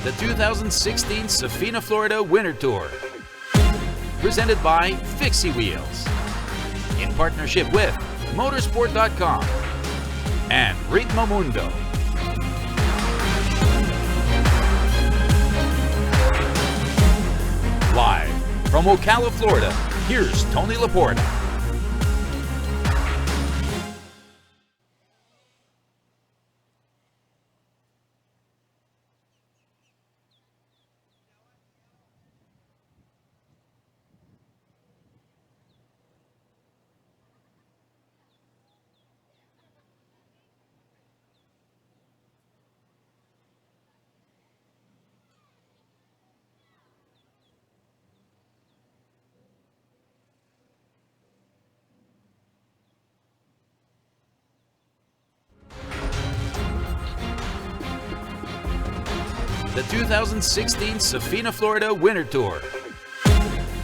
the 2016 Safina, Florida Winter Tour. Presented by Fixie Wheels. In partnership with Motorsport.com and Ritmo Mundo. Live from Ocala, Florida, here's Tony Laporta. The 2016 Safina, Florida Winter Tour.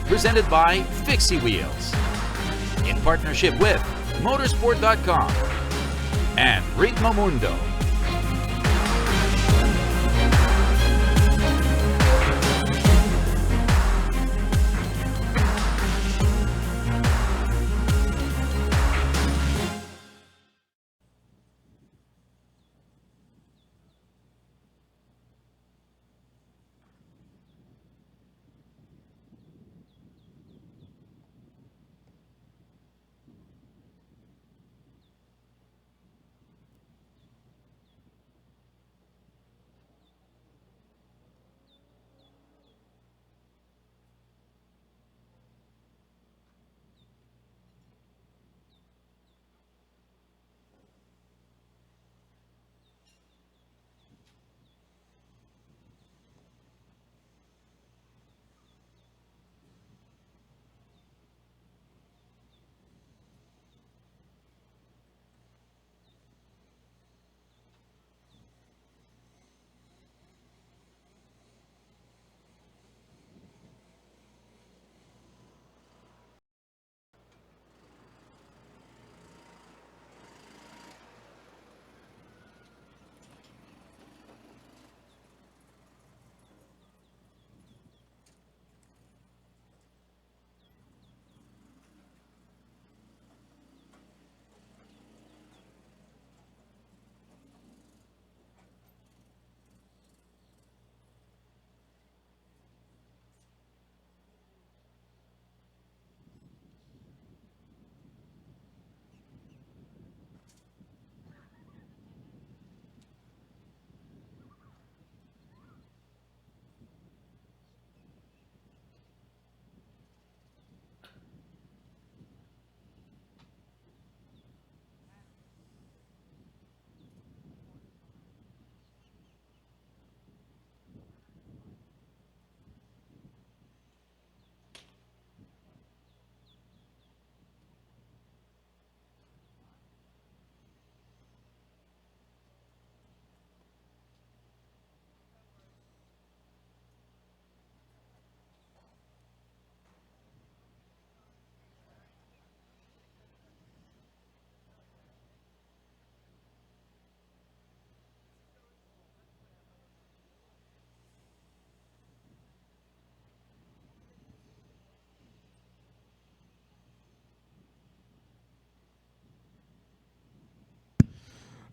Presented by Fixie Wheels. In partnership with Motorsport.com and Ritmo Mundo.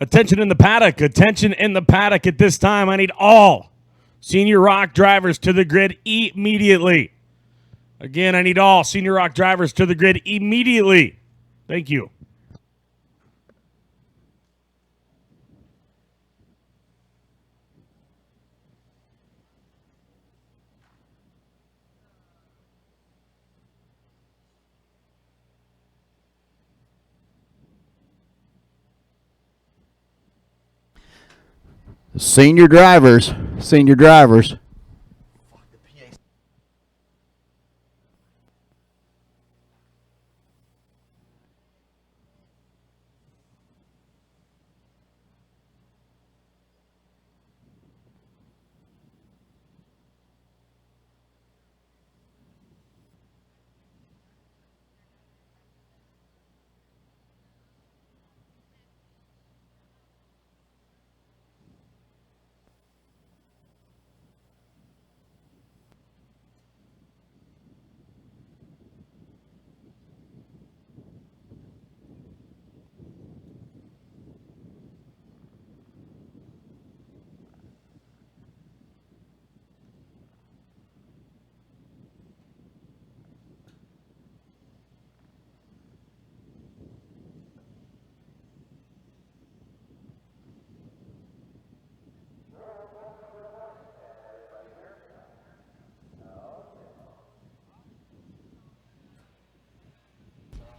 Attention in the paddock. Attention in the paddock at this time. I need all Senior Rock drivers to the grid immediately. Again, I need all Senior Rock drivers to the grid immediately. Thank you. Senior drivers.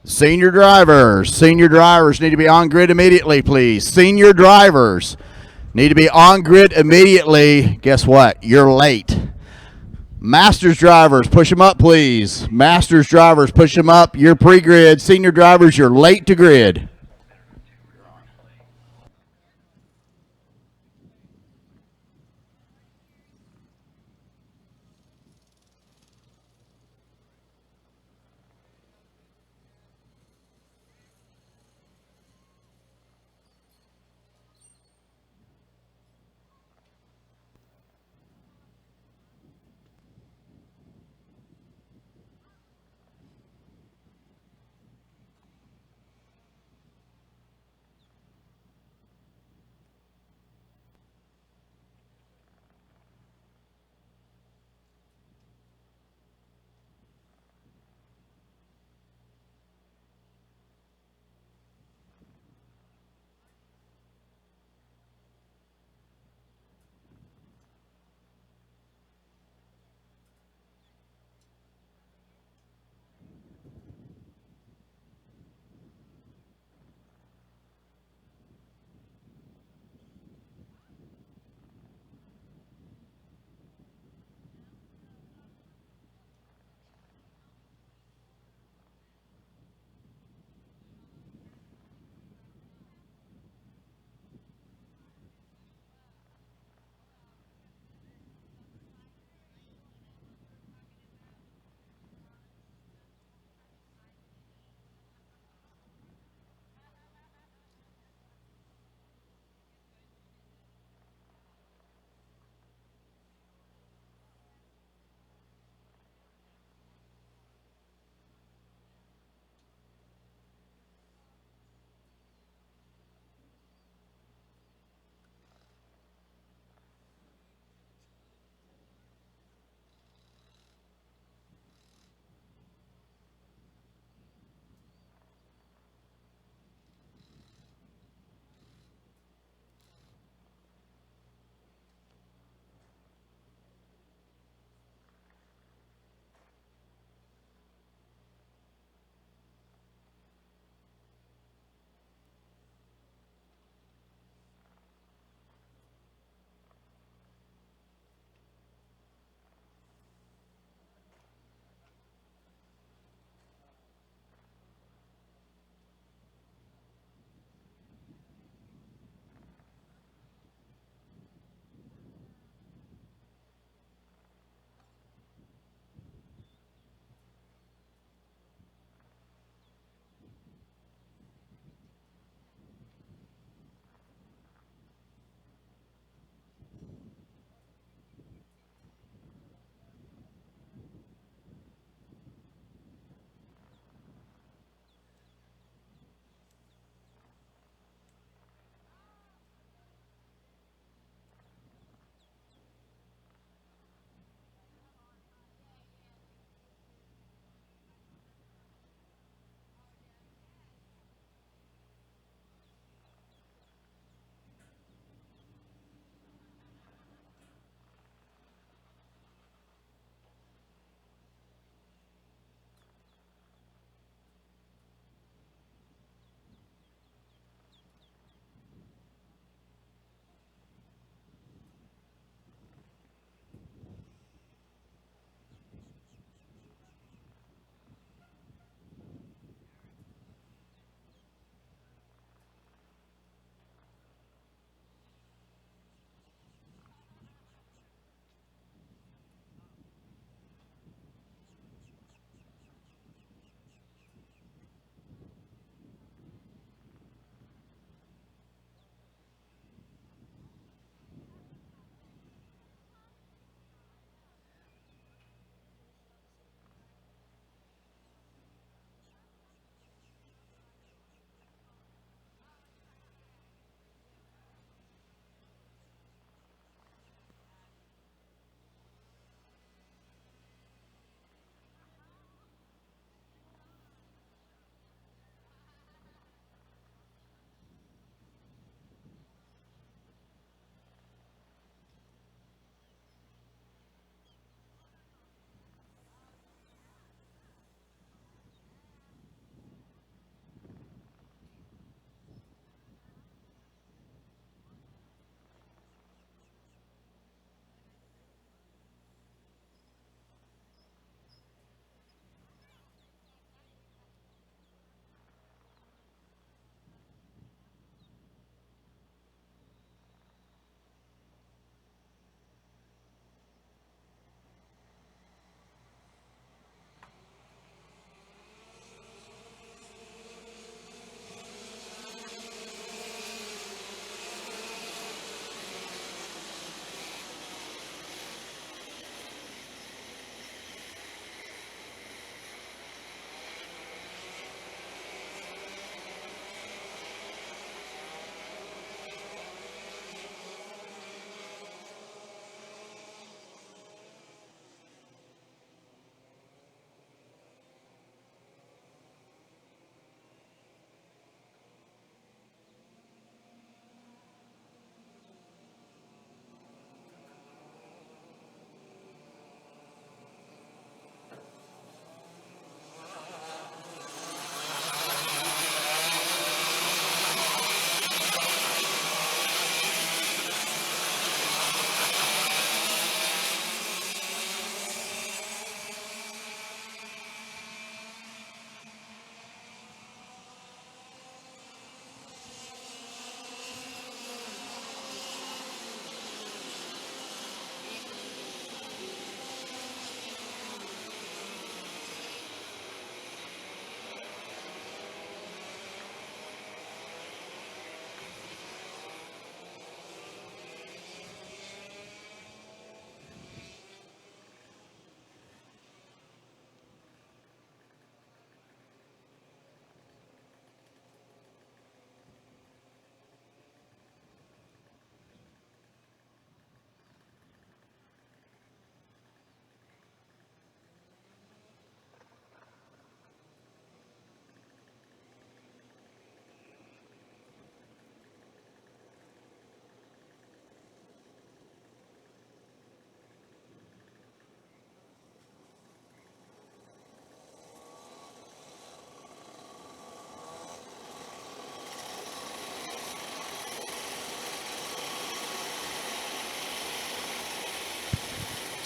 Senior drivers need to be on grid immediately, please. Senior drivers need to be on grid immediately. Guess what? You're late. Masters drivers, push them up, please. Masters drivers, push them up. You're pre-grid. Senior drivers, you're late to grid.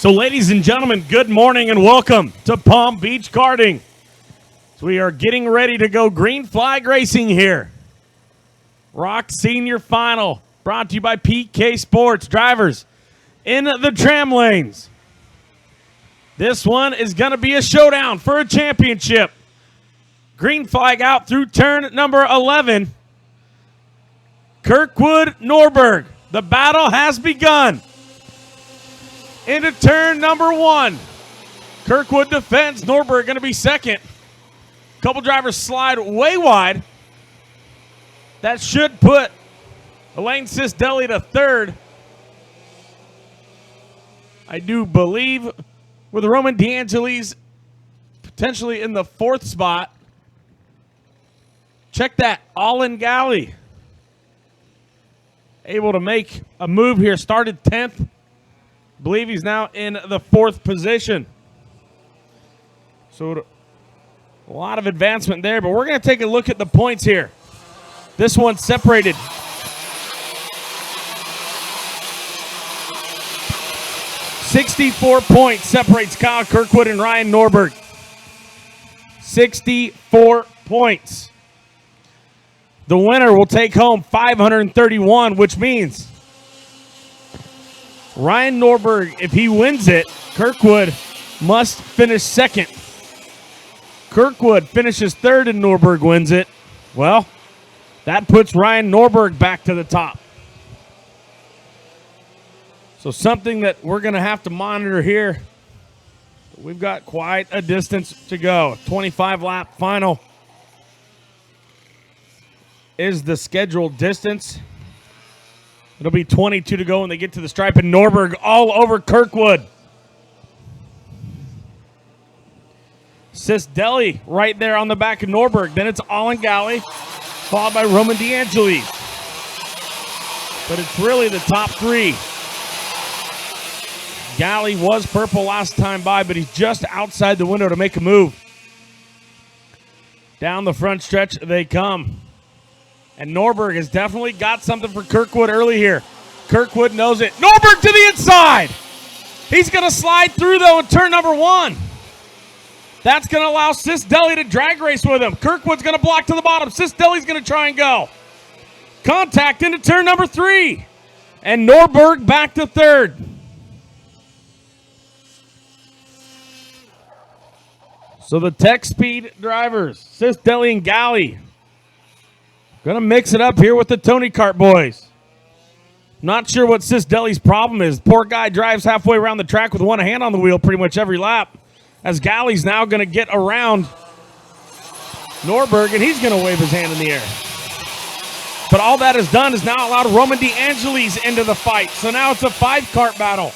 So, ladies and gentlemen, good morning and welcome to Palm Beach Karting. So we are getting ready to go green flag racing here. Rock Senior Final, brought to you by PK Sports. Drivers in the tram lanes. This one is going to be a showdown for a championship. Green flag out through turn number 11. Kirkwood, Norberg. The battle has begun. Into turn number 1. Kirkwood defends. Norberg going to be second. Couple drivers slide way wide. That should put Elaine Sisdeli to third. I do believe with Roman DeAngelis potentially in the fourth spot. Check that. Allen Galley able to make a move here. Started 10th. Believe he's now in the fourth position. So a lot of advancement there, but we're going to take a look at the points here. This one's separated. $64 points separates Kyle Kirkwood and Ryan Norberg. 64 points. The winner will take home $531, which means Ryan Norberg, if he wins it, Kirkwood must finish second. Kirkwood finishes third and Norberg wins it. Well, that puts Ryan Norberg back to the top. So something that we're going to have to monitor here. We've got quite a distance to go. 25-lap final is the scheduled distance. It'll be 22 to go when they get to the stripe, and Norberg all over Kirkwood. Sisdeli right there on the back of Norberg. Then it's Allen Galley, followed by Roman DeAngelis. But it's really the top three. Galley was purple last time by, but he's just outside the window to make a move. Down the front stretch they come. And Norberg has definitely got something for Kirkwood early here. Kirkwood knows it. Norberg to the inside. He's going to slide through, though, in turn number 1. That's going to allow Sisdeli to drag race with him. Kirkwood's going to block to the bottom. Sisdeli's going to try and go. Contact into turn number 3. And Norberg back to third. So the Tech Speed drivers, Sisdeli and Galley, going to mix it up here with the Tony Kart boys. Not sure what Sisdeli's problem is. Poor guy drives halfway around the track with one hand on the wheel pretty much every lap. As Galley's now going to get around Norberg, and he's going to wave his hand in the air. But all that is done is now allowed Roman DeAngelis into the fight. So now it's a 5-kart battle.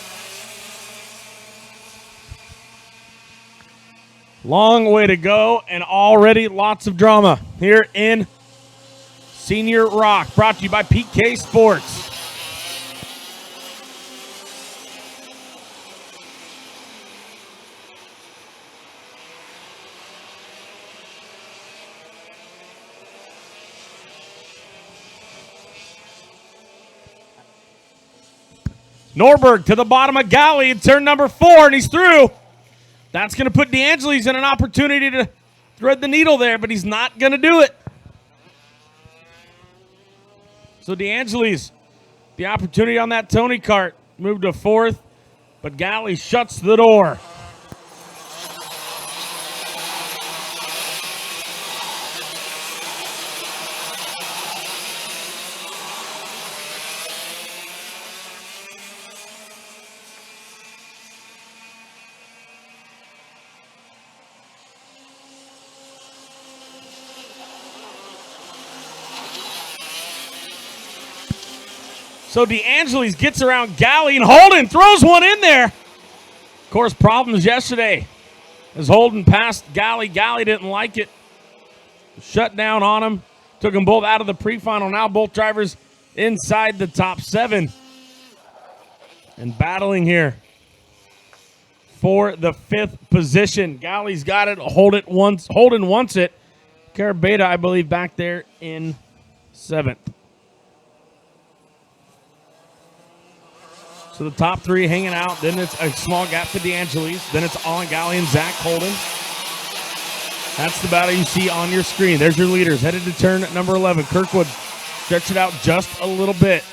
Long way to go, and already lots of drama here in Senior Rock, brought to you by PK Sports. Norberg to the bottom of Galley in turn number 4, and he's through. That's going to put DeAngelis in an opportunity to thread the needle there, but he's not going to do it. So DeAngelis, the opportunity on that Tony Kart, moved to 4th, but Galley shuts the door. So DeAngelis gets around Galley, and Holden throws one in there. Of course, problems yesterday as Holden passed Galley. Galley didn't like it. Shut down on him. Took them both out of the pre-final. Now both drivers inside the top 7. And battling here for the 5th position. Galley's got it. Holden wants it. Carabeta, I believe, back there in 7th. So the top three hanging out. Then it's a small gap to DeAngelis. Then it's Olin Galley and Zach Holden. That's the battle you see on your screen. There's your leaders. Headed to turn number 11. Kirkwood stretch it out just a little bit.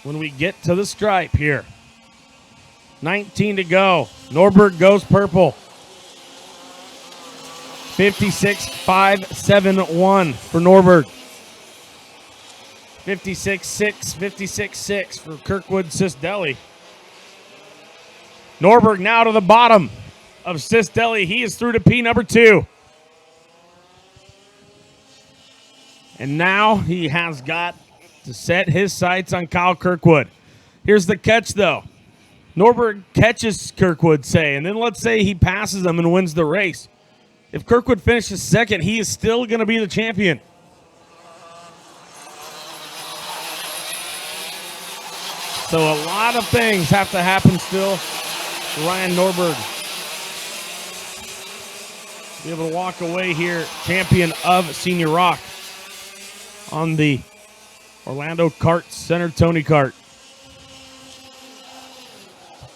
When we get to the stripe here. 19 to go. Norberg goes purple. 56-5-7-1 for Norberg. 56-6, 56-6 for Kirkwood Sisdeli. Norberg now to the bottom of Sisdeli. He is through to P number 2. And now he has got to set his sights on Kyle Kirkwood. Here's the catch, though. Norberg catches Kirkwood, and then let's say he passes him and wins the race. If Kirkwood finishes second, he is still going to be the champion. So a lot of things have to happen still for Ryan Norberg. Be able to walk away here, champion of Senior Rock on the Orlando Kart Center Tony Kart.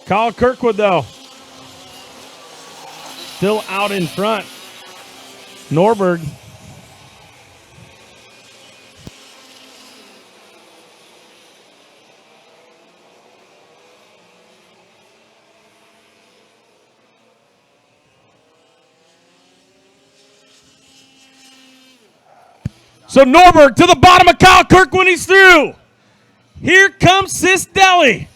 Kyle Kirkwood, though, still out in front. Norberg So Norberg to the bottom of Kyle Kirkwood, he's through. Here comes Sisdeli.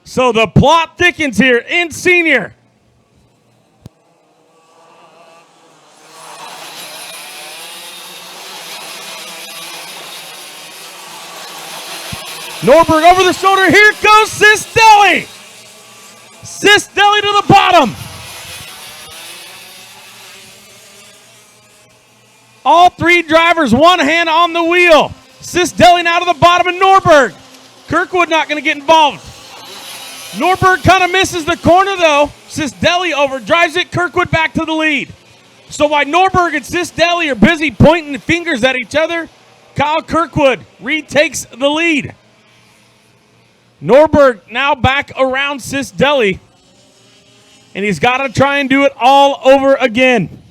So the plot thickens here in senior. Norberg over the shoulder. Here goes Sisdeli. Sisdeli to the bottom. All three drivers, one hand on the wheel. Sisdeli now to the bottom of Norberg. Kirkwood not going to get involved. Norberg kind of misses the corner, though. Sisdeli overdrives it. Kirkwood back to the lead. So while Norberg and Sisdeli are busy pointing fingers at each other, Kyle Kirkwood retakes the lead. Norberg now back around Sisdeli, and he's got to try and do it all over again.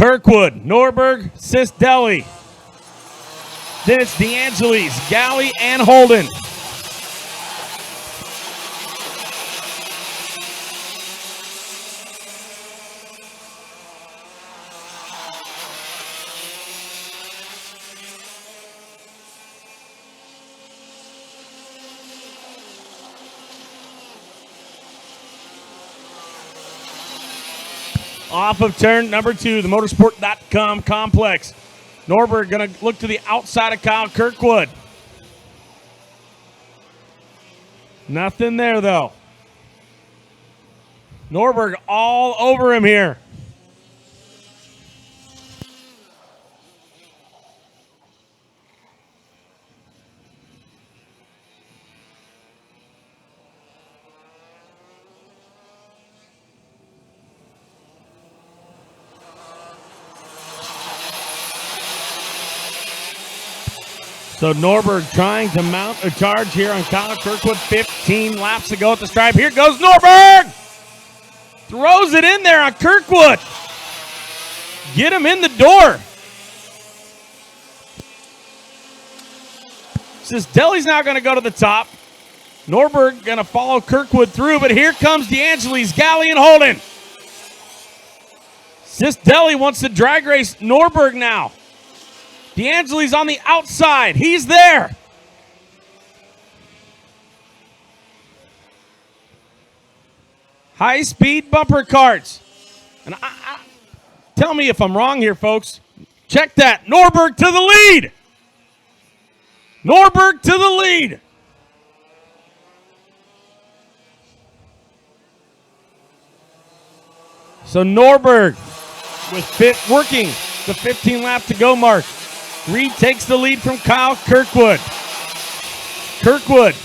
Kirkwood, Norberg, Sisdeli. Then it's DeAngelis, Galley, and Holden. Off of turn number 2, the motorsport.com complex. Norberg going to look to the outside of Kyle Kirkwood. Nothing there, though. Norberg all over him here. So Norberg trying to mount a charge here on Kyle Kirkwood. 15 laps to go at the stripe. Here goes Norberg! Throws it in there on Kirkwood. Get him in the door. Sisdeli's now going to go to the top. Norberg going to follow Kirkwood through, but here comes DeAngelis, Galley, and Holden. Sisdeli wants to drag race Norberg now. DeAngelis on the outside. He's there. High-speed bumper carts. And tell me if I'm wrong here, folks. Check that. Norberg to the lead. Norberg to the lead. So Norberg with working the 15 lap to go mark. Retakes the lead from Kyle Kirkwood. Kirkwood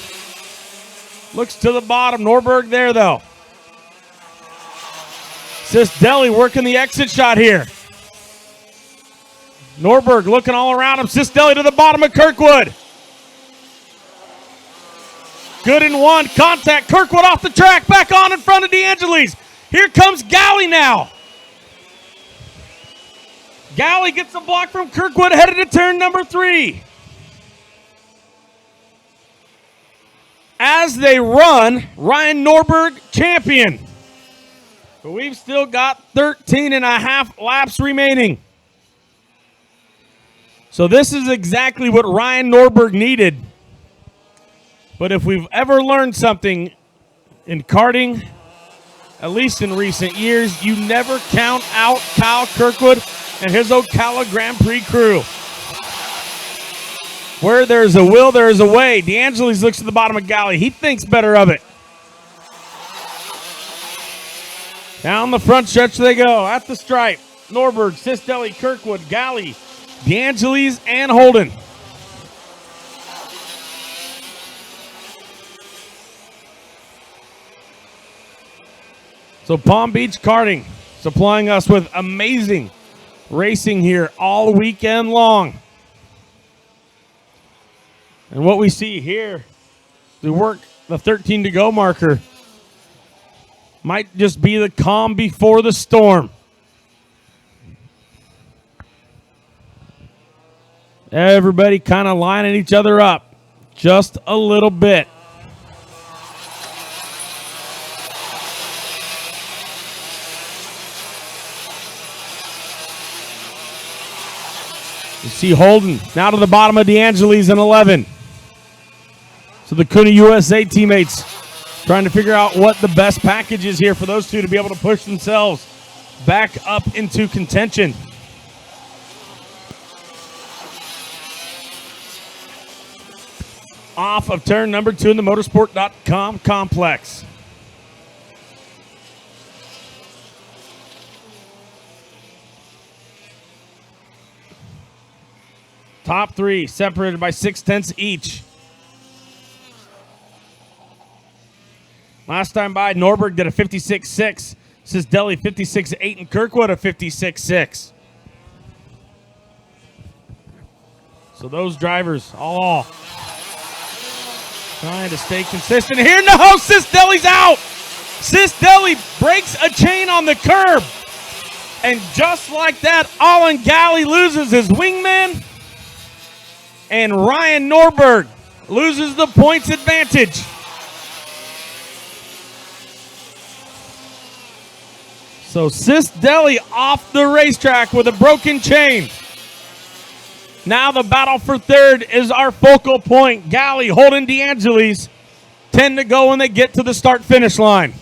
looks to the bottom. Norberg there, though. Sistelli working the exit shot here. Norberg looking all around him. Sistelli to the bottom of Kirkwood. Good in one. Contact. Kirkwood off the track. Back on in front of DeAngelis. Here comes Galley now. Galley gets a block from Kirkwood headed to turn number 3. As they run, Ryan Norberg champion. But we've still got 13 and a half laps remaining. So this is exactly what Ryan Norberg needed. But if we've ever learned something in karting, at least in recent years, you never count out Kyle Kirkwood and his Ocala Grand Prix crew. Where there's a will, there is a way. DeAngelis looks at the bottom of Galley. He thinks better of it. Down the front stretch they go. At the stripe, Norberg, Sistelli, Kirkwood, Galley, DeAngelis, and Holden. So Palm Beach Karting supplying us with amazing racing here all weekend long. And what we see here, the work, the 13 to go marker, might just be the calm before the storm. Everybody kind of lining each other up just a little bit. You see Holden now to the bottom of DeAngelis in 11. So the Kuna USA teammates trying to figure out what the best package is here for those two to be able to push themselves back up into contention. Off of turn number 2 in the motorsport.com complex. Top 3 separated by 0.6 each. Last time by, Norberg did a 56.6. Sistelli 56.8 and Kirkwood a 56.6. So those drivers all trying to stay consistent here. No, Sistelli's out. Sistelli breaks a chain on the curb. And just like that, Olin Galley loses his wingman. And Ryan Norberg loses the points advantage. So Sistelli off the racetrack with a broken chain. Now the battle for third is our focal point. Galley, Holden, DeAngelis, 10 to go when they get to the start-finish line.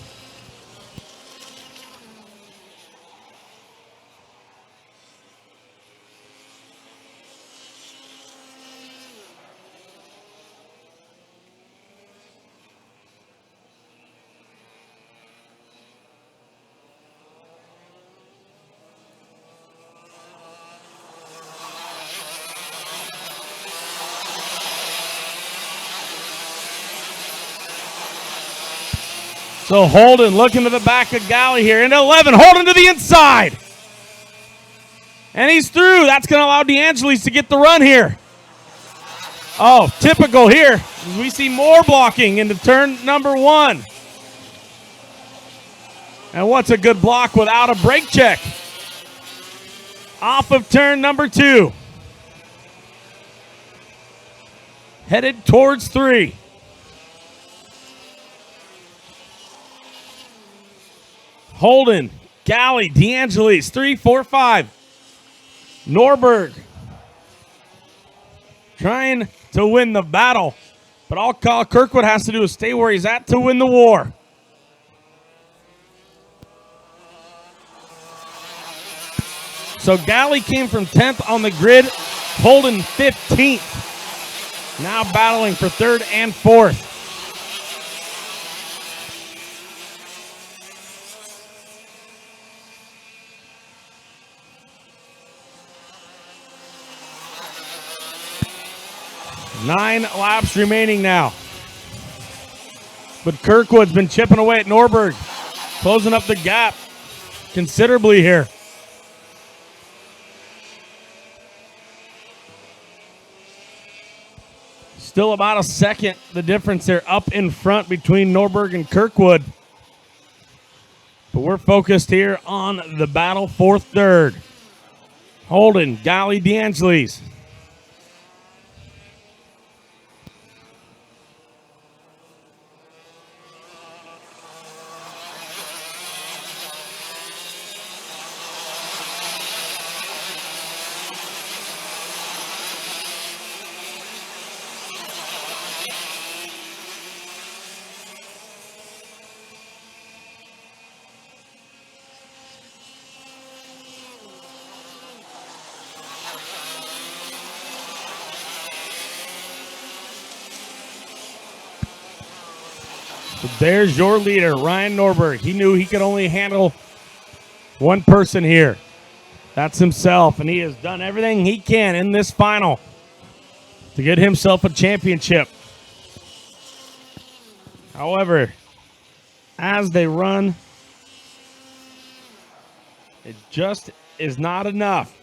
So Holden looking to the back of Galley here. In 11, Holden to the inside. And he's through. That's going to allow DeAngelis to get the run here. Oh, typical here. We see more blocking into turn number 1. And what's a good block without a brake check? Off of turn number 2. Headed towards 3. Holden, Galley, DeAngelis, 3, 4, 5. Norberg trying to win the battle. But all Kyle Kirkwood has to do is stay where he's at to win the war. So Galley came from 10th on the grid. Holden 15th. Now battling for 3rd and 4th. Nine laps remaining now. But Kirkwood's been chipping away at Norberg, closing up the gap. considerably here. Still about a second, the difference there up in front between Norberg and Kirkwood. But we're focused here on the battle for third. Holden, Golly, DeAngelis. So there's your leader, Ryan Norberg. He knew he could only handle one person here. That's himself, and he has done everything he can in this final to get himself a championship. However, as they run, it just is not enough.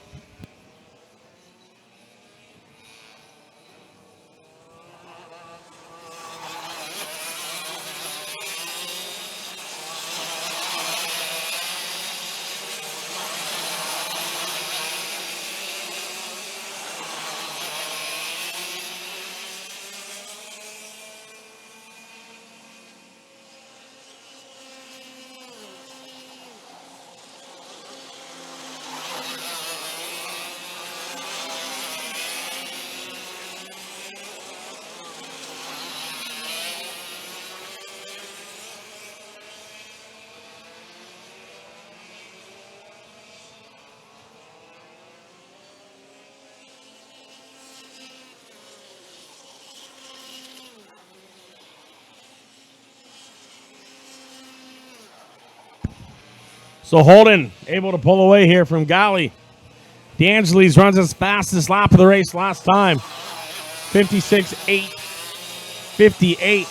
So Holden able to pull away here from Golly. DeAngelis runs his fastest lap of the race last time. 56.8, 58.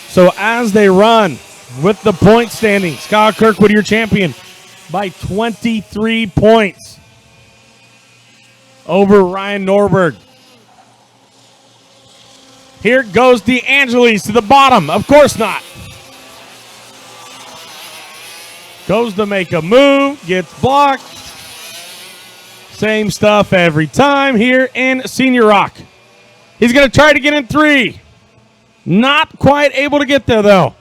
So as they run with the point standings, Kyle Kirkwood, your champion, by 23 points over Ryan Norberg. Here goes DeAngelis to the bottom. Of course not. Goes to make a move, gets blocked. Same stuff every time here in Senior Rock. He's going to try to get in 3. Not quite able to get there, though.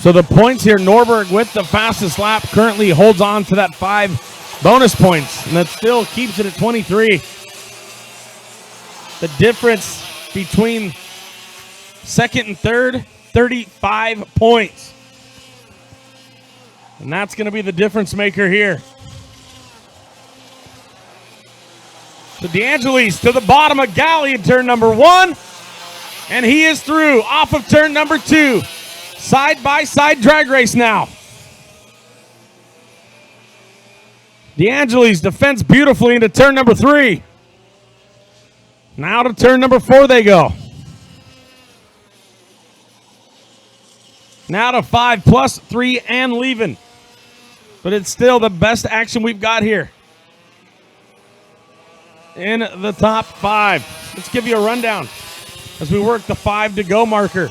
So the points here, Norberg with the fastest lap currently holds on to that 5 bonus points, and that still keeps it at 23. The difference between second and third, 35 points. And that's going to be the difference maker here. So DeAngelis to the bottom of Golly in turn number 1, and he is through off of turn number 2. Side-by-side drag race now. DeAngelis defends beautifully into turn number 3. Now to turn number 4 they go. Now to 5 plus 3 and leaving. But it's still the best action we've got here in the top 5. Let's give you a rundown as we work the 5 to go marker.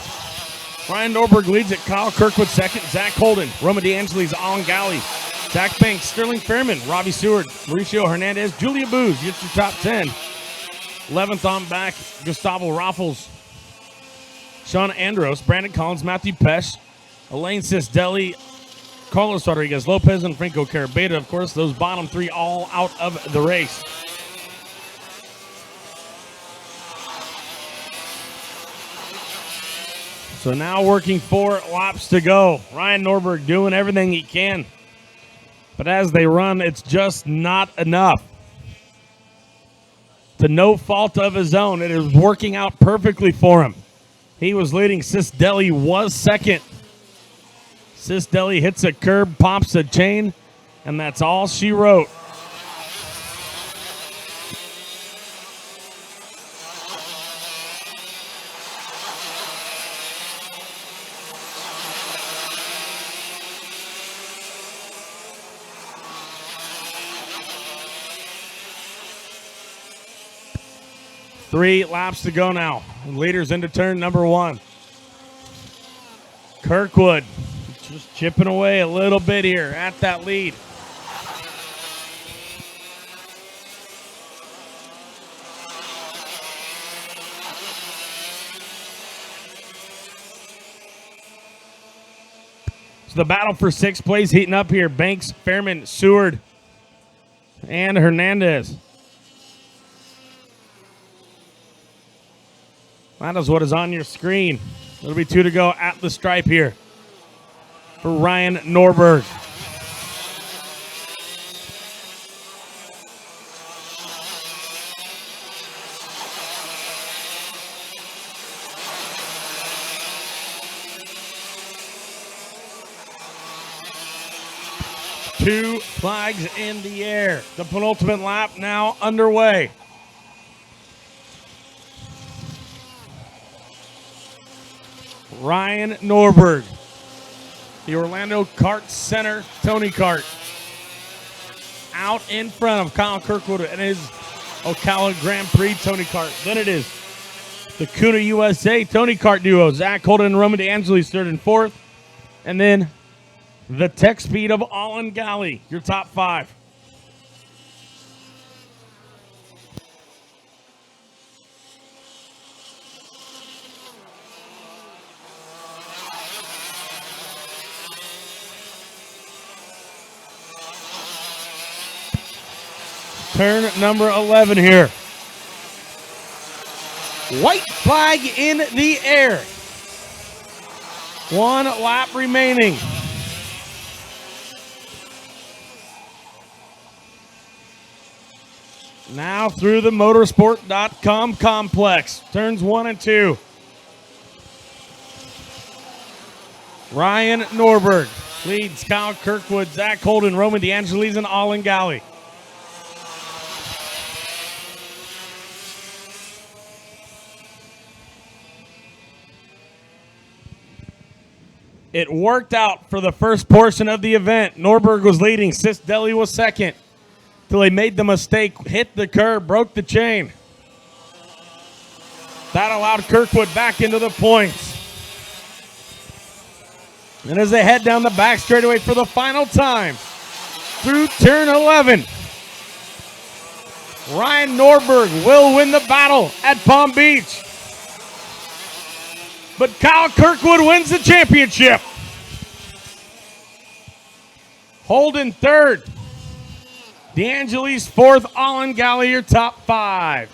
Ryan Norberg leads it. Kyle Kirkwood second. Zach Holden. Roma DeAngelis on Golly. Zach Banks. Sterling Fairman. Robbie Seward. Mauricio Hernandez. Julia Booz gets your top 10. 11th on back. Gustavo Raffles. Sean Andros. Brandon Collins. Matthew Pesh. Elaine Sisdeli. Carlos Rodriguez. Lopez and Franco Carabeta. Of course, those bottom 3 all out of the race. So now working 4 laps to go. Ryan Norberg doing everything he can. But as they run, it's just not enough to no fault of his own. It is working out perfectly for him. He was leading. Cistelli was second. Cistelli hits a curb, pops a chain, and that's all she wrote. Three laps to go now. Leaders into turn number one. Kirkwood just chipping away a little bit here at that lead. So the battle for sixth place heating up here. Banks, Fairman, Seward, and Hernandez. That is what is on your screen. It'll be 2 to go at the stripe here for Ryan Norberg. Two flags in the air. The penultimate lap now underway. Ryan Norberg, the Orlando Kart Center Tony Kart, out in front of Kyle Kirkwood and his Ocala Grand Prix Tony Kart. Then it is the Kuna USA Tony Kart duo, Zach Holden and Roman DeAngelis third and fourth. And then the Tech Speed of Allen Galley, your top five. Turn number 11 here. White flag in the air. 1 lap remaining. Now through the motorsport.com complex. Turns 1 and 2. Ryan Norberg leads Kyle Kirkwood, Zach Holden, Roman DeAngelis, and Allen Galley. It worked out for the first portion of the event. Norberg was leading. Cistelli was second. Till he made the mistake, hit the curb, broke the chain. That allowed Kirkwood back into the points. And as they head down the back straightaway for the final time, through turn 11, Ryan Norberg will win the battle at Palm Beach. But Kyle Kirkwood wins the championship. Holden third. DeAngelis fourth. Allen Galley your top five.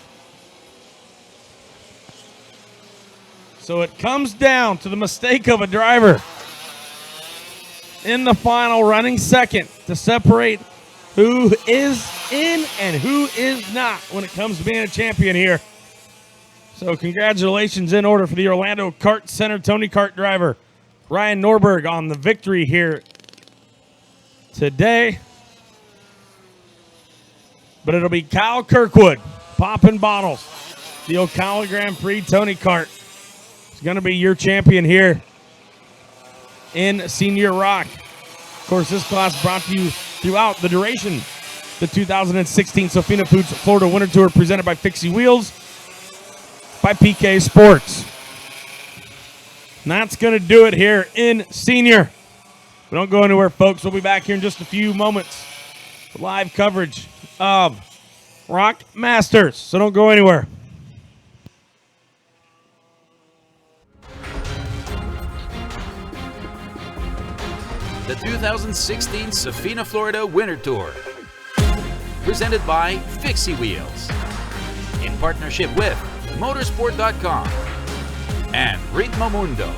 So it comes down to the mistake of a driver in the final, running second to separate who is in and who is not when it comes to being a champion here. So congratulations in order for the Orlando Kart Center Tony Kart driver, Ryan Norberg, on the victory here today. But it'll be Kyle Kirkwood popping bottles. The Ocala Grand Prix Tony Kart is going to be your champion here in Senior Rock. Of course, this class brought to you throughout the duration. The 2016 Sofina Foods Florida Winter Tour presented by Fixie Wheels, by PK Sports. And that's going to do it here in Senior. But don't go anywhere, folks. We'll be back here in just a few moments with live coverage of Rock Masters. So don't go anywhere. The 2016 Sofina Florida Winter Tour, presented by Fixie Wheels, in partnership with motorsport.com and Ritmo Mundo.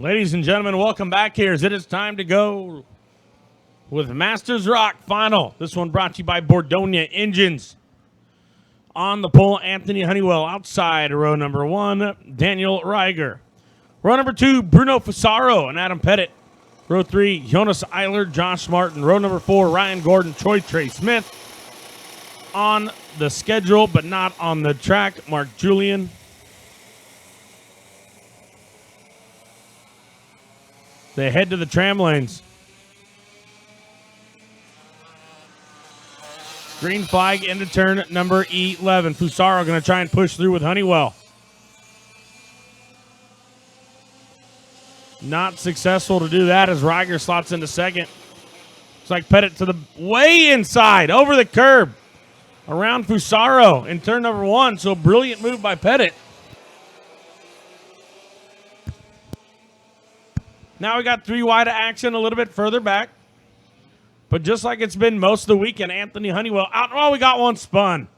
Ladies and gentlemen, welcome back here as it is time to go with Masters Rock Final. This one brought to you by Bordonia Engines. On the pole, Anthony Honeywell. Outside, row number 1, Daniel Reiger. Row number 2, Bruno Fusaro and Adam Pettit. Row 3, Jonas Eiler, Josh Martin. Row number 4, Ryan Gordon, Troy Trey Smith. On the schedule, but not on the track, Mark Julian. They head to the tram lanes. Green flag into turn number 11. Fusaro going to try and push through with Honeywell. Not successful to do that as Reiger slots into second. Looks like Pettit to the way inside, over the curb, around Fusaro in turn number 1. So brilliant move by Pettit. Now we got 3 wide action a little bit further back. But just like it's been most of the weekend, Anthony Honeywell out. Oh, we got one spun.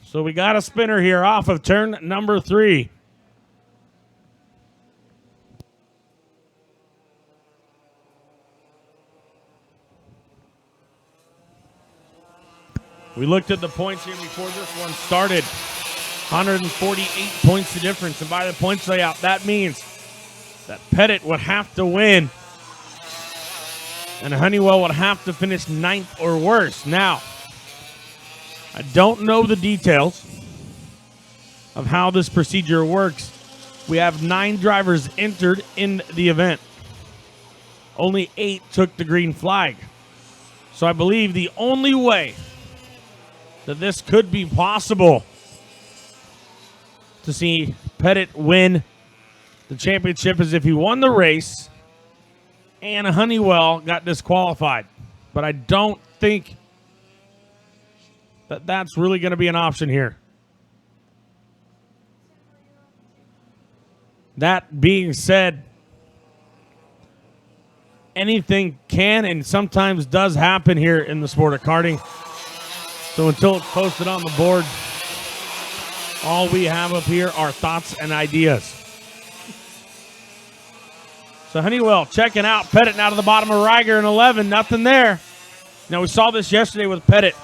So we got a spinner here off of turn number 3. We looked at the points here before this one started. 148 points the difference. And by the points layout, that means that Pettit would have to win. And Honeywell would have to finish 9th or worse. Now, I don't know the details of how this procedure works. We have 9 drivers entered in the event. Only 8 took the green flag. So I believe the only way that this could be possible to see Pettit win the championship is if he won the race and Honeywell got disqualified. But I don't think that that's really going to be an option here. That being said, anything can and sometimes does happen here in the sport of karting. So until it's posted on the board, all we have up here are thoughts and ideas. So Honeywell checking out. Pettit now to the bottom of Reiger in 11. Nothing there. Now we saw this yesterday with Pettit.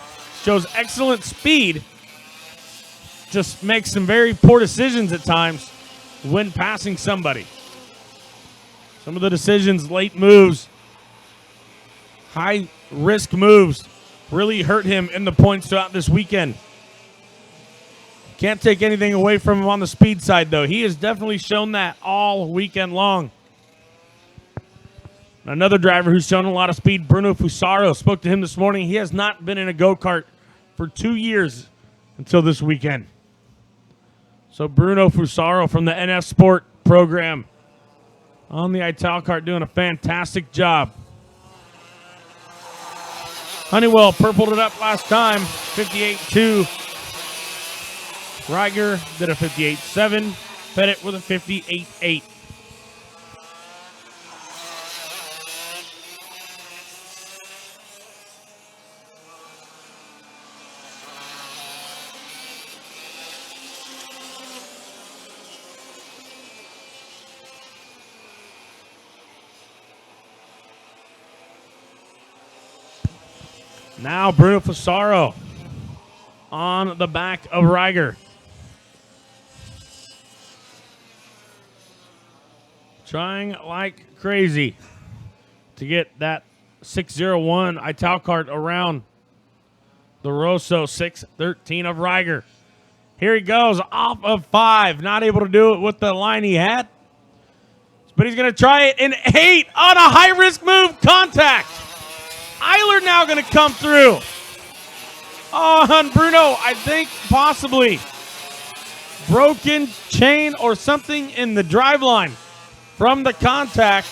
Shows excellent speed. Just makes some very poor decisions at times when passing somebody. Some of the decisions, late moves, high risk moves, really hurt him in the points throughout this weekend. Can't take anything away from him on the speed side, though. He has definitely shown that all weekend long. Another driver who's shown a lot of speed, Bruno Fusaro. Spoke to him this morning. He has not been in a go-kart for 2 years until this weekend. So Bruno Fusaro from the NF Sport program on the Ital kart doing a fantastic job. Honeywell purpled it up last time, 58.2. Reiger did a 58.7. Pettit with a 58.8. Now Bruno Fusaro on the back of Reiger. Trying like crazy to get that 601 Ital kart around the Rosso 613 of Reiger. Here he goes off of 5. Not able to do it with the line he had. But he's going to try it in 8 on a high-risk move. Contact. Eiler now going to come through. Oh, and Bruno, I think possibly broken chain or something in the driveline from the contact.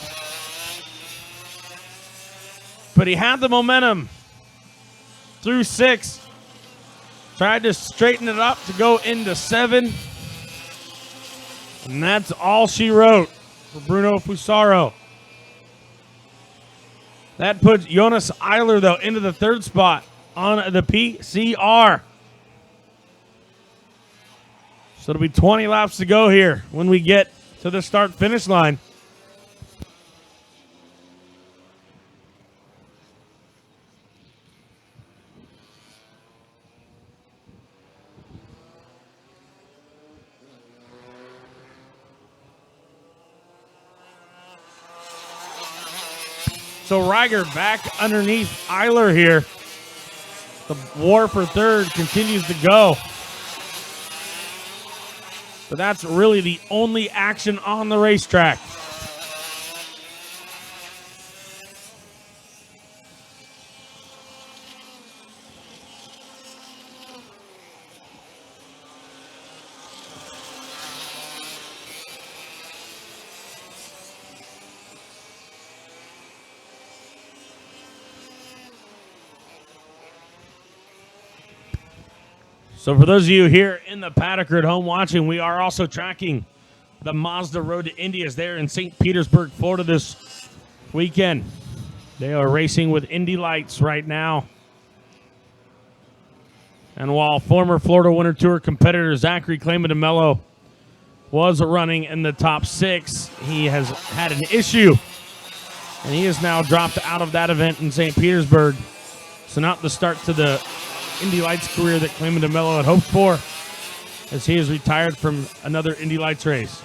But he had the momentum through 6. Tried to straighten it up to go into 7. And that's all she wrote for Bruno Fusaro. That puts Jonas Eiler, though, into the 3rd spot on the PCR. So it'll be 20 laps to go here when we get to the start-finish line. So Reiger back underneath Eiler here. The war for third continues to go. But that's really the only action on the racetrack. So for those of you here in the paddock or at home watching, we are also tracking the Mazda Road to Indias there in St. Petersburg, Florida this weekend. They are racing with Indy lights right now. And while former Florida Winter Tour competitor Zachary Clayman DeMello was running in the top 6, he has had an issue. And he is now dropped out of that event in St. Petersburg. So not the start to the Indy Lights career that Clayman DeMello had hoped for, as he is retired from another Indy Lights race.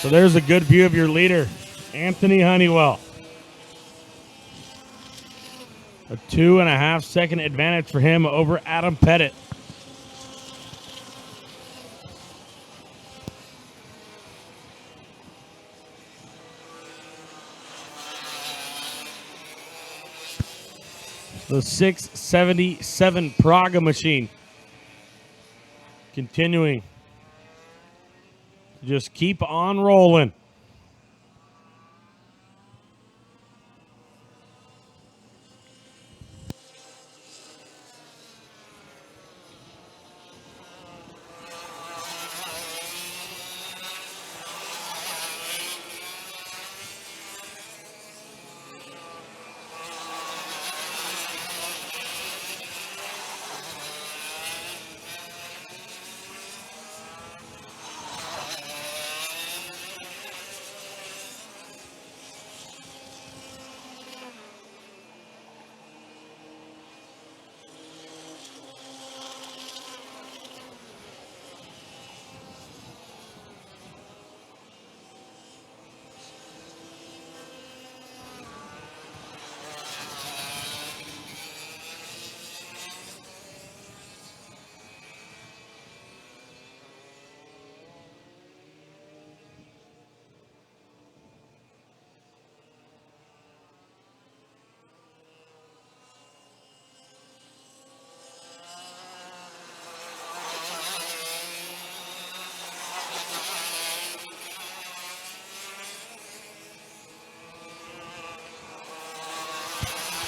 So there's a good view of your leader, Anthony Honeywell. A 2.5 second advantage for him over Adam Pettit. The 677 Praga machine continuing to just keep on rolling.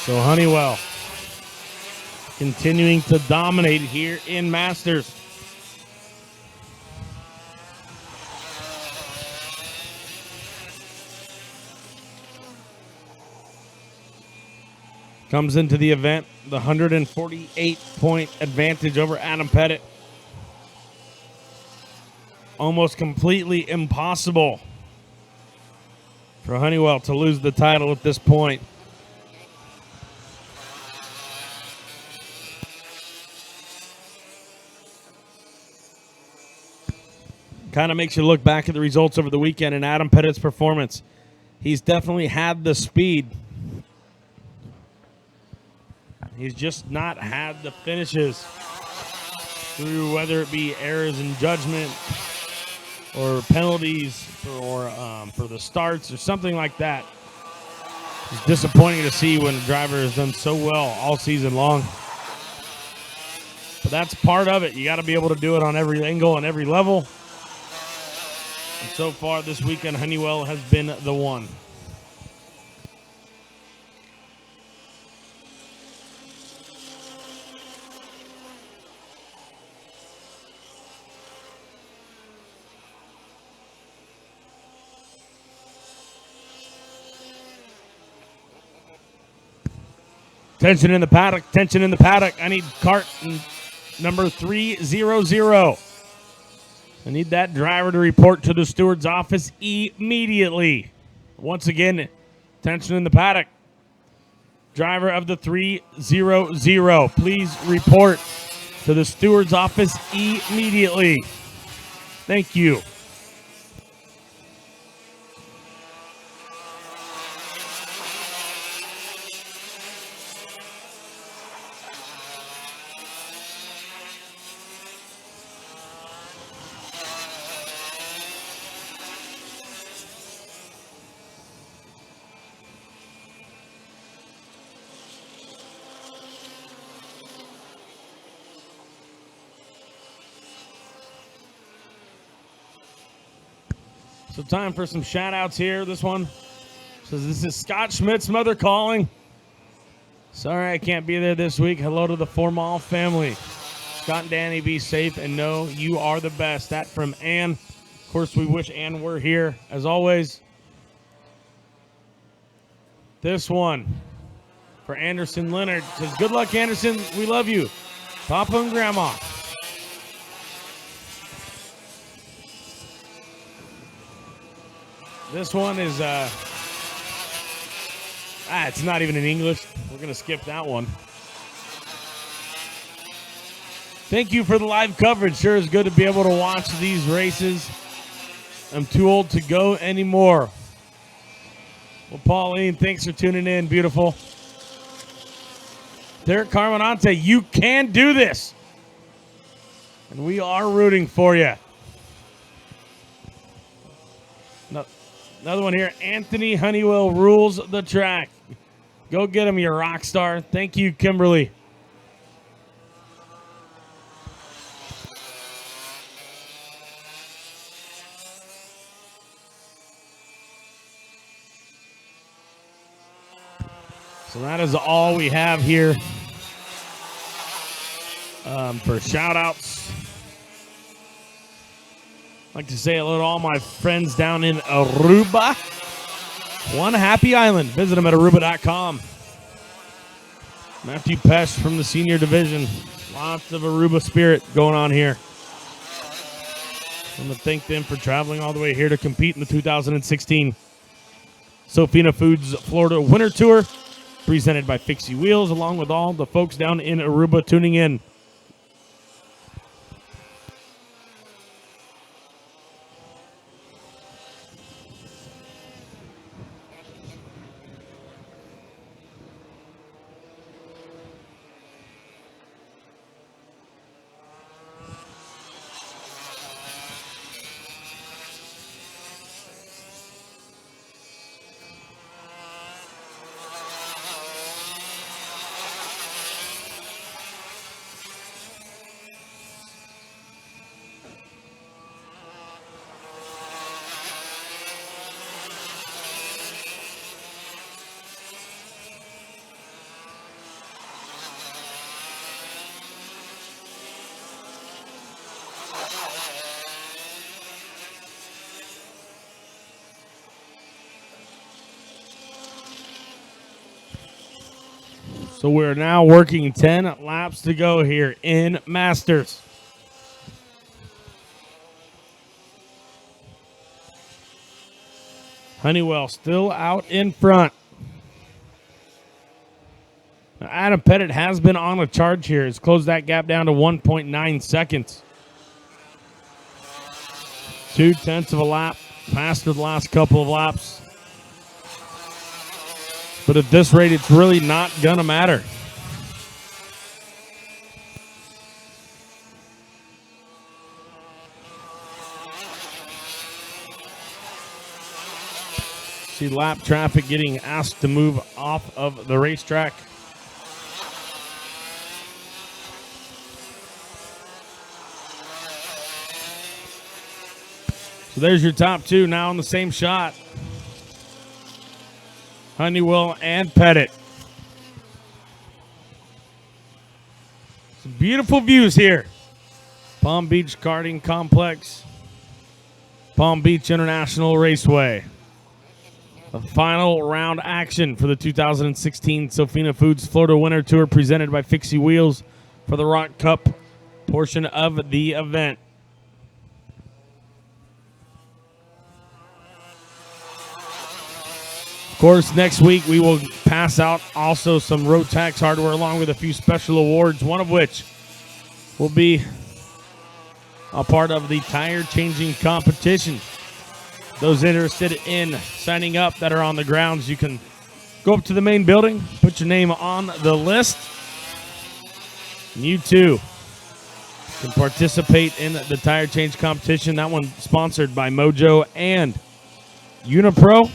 So Honeywell continuing to dominate here in Masters. Comes into the event, the 148-point advantage over Adam Pettit. Almost completely impossible for Honeywell to lose the title at this point. Kind of makes you look back at the results over the weekend and Adam Pettit's performance. He's definitely had the speed. He's just not had the finishes through whether it be errors in judgment or penalties for the starts or something like that. It's disappointing to see when a driver has done so well all season long. But that's part of it. You got to be able to do it on every angle and every level. And so far this weekend, Honeywell has been the one. Tension in the paddock, tension in the paddock. I need cart number 300. I need that driver to report to the steward's office immediately. Once again, tension in the paddock. Driver of the 300, please report to the steward's office immediately. Thank you. So time for some shout outs here. This one says, this is Scott Schmidt's mother calling. Sorry I can't be there this week. Hello to the Formal family. Scott and Danny, be safe and know you are the best. That from Ann. Of course, we wish Ann were here as always. This one for Anderson Leonard says, good luck, Anderson. We love you. Papa and Grandma. This one is, it's not even in English. We're going to skip that one. Thank you for the live coverage. Sure is good to be able to watch these races. I'm too old to go anymore. Well, Pauline, thanks for tuning in. Beautiful. Derek Carmenante, you can do this. And we are rooting for you. Another one here. Anthony Honeywell rules the track. Go get him, you rock star. Thank you, Kimberly. So that is all we have here for shout outs. I'd like to say hello to all my friends down in Aruba. One happy island. Visit them at aruba.com. Matthew Pesh from the senior division. Lots of Aruba spirit going on here. I want to thank them for traveling all the way here to compete in the 2016 Sofina Foods Florida Winter Tour, presented by Fixie Wheels, along with all the folks down in Aruba tuning in. So we're now working 10 laps to go here in Masters. Honeywell still out in front. Now, Adam Pettit has been on a charge here. He's closed that gap down to 1.9 seconds. 0.2 of a lap faster the last couple of laps. But at this rate, it's really not going to matter. See lap traffic getting asked to move off of the racetrack. So there's your top two now on the same shot. Honeywell and Pettit. Some beautiful views here. Palm Beach Karting Complex. Palm Beach International Raceway. The final round action for the 2016 Sofina Foods Florida Winter Tour presented by Fixie Wheels for the Rock Cup portion of the event. Of course, next week we will pass out also some road tax hardware along with a few special awards, one of which will be a part of the tire changing competition. Those interested in signing up that are on the grounds, you can go up to the main building, put your name on the list, and you too can participate in the tire change competition. That one sponsored by Mojo and Unipro.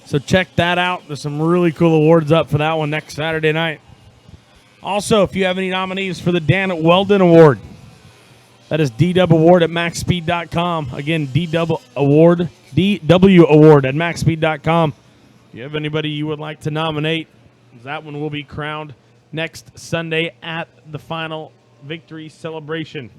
So check that out. There's some really cool awards up for that one next Saturday night. Also, if you have any nominees for the Dan Weldon Award, that is DW Award at maxspeed.com. Again, DW Award at maxspeed.com. If you have anybody you would like to nominate, that one will be crowned next Sunday at the final victory celebration.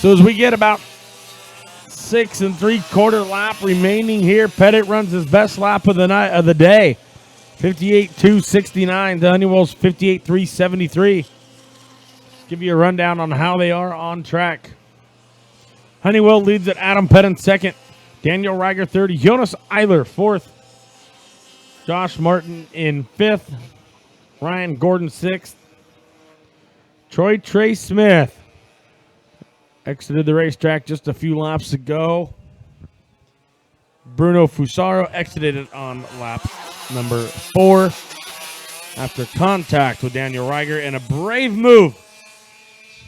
So as we get about 6 3/4 lap remaining here, Pettit runs his best lap of the day, 58.269 to Honeywell's 58.373. Give you a rundown on how they are on track. Honeywell leads at Adam Pettit second, Daniel Reiger third, Jonas Eiler fourth, Josh Martin in fifth, Ryan Gordon sixth, Troy Trey Smith exited the racetrack just a few laps ago. Bruno Fusaro exited it on lap number 4 after contact with Daniel Reiger, and a brave move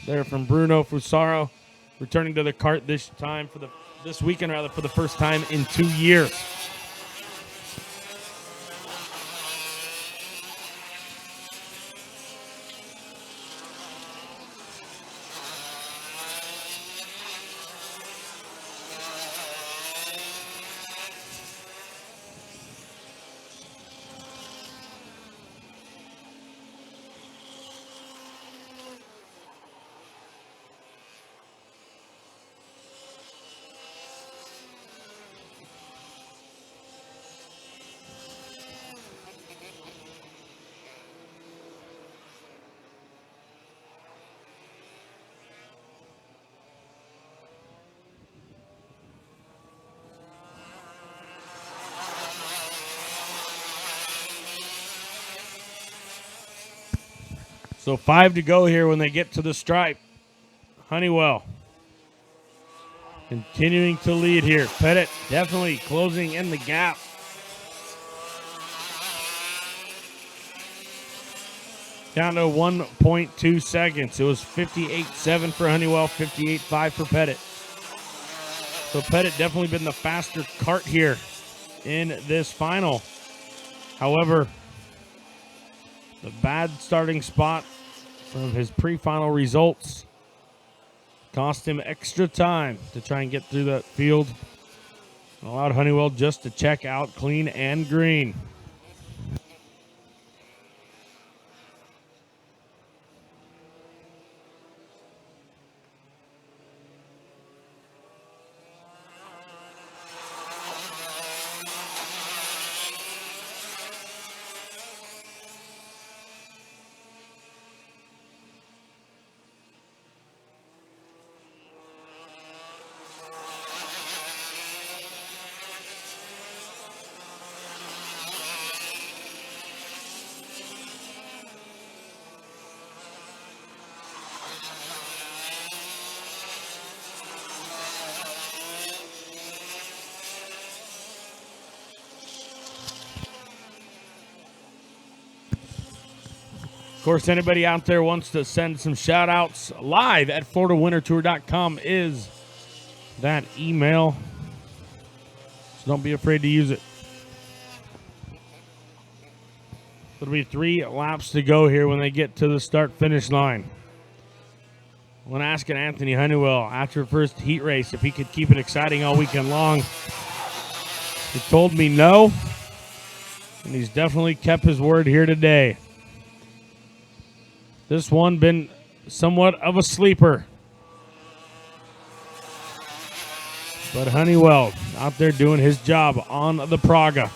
there from Bruno Fusaro, returning to the kart this weekend for the first time in 2 years. So 5 to go here when they get to the stripe. Honeywell continuing to lead here. Pettit definitely closing in the gap. Down to 1.2 seconds. It was 58.7 for Honeywell, 58.5 for Pettit. So Pettit definitely been the faster kart here in this final. However, the bad starting spot from his pre-final results Cost him extra time to try and get through that field. Allowed Honeywell just to check out clean and green. Of course, anybody out there wants to send some shout-outs live at FloridaWinterTour.com is that email. So don't be afraid to use it. It'll be 3 laps to go here when they get to the start-finish line. When asking Anthony Honeywell after the first heat race if he could keep it exciting all weekend long, he told me no, and he's definitely kept his word here today. This one been somewhat of a sleeper. But Honeywell out there doing his job on the Praga.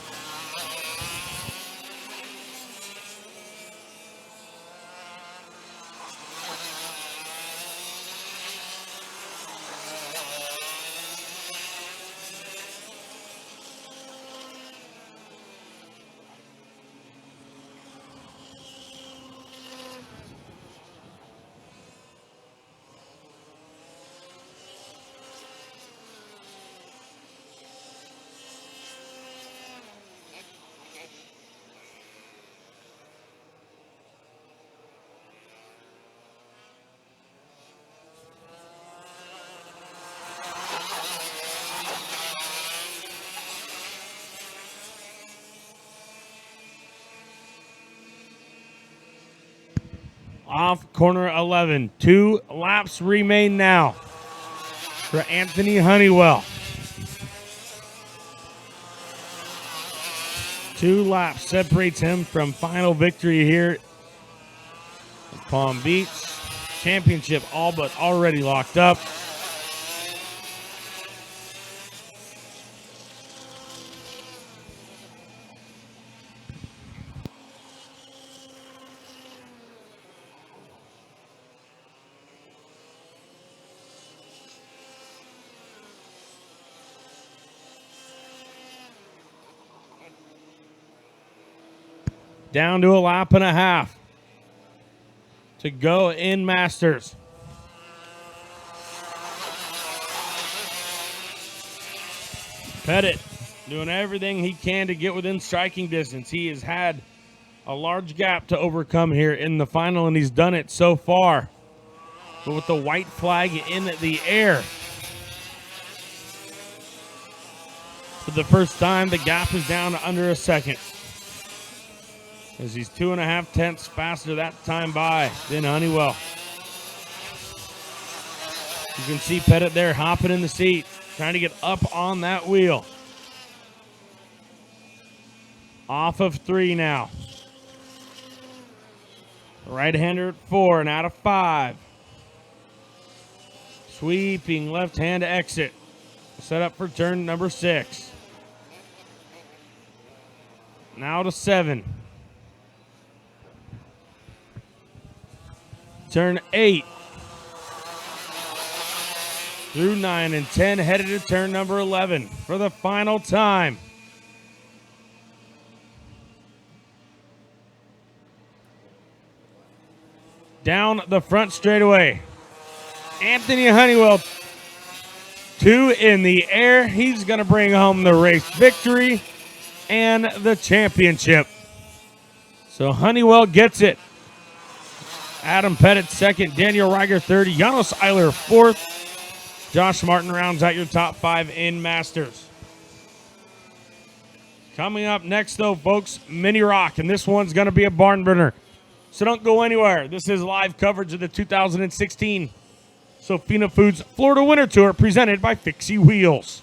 Off corner 11. 2 laps remain now for Anthony Honeywell. 2 laps separates him from final victory here at Palm Beach. Championship all but already locked up. Down to a lap and a half to go in Masters. Paddock doing everything he can to get within striking distance. He has had a large gap to overcome here in the final, and he's done it so far. But with the white flag in the air, for the first time, the gap is down to under a second, as he's 2.5 tenths faster that time by than Honeywell. You can see Pettit there hopping in the seat, trying to get up on that wheel. Off of 3 now. Right-hander at 4 and out of 5. Sweeping left-hand exit. Set up for turn number 6. Now to 7. Turn 8. Through 9 and 10, headed to turn number 11 for the final time. Down the front straightaway. Anthony Honeywell, 2 in the air. He's going to bring home the race victory and the championship. So Honeywell gets it. Adam Pettit second, Daniel Reiger third, Janos Eiler fourth. Josh Martin rounds out your top 5 in Masters. Coming up next, though, folks, Mini Rock, and this one's going to be a barn burner. So don't go anywhere. This is live coverage of the 2016 Sofina Foods Florida Winter Tour presented by Fixie Wheels.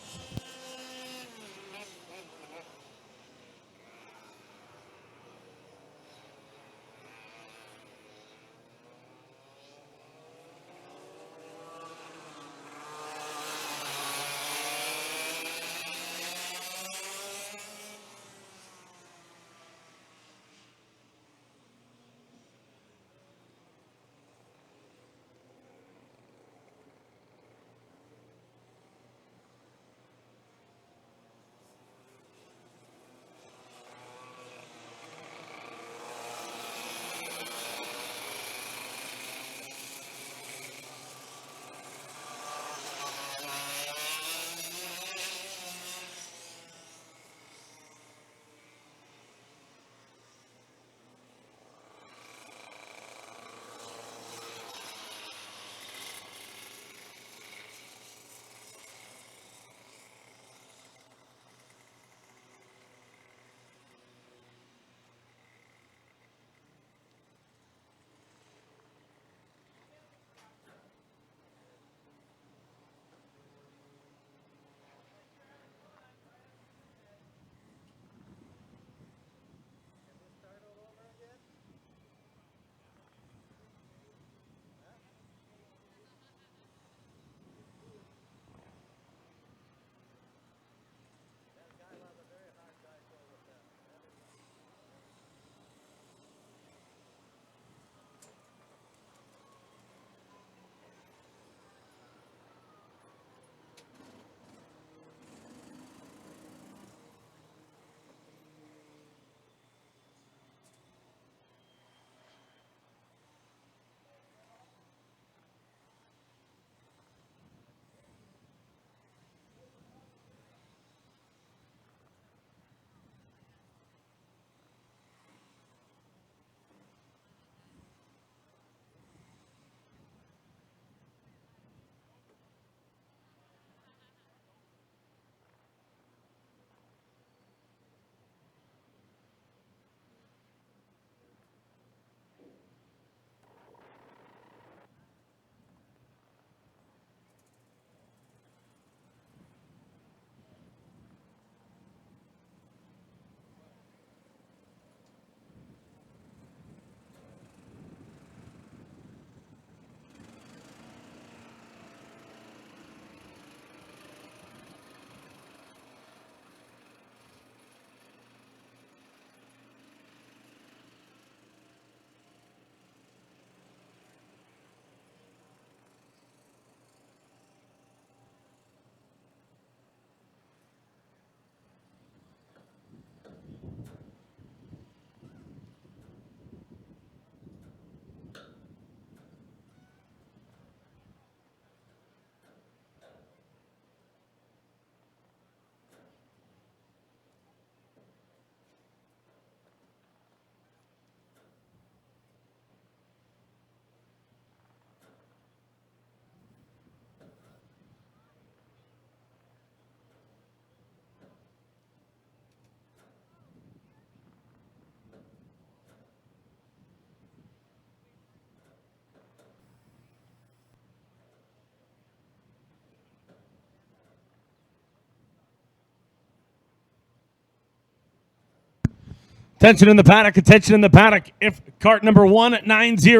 Attention in the paddock, attention in the paddock. If cart number 190,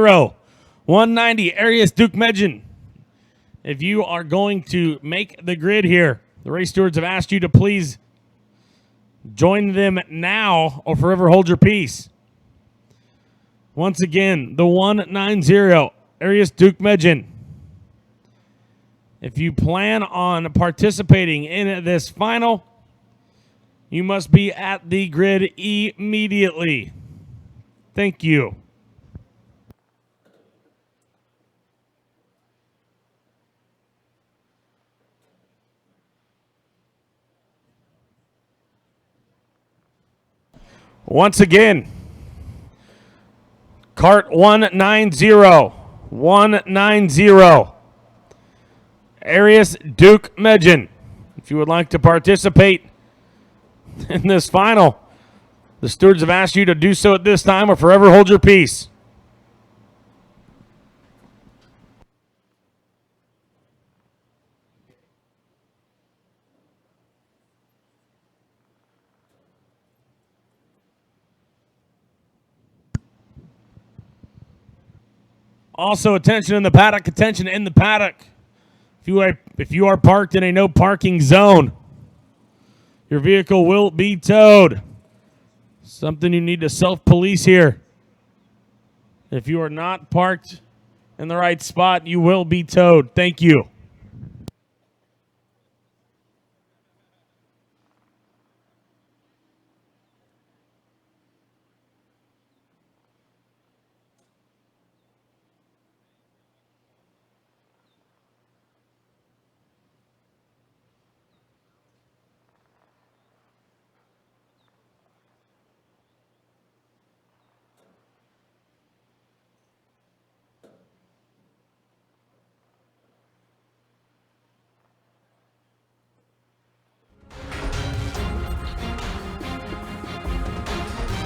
Arias Duke Medjin. If you are going to make the grid here, the race stewards have asked you to please join them now or forever hold your peace. Once again, the 190, Arias Duke Medjin. If you plan on participating in this final, you must be at the grid immediately. Thank you. Once again, cart 190, Arias Duke Medjin. If you would like to participate in this final, the stewards have asked you to do so at this time or forever hold your peace. Also, attention in the paddock, attention in the paddock. If you are parked in a no parking zone, your vehicle will be towed. Something you need to self-police here. If you are not parked in the right spot, you will be towed. Thank you.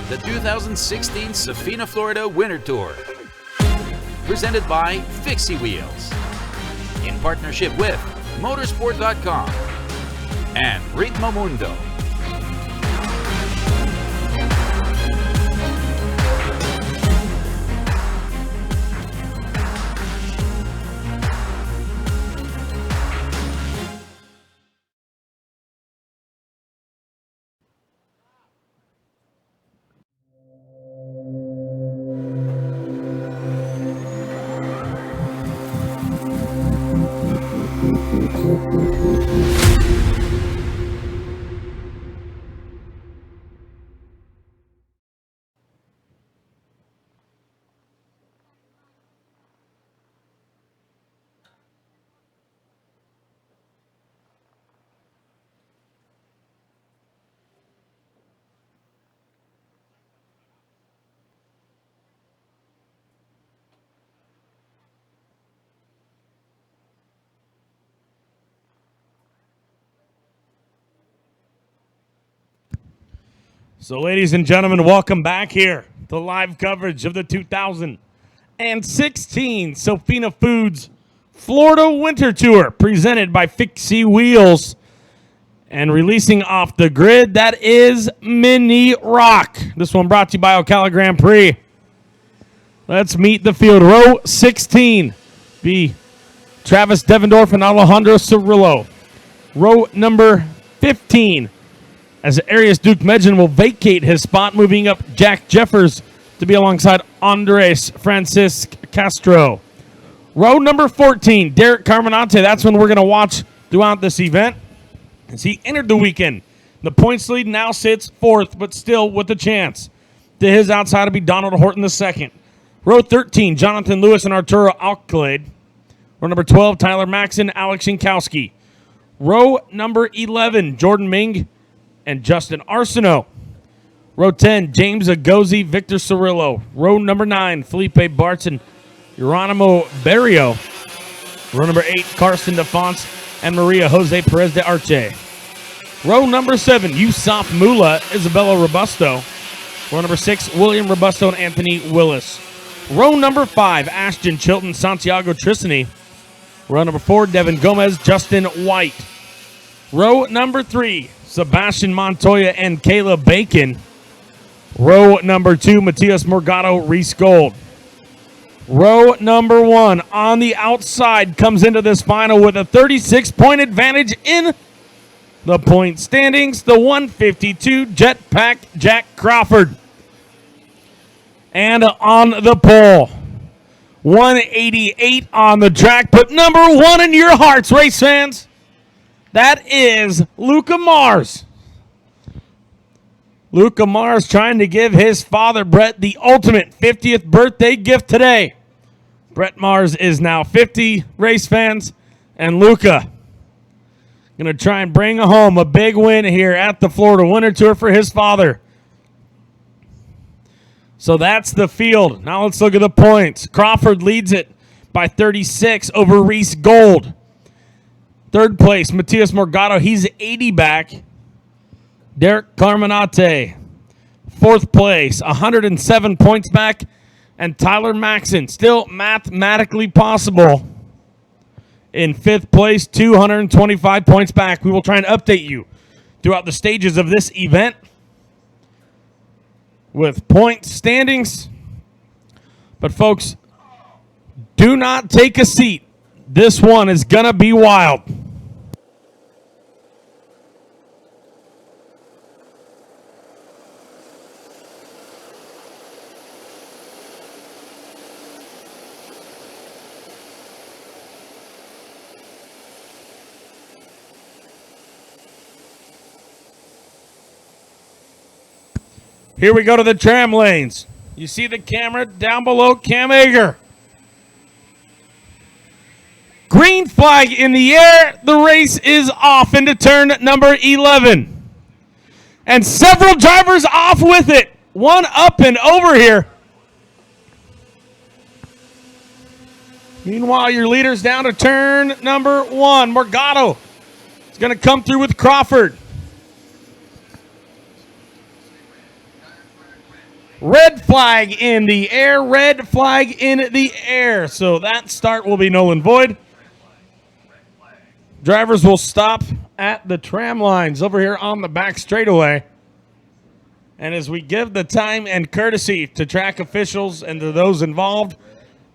The 2016 Safina, Florida Winter Tour. Presented by Fixie Wheels. In partnership with Motorsport.com and Ritmo Mundo. So, ladies and gentlemen, welcome back here to live coverage of the 2016 Safina Foods Florida Winter Tour, presented by Fixie Wheels. And releasing off the grid, that is Mini Rock. This one brought to you by Ocala Grand Prix. Let's meet the field. Row 16, be Travis Devendorf and Alejandro Cirillo. Row number 15, as Arias Duke Medjan will vacate his spot, moving up Jack Jeffers to be alongside Andres Francisco Castro. Row number 14, Derek Carminante. That's one we're going to watch throughout this event as he entered the weekend. The points lead now sits fourth, but still with a chance. To his outside will be Donald Horton II. Row 13, Jonathan Lewis and Arturo Alcalade. Row number 12, Tyler Maxon, Alex Jankowski. Row number 11, Jordan Ming and Justin Arsenault. Row 10, James Agozi, Victor Cirillo. Row number 9, Felipe Bartz and Geronimo Barrio. Row number 8, Carson DeFonce and Maria Jose Perez de Arce. Row number 7, Yusuf Mula, Isabella Robusto. Row number 6, William Robusto and Anthony Willis. Row number 5, Ashton Chilton, Santiago Trissany. Row number 4, Devin Gomez, Justin White. Row number 3, Sebastian Montoya and Caleb Bacon. Row number 2, Matias Morgado, Reese Gold. Row number 1 on the outside comes into this final with a 36-point advantage in the point standings. The 152 Jetpack Jack Crawford. And on the pole, 188 on the track, but number 1 in your hearts, race fans. That is Luca Mars. Luca Mars trying to give his father, Brett, the ultimate 50th birthday gift today. Brett Mars is now 50, race fans, and Luca going to try and bring home a big win here at the Florida Winter Tour for his father. So that's the field. Now let's look at the points. Crawford leads it by 36 over Reese Gold. Third place, Matias Morgado. He's 80 back. Derek Carminate. Fourth place, 107 points back. And Tyler Maxon, still mathematically possible. In fifth place, 225 points back. We will try and update you throughout the stages of this event with point standings. But folks, Do not take a seat. This one is going to be wild. Here we go to the tram lanes. You see the camera down below Cam Ager. Green flag in the air. The race is off into turn number 11. And several drivers off with it. One up and over here. Meanwhile, your leader's down to turn number 1. Morgado is going to come through with Crawford. Red flag in the air. Red flag in the air. So that start will be null and void. Drivers will stop at the tram lines over here on the back straightaway. And as we give the time and courtesy to track officials and to those involved,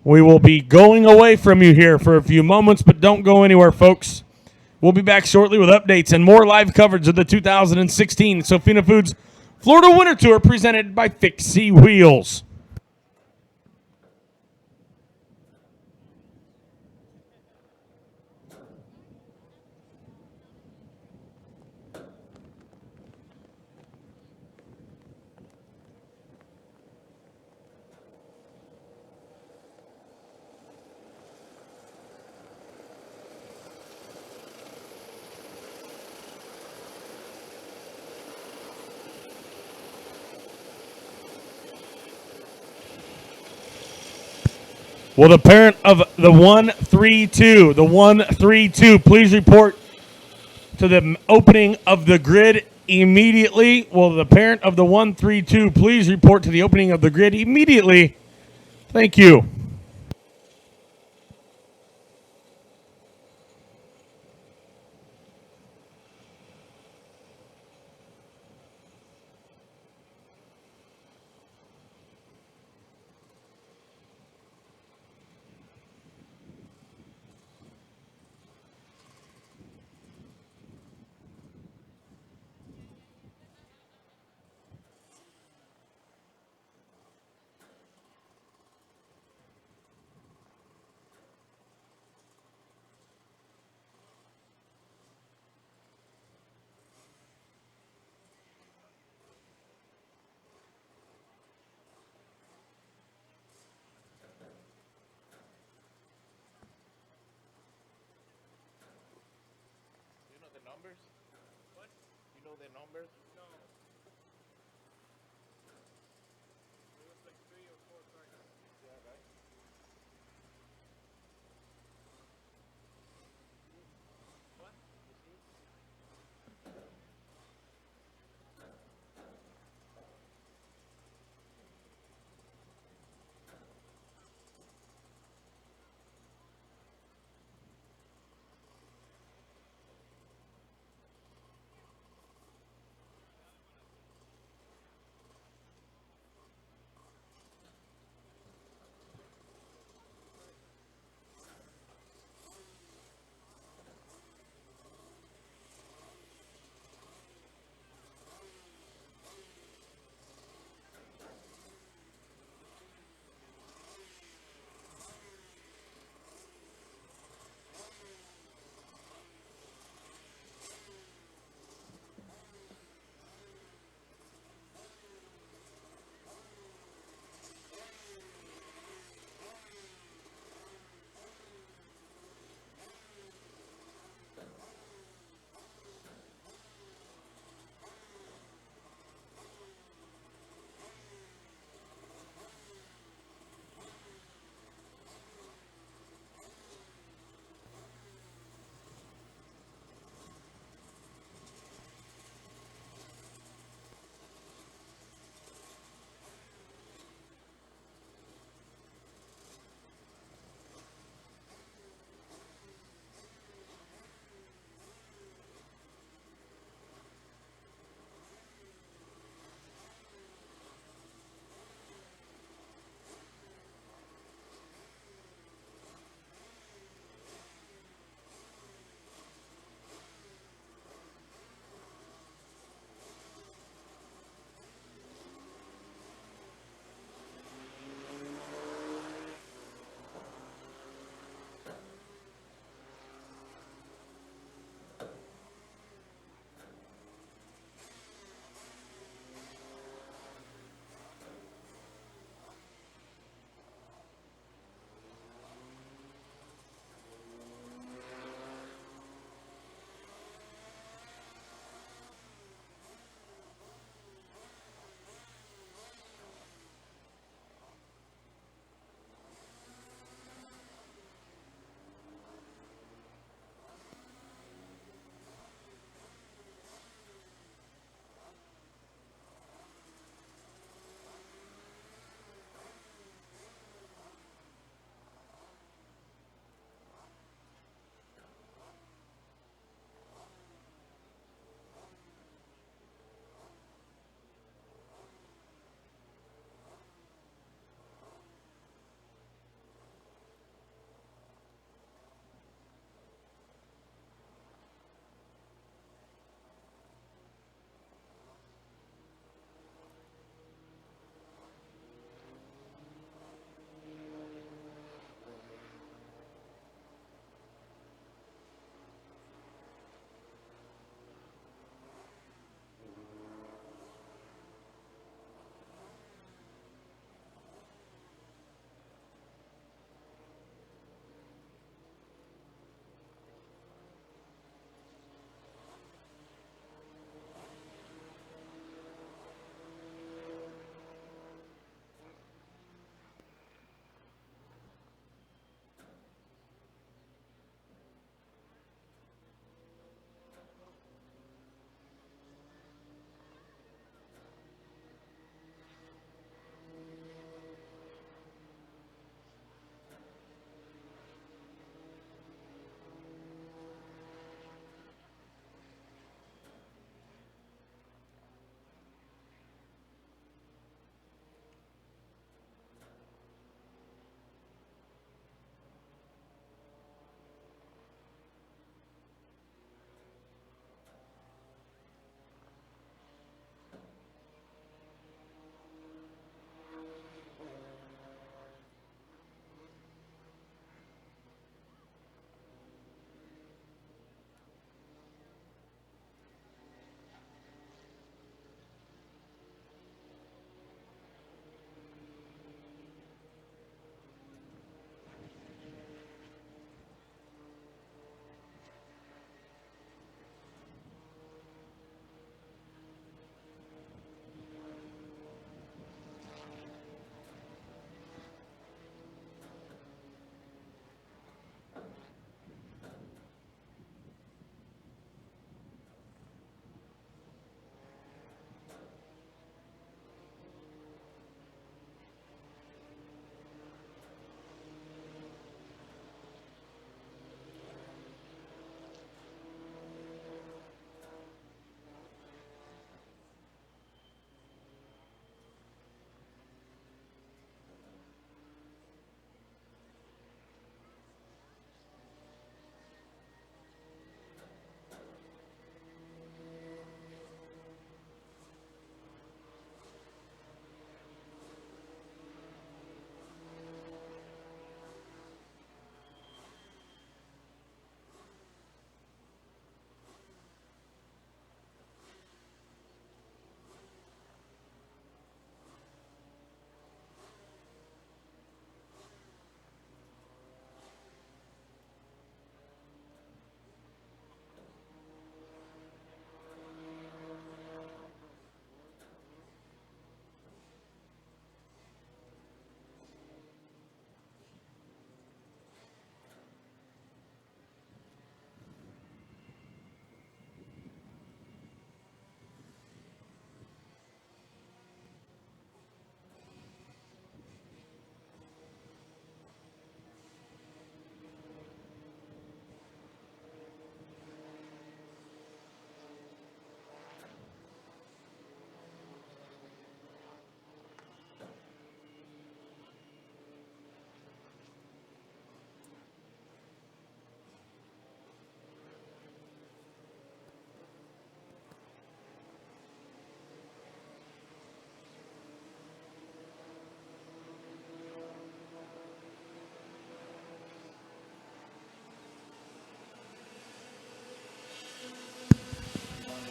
we will be going away from you here for a few moments, but don't go anywhere, folks. We'll be back shortly with updates and more live coverage of the 2016 Sofina Foods Florida Winter Tour presented by Fixie Wheels. Will the parent of the 132, please report to the opening of the grid immediately? Will the parent of the 132 please report to the opening of the grid immediately? Thank you.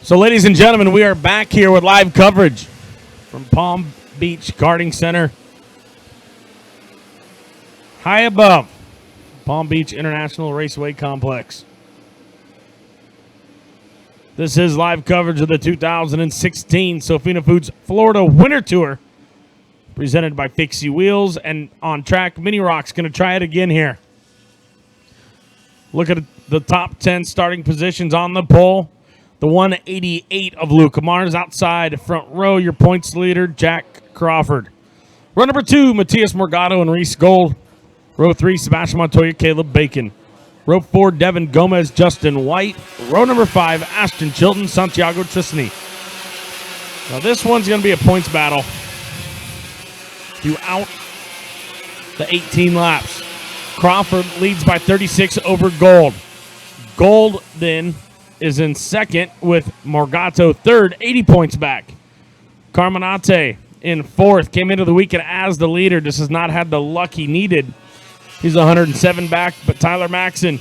So, ladies and gentlemen, we are back here with live coverage from Palm Beach Karting Center, high above Palm Beach International Raceway Complex. This is live coverage of the 2016 Sofina Foods Florida Winter Tour, presented by Fixie Wheels, and on track, Mini Rock's going to try it again here. Look at the top 10 starting positions on the pole. The 188 of Luca Mars outside, front row, your points leader, Jack Crawford. Row number 2, Matias Morgado and Reese Gold. Row 3, Sebastian Montoya, Caleb Bacon. Row 4, Devin Gomez, Justin White. Row number 5, Ashton Chilton, Santiago Tristany. Now this one's going to be a points battle throughout the 18 laps. Crawford leads by 36 over Gold. Gold then is in second with Morgato third, 80 points back. Carminate in fourth, came into the weekend as the leader. Just has not had the luck he needed. He's 107 back, but Tyler Maxson,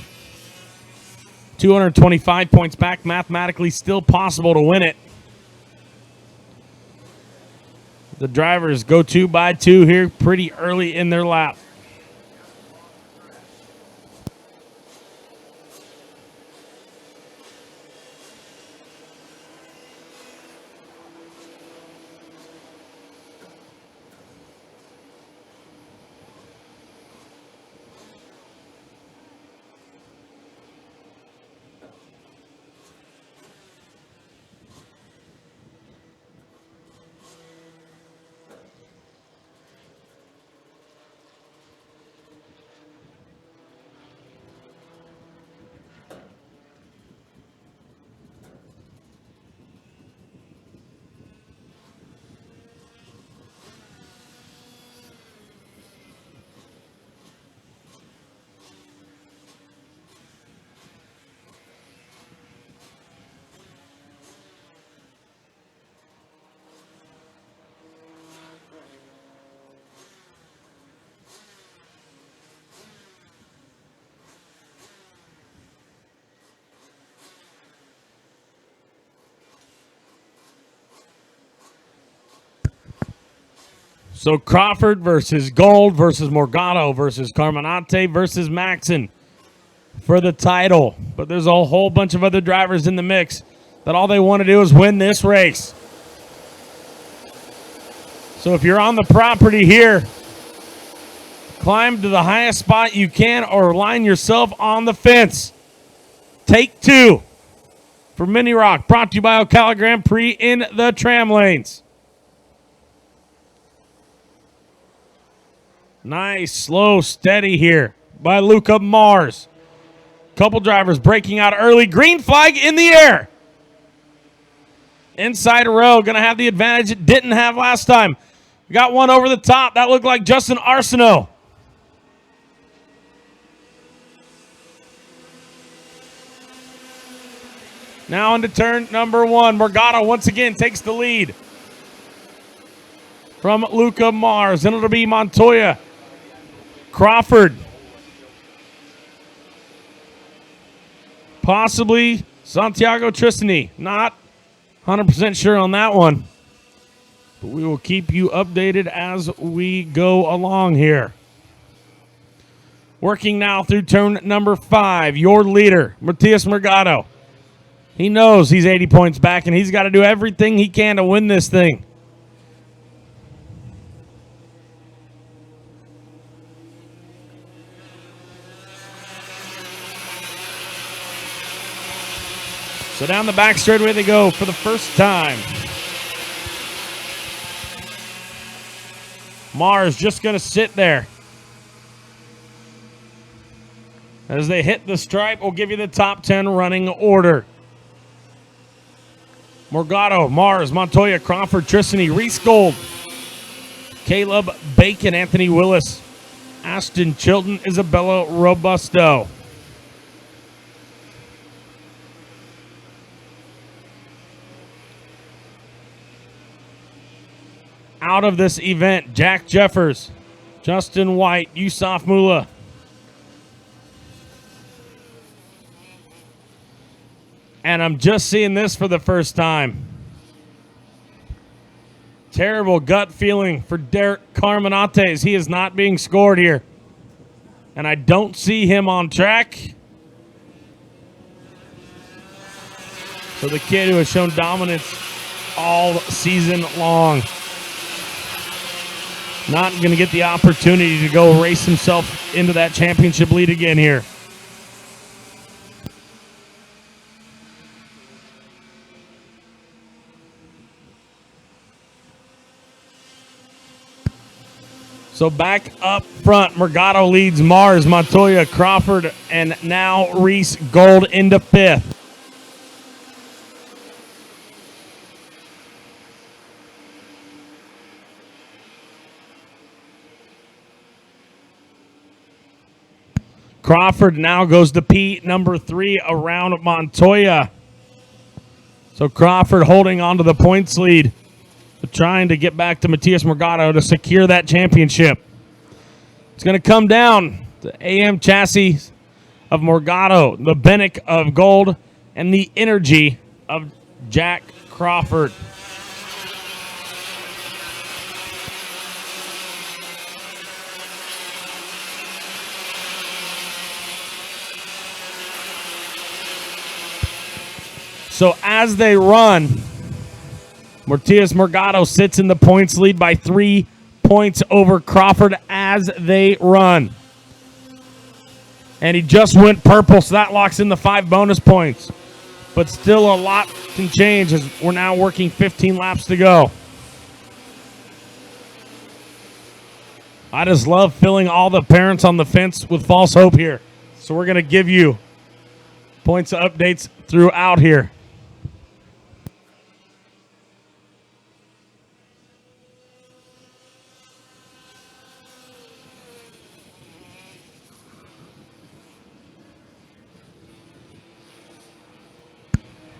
225 points back, mathematically still possible to win it. The drivers go 2 by 2 here pretty early in their lap. So Crawford versus Gold versus Morgado versus Carminate versus Maxson for the title. But there's a whole bunch of other drivers in the mix that all they want to do is win this race. So if you're on the property here, climb to the highest spot you can or line yourself on the fence. Take 2 for Mini Rock, brought to you by Ocala Grand Prix in the tram lanes. Nice, slow, steady here by Luca Mars. Couple drivers breaking out early. Green flag in the air. Inside row, going to have the advantage it didn't have last time. Got one over the top. That looked like Justin Arsenault. Now into turn number 1. Morgado once again takes the lead from Luca Mars. Then it'll be Montoya, Crawford, possibly Santiago Tristany. Not 100% sure on that one, but we will keep you updated as we go along here. Working now through turn number 5, your leader, Matias Morgado. He knows he's 80 points back, and he's got to do everything he can to win this thing. So down the back straightaway they go for the first time. Mars just going to sit there. As they hit the stripe, we'll give you the top 10 running order. Morgado, Mars, Montoya, Crawford, Tristany, Reese Gold, Caleb Bacon, Anthony Willis, Ashton Chilton, Isabella Robusto. Out of this event, Jack Jeffers, Justin White, Yusuf And I'm just seeing this for the first time. Terrible gut feeling for Derek Carmenates. He is not being scored here. And I don't see him on track. So the kid who has shown dominance all season long, not going to get the opportunity to go race himself into that championship lead again here. So back up front, Morgado leads Mars, Montoya, Crawford, and now Reese Gold into fifth. Crawford now goes to P number 3 around Montoya. So Crawford holding on to the points lead, but trying to get back to Matias Morgado to secure that championship. It's going to come down to AM chassis of Morgado, the Bennick of Gold, and the energy of Jack Crawford. So as they run, Matias Morgado sits in the points lead by 3 points over Crawford as they run. And he just went purple, so that locks in the 5 bonus points. But still a lot can change as we're now working 15 laps to go. I just love filling all the parents on the fence with false hope here. So we're going to give you points updates throughout here.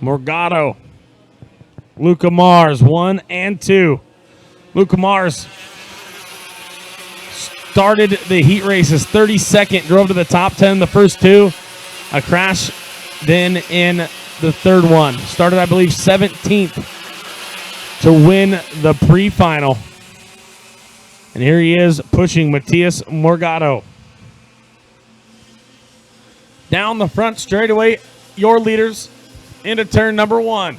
Morgado, Luca Mars, 1 and 2. Luca Mars started the heat races 32nd, drove to the top 10 in the first 2. A crash then in the third one. Started, I believe, 17th to win the pre-final. And here he is pushing Matias Morgado. Down the front straightaway, your leaders into turn number 1.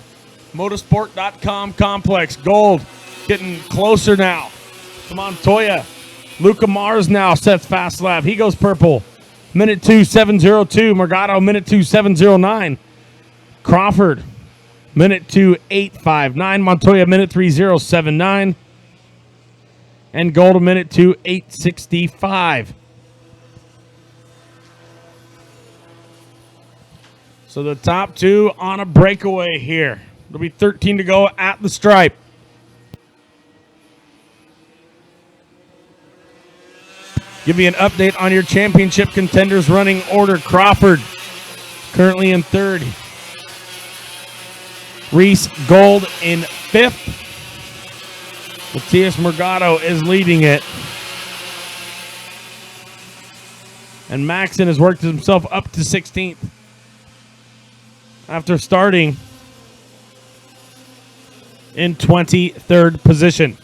Motorsport.com complex. Gold getting closer now to Montoya. Luca Mars now sets fast lap. He goes purple. Minute 2:7:02. Morgado, minute 2:7:09. Crawford, minute 2:8:59. Montoya, minute 3:0:79. And Gold, minute 2:8:65. So the top 2 on a breakaway here. There'll be 13 to go at the stripe. Give me an update on your championship contenders running order. Crawford currently in 3rd. Reese Gold in 5th. Matias Morgado is leading it. And Maxon has worked himself up to 16th. After starting in 23rd position.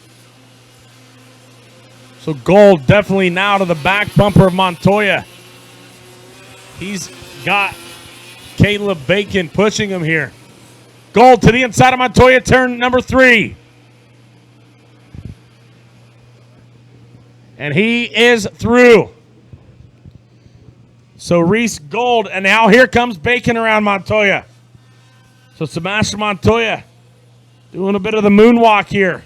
So Gold definitely now to the back bumper of Montoya. He's got Caleb Bacon pushing him here. Gold to the inside of Montoya, turn number 3. And he is through. So Reese Gold, and now here comes Bacon around Montoya. So Sebastian Montoya doing a bit of the moonwalk here.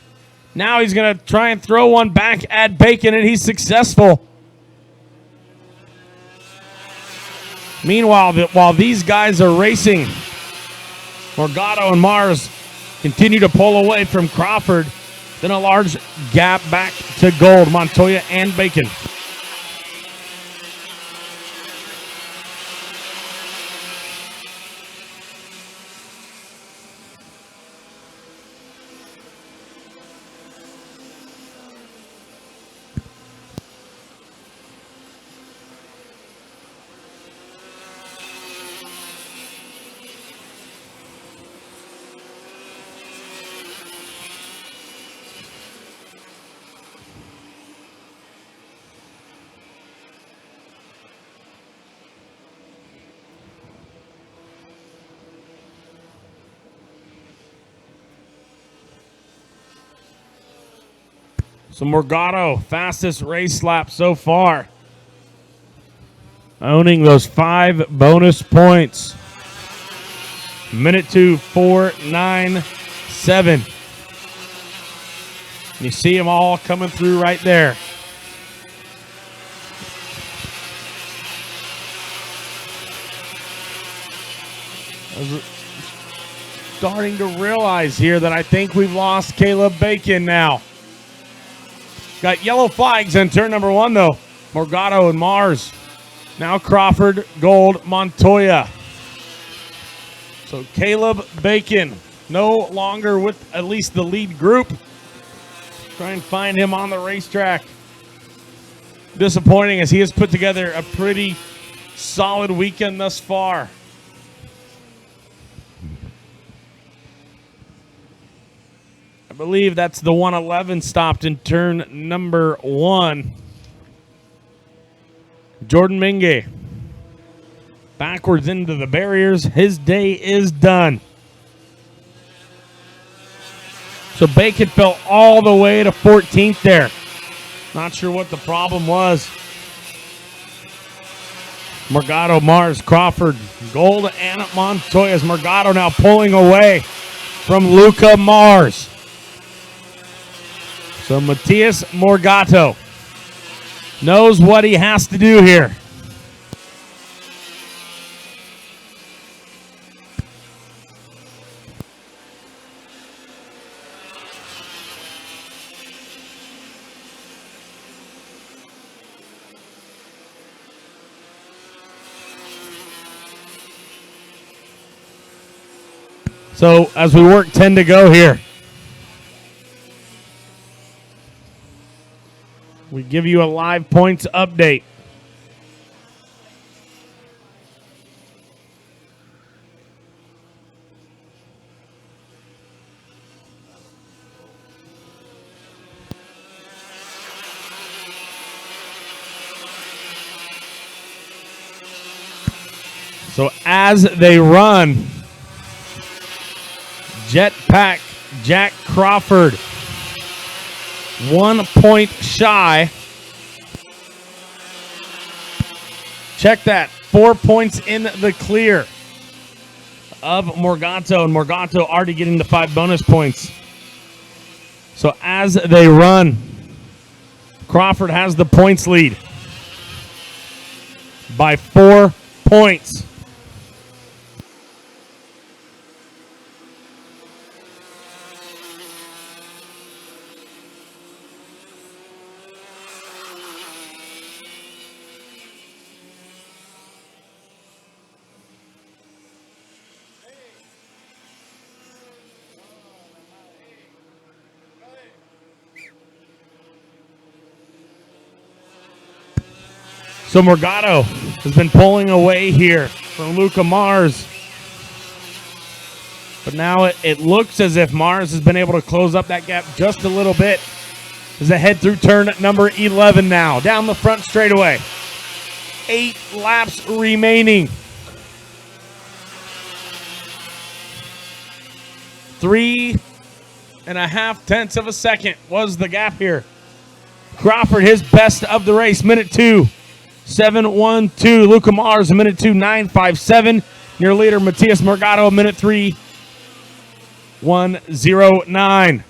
Now he's going to try and throw one back at Bacon, and he's successful. Meanwhile, while these guys are racing, Morgado and Mars continue to pull away from Crawford. Then a large gap back to Gold, Montoya and Bacon. So Morgado, fastest race lap so far. Owning those 5 bonus points. Minute 2:497. You see them all coming through right there. I was starting to realize here that I think we've lost Caleb Bacon now. Got yellow flags in turn number 1, though. Morgado and Mars. Now Crawford, Gold, Montoya. So Caleb Bacon no longer with at least the lead group. Try and find him on the racetrack. Disappointing as he has put together a pretty solid weekend thus far. I believe that's the 111 stopped in turn number 1. Jordan Minge backwards into the barriers. His day is done. So Bacon fell all the way to 14th there. Not sure what the problem was. Morgado, Mars, Crawford, Gold, and Montoya. Morgado now pulling away from Luca Mars. So Matias Morgado knows what he has to do here. So as we work 10 to go here, we give you a live points update. So as they run, Jetpack Jack Crawford 1 point shy. Check that. 4 points in the clear of Morgado, and Morgado already getting the 5 bonus points. So as they run, Crawford has the points lead by 4 points. So Morgado has been pulling away here from Luca Mars. But now it looks as if Mars has been able to close up that gap just a little bit as they head through turn number 11 now. Down the front straightaway. 8 laps remaining. 3.5 tenths of a second was the gap here. Crawford, his best of the race, minute 2:7:12. Luca Mars, a minute 2:9:57. Near leader Matias Morgado, a minute 3:1:09.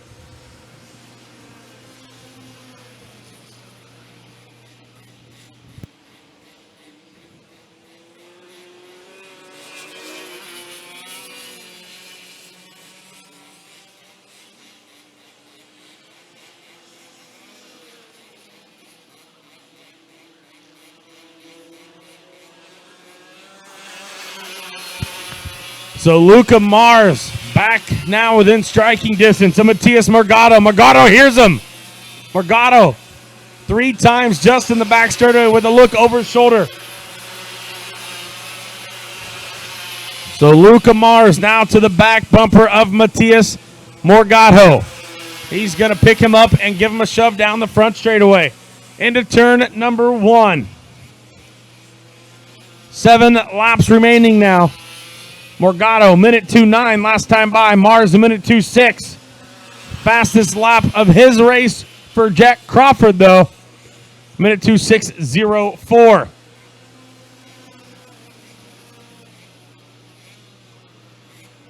So Luca Mars back now within striking distance of Matias Morgado. Morgado hears him. Morgado 3 times just in the back straightaway with a look over his shoulder. So Luca Mars now to the back bumper of Matias Morgado. He's going to pick him up and give him a shove down the front straightaway. Into turn number 1. 7 laps remaining now. Morgado, minute 2:9 last time by. Mars, a minute 2:6. Fastest lap of his race for Jack Crawford, though. Minute 2:06.04.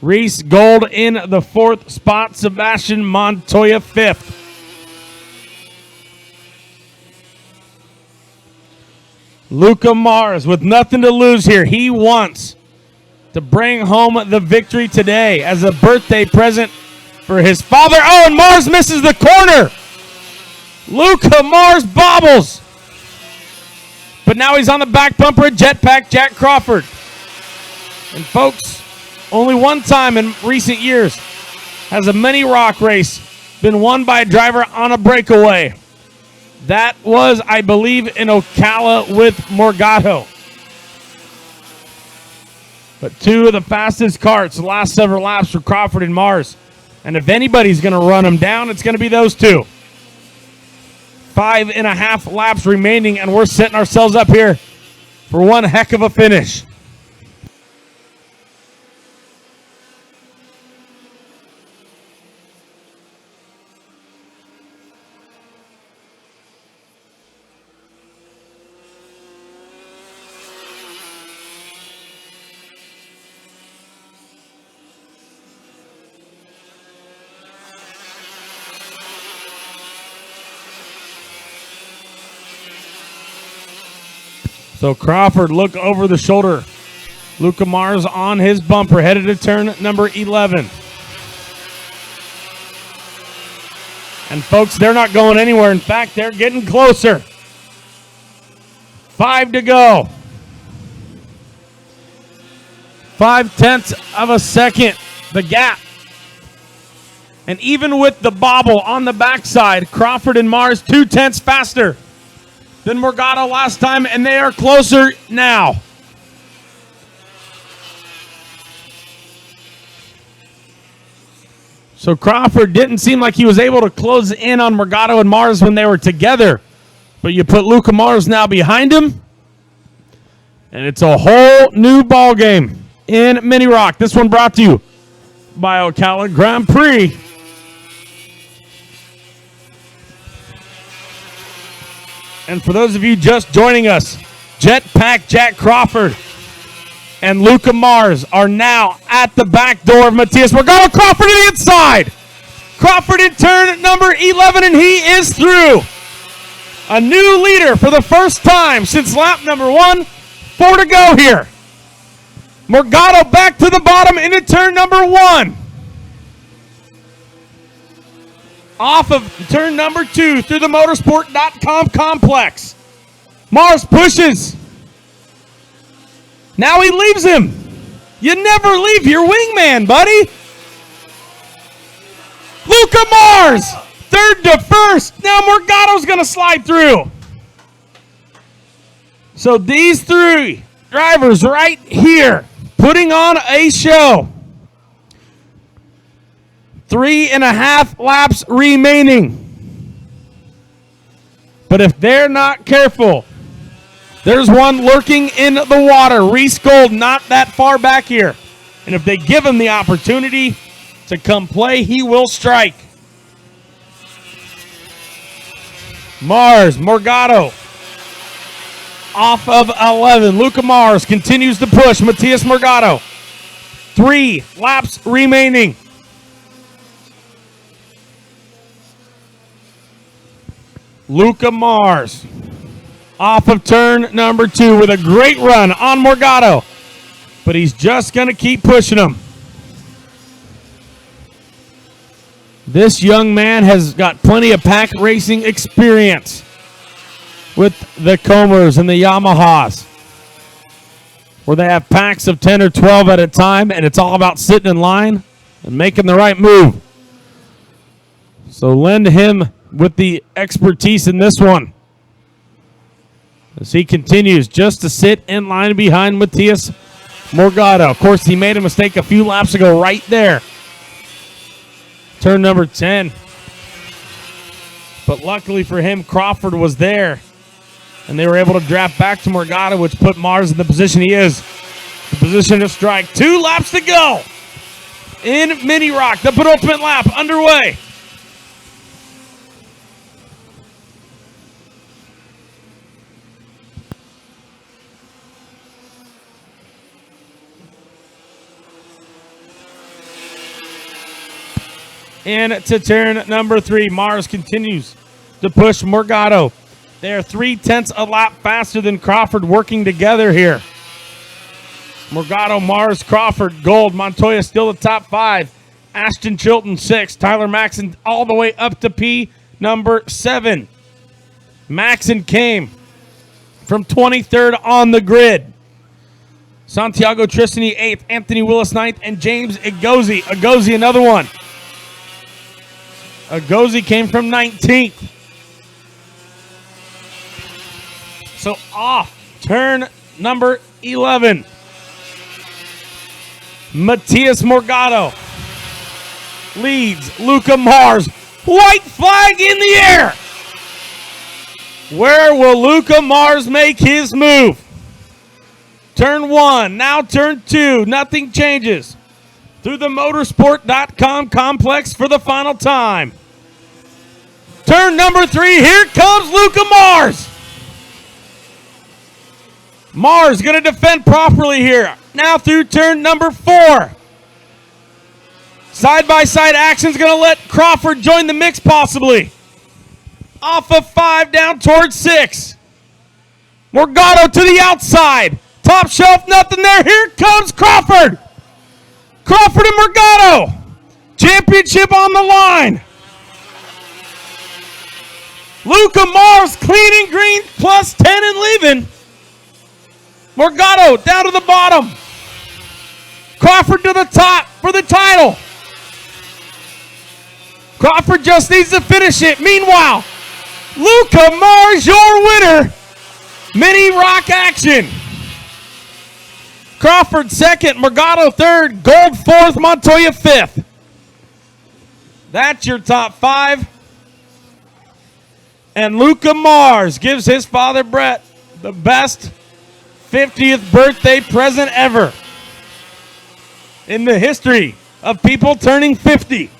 Reese Gold in the 4th spot. Sebastian Montoya 5th. Luca Mars with nothing to lose here. He wants to bring home the victory today as a birthday present for his father. Oh, and Mars misses the corner. Luca Mars bobbles. But now he's on the back bumper at Jetpack Jack Crawford. And folks, only one time in recent years has a mini rock race been won by a driver on a breakaway. That was, I believe, in Ocala with Morgado. But two of the fastest carts the last several laps for Crawford and Mars. And if anybody's going to run them down, it's going to be those two. 5.5 laps remaining, and we're setting ourselves up here for one heck of a finish. So Crawford look over the shoulder. Luca Mars on his bumper, headed to turn number 11. And folks, they're not going anywhere. In fact, they're getting closer. 5 to go. 0.5 of a second, the gap. And even with the bobble on the backside, Crawford and Mars 0.2 faster than Morgado last time, and they are closer now. So Crawford didn't seem like he was able to close in on Morgado and Mars when they were together. But you put Luca Mars now behind him, and it's a whole new ball game in Mini Rock. This one brought to you by Ocala Grand Prix. And for those of you just joining us, Jetpack Jack Crawford and Luca Mars are now at the back door of Matthias Morgado. Crawford to the inside. Crawford in turn number 11, and he is through. A new leader for the first time since lap number 1. 4 to go here. Morgado back to the bottom into turn number 1. Off of turn number 2 through the motorsport.com complex. Mars pushes. Now he leaves him. You never leave your wingman, buddy. Luca Mars, 3rd to 1st. Now Morgado's going to slide through. So these three drivers right here putting on a show. 3.5 laps remaining. But if they're not careful, there's one lurking in the water. Reese Gold not that far back here. And if they give him the opportunity to come play, he will strike. Mars, Morgado off of 11. Luca Mars continues to push Matthias Morgado. 3 laps remaining. Luca Mars off of turn number 2 with a great run on Morgado. But he's just going to keep pushing him. This young man has got plenty of pack racing experience with the Comers and the Yamahas, where they have packs of 10 or 12 at a time, and it's all about sitting in line and making the right move. So lend him with the expertise in this one as he continues just to sit in line behind Matthias Morgado. Of course, he made a mistake a few laps ago right there. Turn number 10. But luckily for him, Crawford was there, and they were able to draft back to Morgado, which put Mars in the position he is. The position to strike. 2 laps to go in Mini Rock. The penultimate lap underway. into turn number 3. Mars continues to push Morgado. They are 0.3 a lap faster than Crawford working together here. Morgado, Mars, Crawford, Gold. Montoya still the top 5. Ashton Chilton 6. Tyler Maxson all the way up to P number 7. Maxson came from 23rd on the grid. Santiago Tristany 8th. Anthony Willis 9th. And James Egozi. Egozi another one. Egozi came from 19th. So off turn number 11. Matias Morgado leads Luca Mars. White flag in the air. Where will Luca Mars make his move? Turn 1, now turn 2. Nothing changes. Through the motorsport.com complex for the final time. Turn number 3, here comes Luca Mars. Mars going to defend properly here. Now through turn number 4. Side-by-side action's going to let Crawford join the mix possibly. Off of 5 down towards 6. Morgado to the outside. Top shelf, nothing there. Here comes Crawford. Crawford and Morgado. Championship on the line. Luca Mars clean and green plus 10 and leaving. Morgado down to the bottom. Crawford to the top for the title. Crawford just needs to finish it. Meanwhile, Luca Mars, your winner. Mini rock action. Crawford second, Morgado third, Gold fourth, Montoya fifth. That's your top 5. And Luca Mars gives his father Brett the best 50th birthday present ever in the history of people turning 50.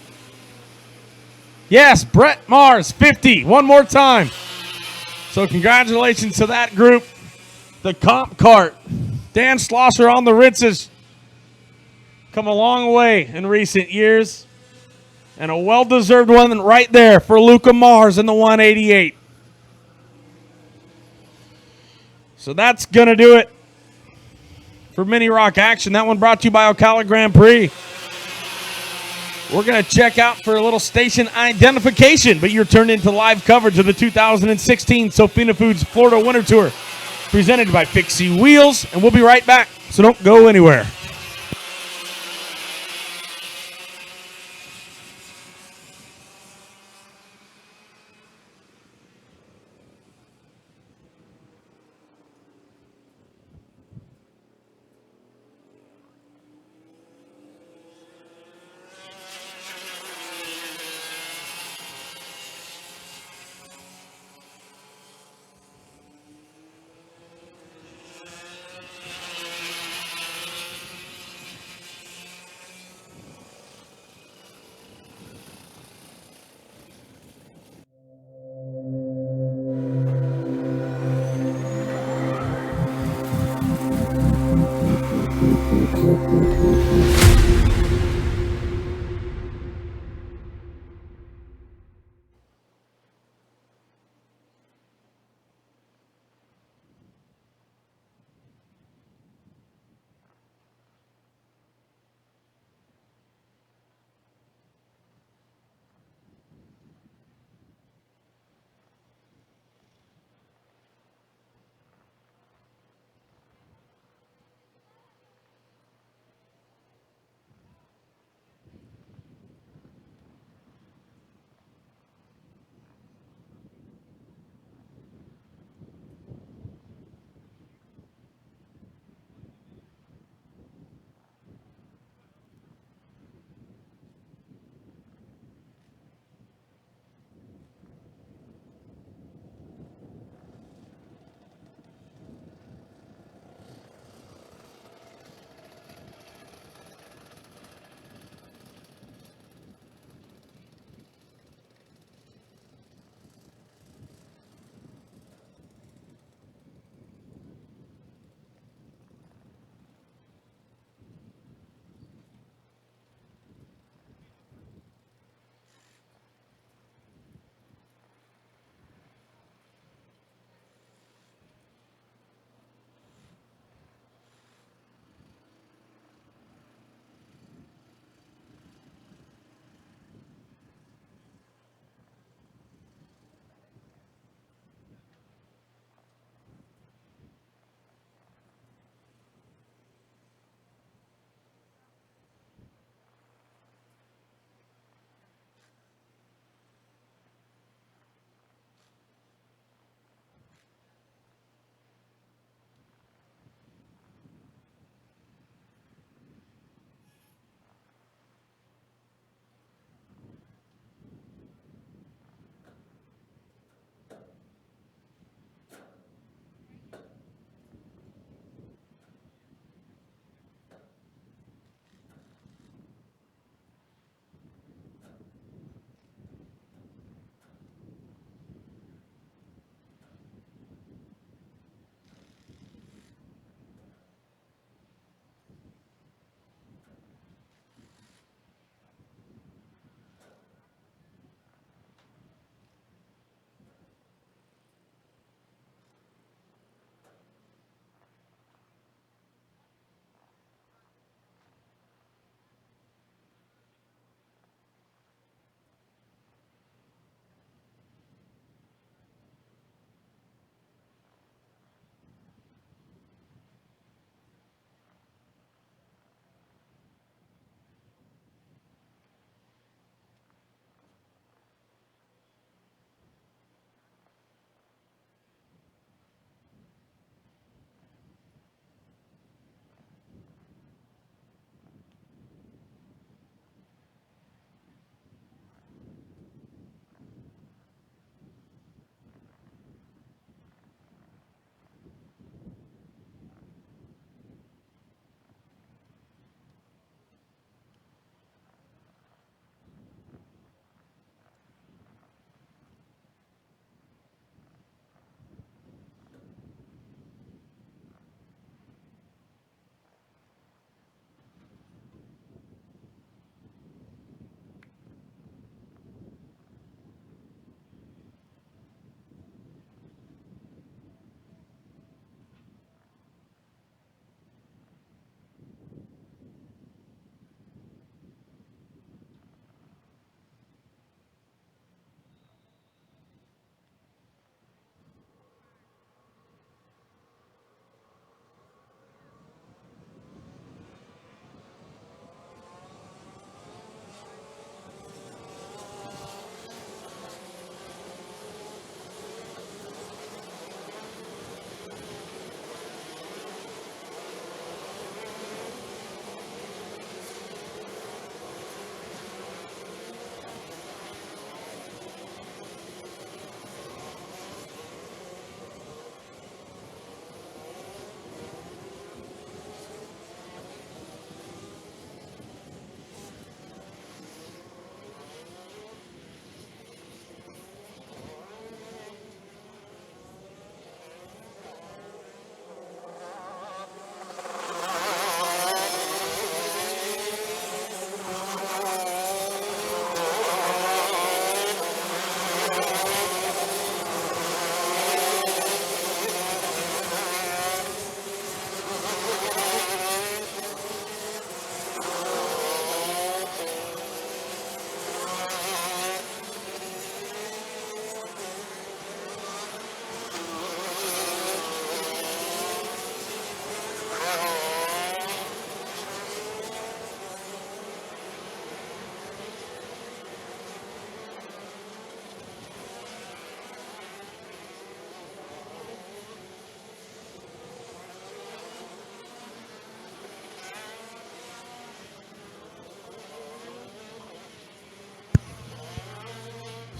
Yes, Brett Mars, 50, one more time. So congratulations to that group. The comp cart, Dan Schlosser on the Ritzes, come a long way in recent years. And a well-deserved one right there for Luca Mars in the 188. So that's going to do it for Mini Rock Action. That one brought to you by Ocala Grand Prix. We're going to check out for a little station identification, but you're turned into live coverage of the 2016 Sofina Foods Florida Winter Tour, presented by Fixie Wheels, and we'll be right back, so don't go anywhere.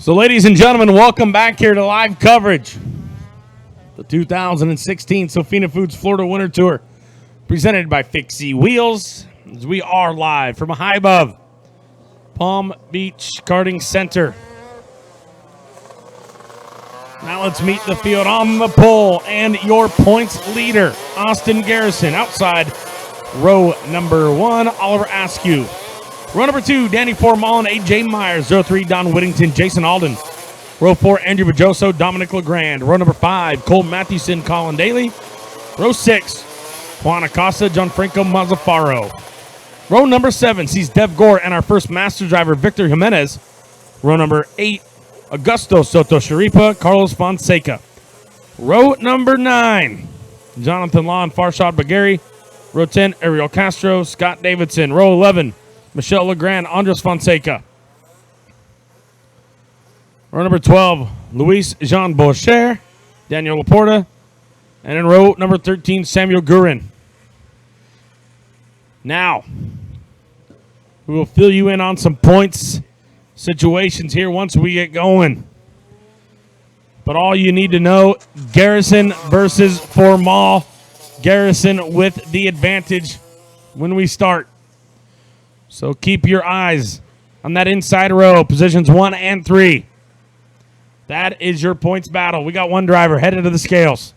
So, ladies and gentlemen, welcome back here to live coverage. The 2016 Sofina Foods Florida Winter Tour, presented by Fixie Wheels, as we are live from a high above Palm Beach Karting Center. Now let's meet the field on the pole and your points leader, Austin Garrison. Outside, row number 1, Oliver Askew. Row number 2, Danny Formal and AJ Myers. Row 3, Don Whittington, Jason Alden. Row 4, Andrew Bajoso, Dominic LeGrand. Row number 5, Cole Mathewson, Colin Daly. Row 6, Juan Acosta, Gianfranco Mazzafaro. Row number 7 sees Dev Gore and our first master driver, Victor Jimenez. Row number 8, Augusto Soto Sharipa, Carlos Fonseca. Row number 9, Jonathan Law and Farshad Bagheri. Row 10, Ariel Castro, Scott Davidson. Row 11, Michelle Legrand, Andres Fonseca. Row number 12, Luis Jean Boucher, Daniel Laporta. And in row number 13, Samuel Gurin. Now, we will fill you in on some points situations here once we get going. But all you need to know, Garrison versus Formal. Garrison with the advantage when we start. So keep your eyes on that inside row, positions 1 and 3. That is your points battle. We got one driver headed to the scales.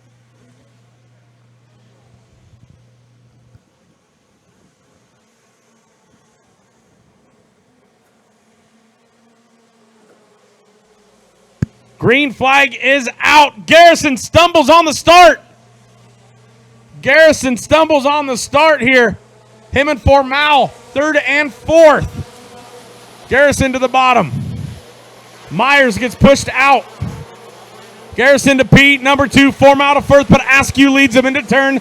Green flag is out. Garrison stumbles on the start. Garrison stumbles on the start here. Him and Formal, 3rd and 4th. Garrison to the bottom. Myers gets pushed out. Garrison to Pete, number 2, Formal to 1st, but Askew leads him into turn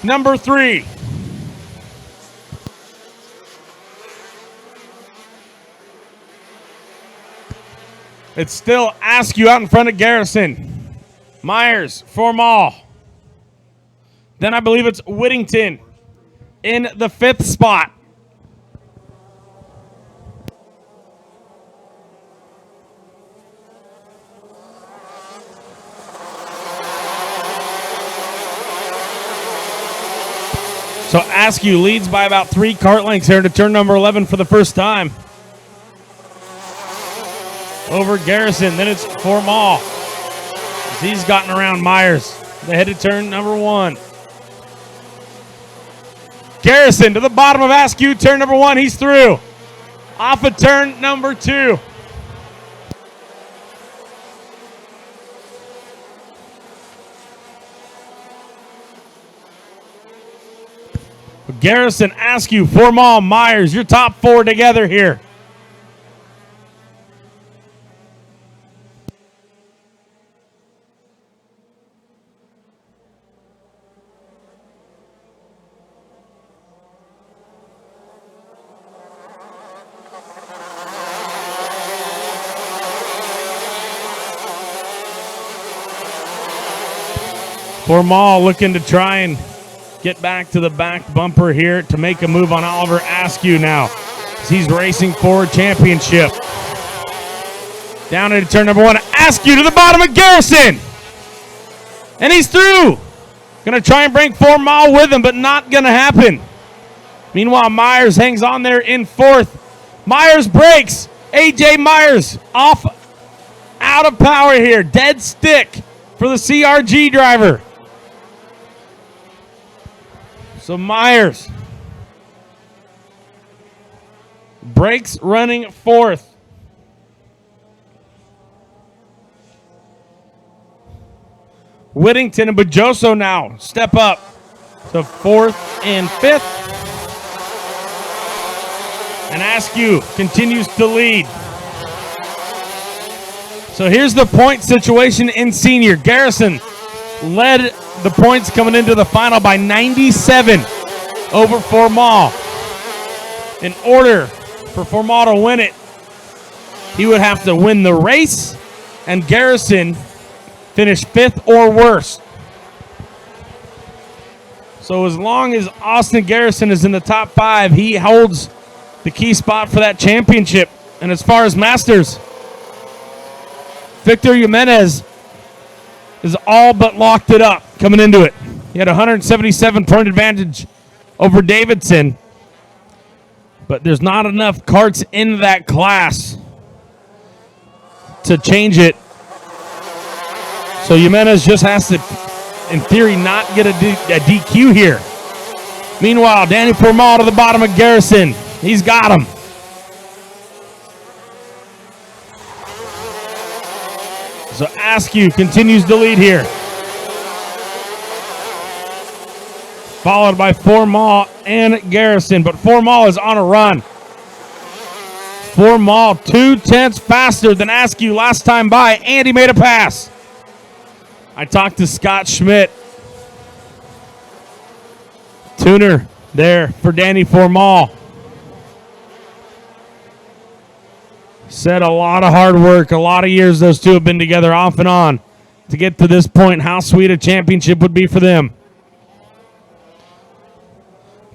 number 3. It's still Askew out in front of Garrison. Myers, Formal. Then I believe it's Whittington in the 5th spot. So Askew leads by about 3 kart lengths here to turn number 11 for the first time. Over Garrison, then it's Formal. He's gotten around Myers. They head to turn number 1. Garrison to the bottom of Askew, turn number 1, he's through. Off of turn number 2. Garrison, Askew, Formal, Myers, your top 4 together here. Formal looking to try and get back to the back bumper here to make a move on Oliver Askew now. He's racing for a championship. Down into turn number 1. Askew to the bottom of Garrison. And he's through. Going to try and bring Formal with him, but not going to happen. Meanwhile, Myers hangs on there in 4th. Myers breaks. AJ Myers off, out of power here. Dead stick for the CRG driver. So Myers breaks running 4th. Whittington and Bajoso now step up to 4th and 5th. And Askew continues to lead. So here's the point situation in senior. Garrison led the points coming into the final by 97 over Formal. In order for Formal to win it, he would have to win the race, and Garrison finish 5th or worse. So as long as Austin Garrison is in the top 5, he holds the key spot for that championship. And as far as Masters, Victor Jimenez is all but locked it up coming into it. He had a 177-point advantage over Davidson. But there's not enough carts in that class to change it. So Jimenez just has to, in theory, not get a DQ here. Meanwhile, Danny Formal to the bottom of Garrison. He's got him. So Askew continues to lead here. Followed by Formal and Garrison. But Formal is on a run. Formal 0.2 faster than Askew last time by, and he made a pass. I talked to Scott Schmidt. Tuner there for Danny Formal. Said a lot of hard work, a lot of years those two have been together off and on to get to this point. How sweet a championship would be for them.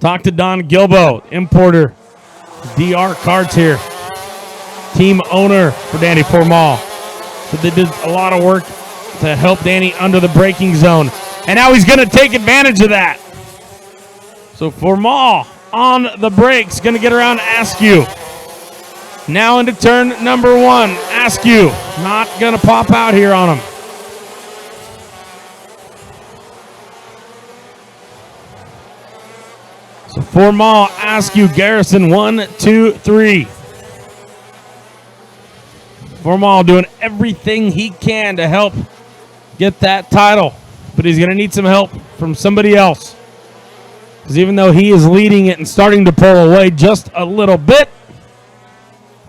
Talk to Don Gilbo, importer, DR Carts here. Team owner for Danny Formal. So they did a lot of work to help Danny under the braking zone. And now he's going to take advantage of that. So Formal on the brakes, going to get around Askew. Now into turn number 1. Askew not going to pop out here on him. So Formal, Askew, Garrison, 1, 2, 3. Formal doing everything he can to help get that title. But he's going to need some help from somebody else. Because even though he is leading it and starting to pull away just a little bit,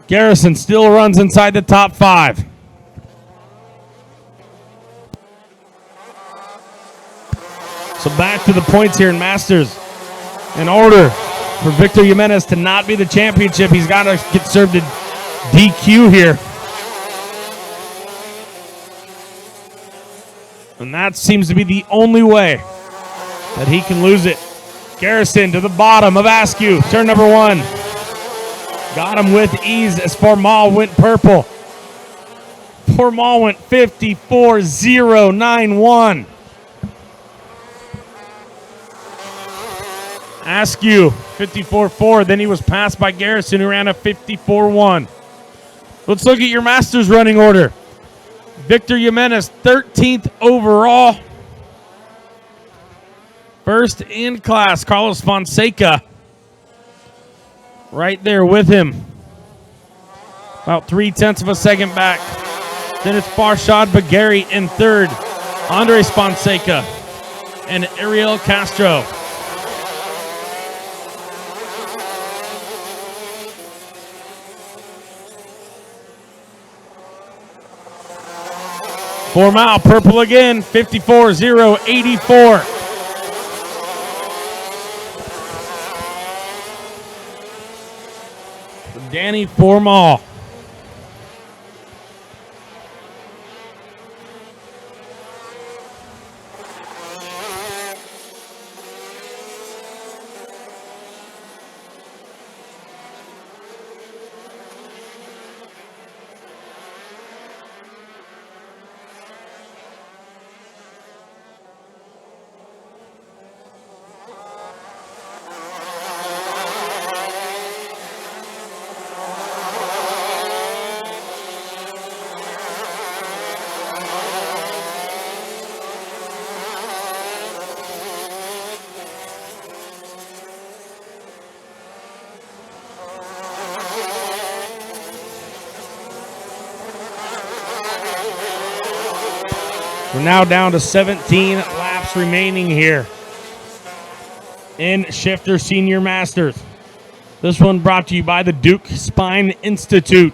Garrison still runs inside the top 5. So back to the points here in Masters. In order for Victor Jimenez to not be the championship, he's got to get served a DQ here. And that seems to be the only way that he can lose it. Garrison to the bottom of Askew. Turn number 1. Got him with ease as Formal went purple. Formal went 54.091. Askew, 54.4. Then he was passed by Garrison, who ran a 54.1. Let's look at your Masters running order. Victor Jimenez, 13th overall. First in class, Carlos Fonseca right there with him. About 0.3 of a second back. Then it's Farshad Bagheri in third. Andres Fonseca and Ariel Castro. Formal, purple again, 54.084. Danny Formal. We're now down to 17 laps remaining here in Shifter Senior Masters. This one brought to you by the Duke Spine Institute.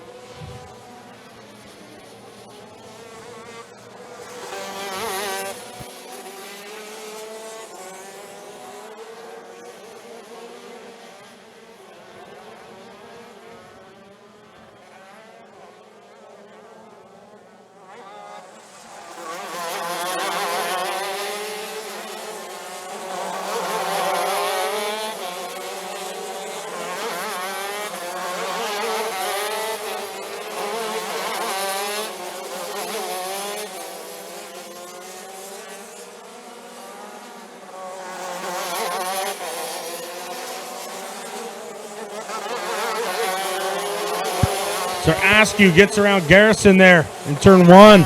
So Askew gets around Garrison there in turn 1.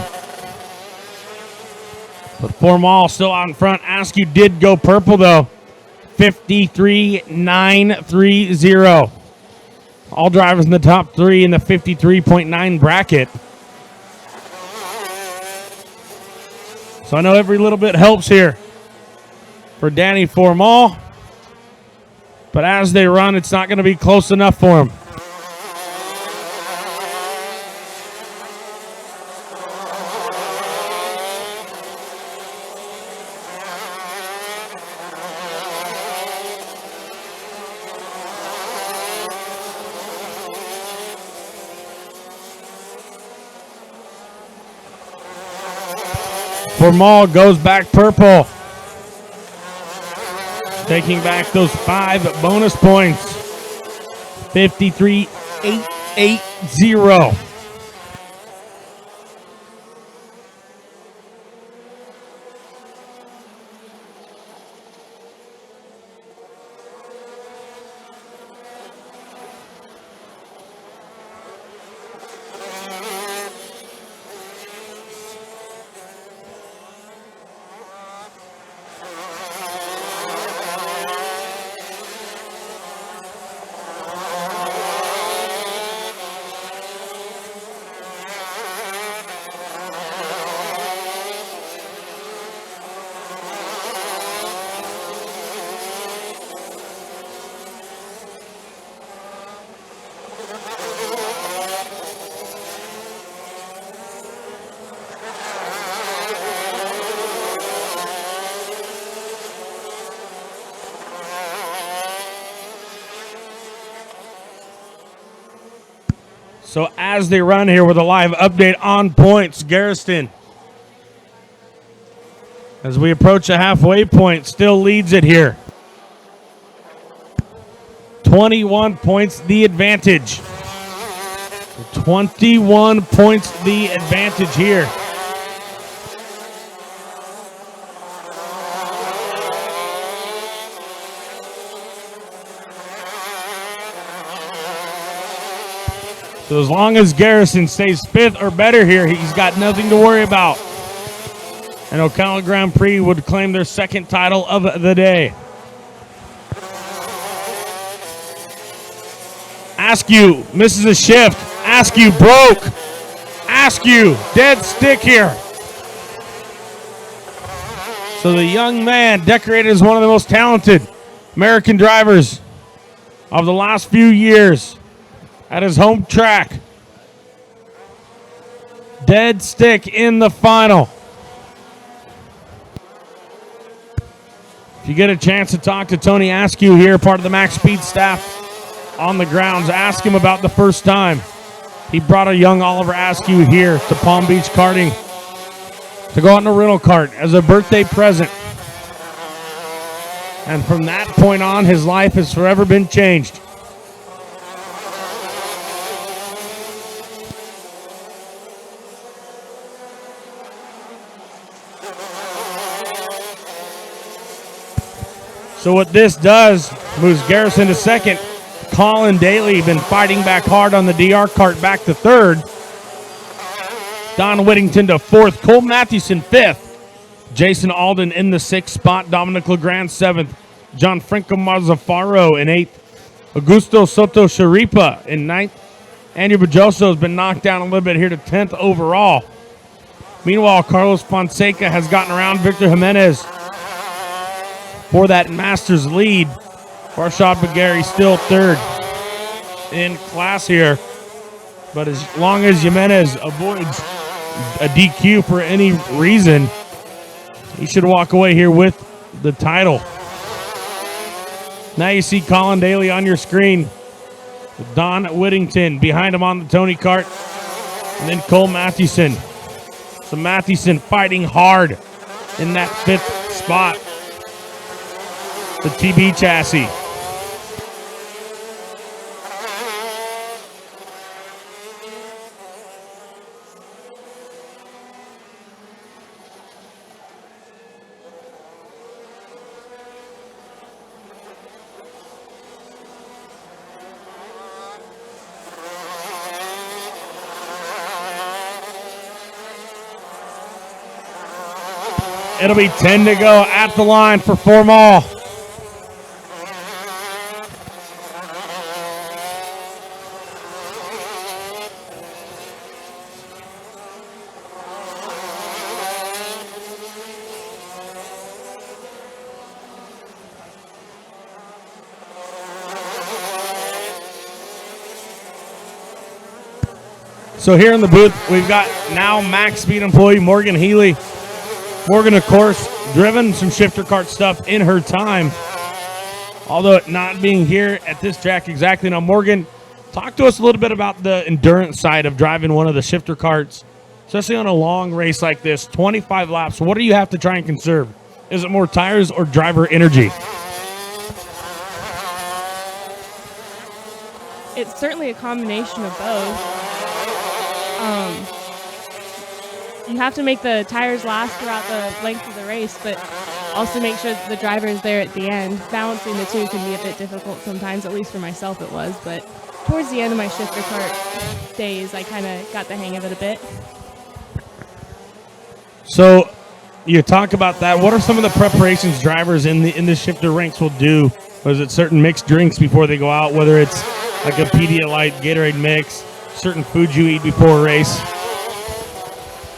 But Formal still out in front. Askew did go purple, though. 53.930. All drivers in the top 3 in the 53.9 bracket. So I know every little bit helps here for Danny Formal. But as they run, it's not going to be close enough for him. Formal goes back purple. Taking back those 5 bonus points. 53.880. So as they run here with a live update on points, Garrison, as we approach the halfway point, still leads it here. 21 points the advantage. 21 points the advantage here. So as long as Garrison stays 5th or better here, he's got nothing to worry about. And Ocala Grand Prix would claim their 2nd title of the day. Askew misses a shift. Askew broke. Askew dead stick here. So the young man, decorated as one of the most talented American drivers of the last few years, at his home track. Dead stick in the final. If you get a chance to talk to Tony Askew here, part of the Max Speed staff on the grounds, ask him about the first time he brought a young Oliver Askew here to Palm Beach Karting to go out in a rental kart as a birthday present. And from that point on, his life has forever been changed. So what this does moves Garrison to 2nd. Colin Daly been fighting back hard on the DR kart back to 3rd. Don Whittington to 4th. Cole Mathewson 5th. Jason Alden in the 6th spot. Dominic Legrand 7th. John Franco Mazzafaro in 8th. Augusto Soto Sharipa in 9th. Andrew Bajoso has been knocked down a little bit here to 10th overall. Meanwhile, Carlos Fonseca has gotten around Victor Jimenez for that Masters lead. Farshad Bagheri still 3rd in class here. But as long as Jimenez avoids a DQ for any reason, he should walk away here with the title. Now you see Colin Daly on your screen with Don Whittington behind him on the Tony kart. And then Cole Mathewson. So Mathewson fighting hard in that 5th spot. The TB chassis. It'll be 10 to go at the line for Formal. So here in the booth, we've got now Max Speed employee Morgan Healy. Morgan, of course, driven some shifter cart stuff in her time, although it not being here at this track exactly. Now, Morgan, talk to us a little bit about the endurance side of driving one of the shifter carts, especially on a long race like this, 25 laps. What do you have to try and conserve? Is it more tires or driver energy? It's certainly a combination of both. You have to make the tires last throughout the length of the race, but also make sure that the driver is there at the end. Balancing the two can be a bit difficult sometimes, at least for myself it was, but towards the end of my shifter cart days, I kind of got the hang of it a bit. So you talk about that. What are some of the preparations drivers in the shifter ranks will do? Was it certain mixed drinks before they go out, whether it's like a Pedialyte, Gatorade mix, certain food you eat before a race?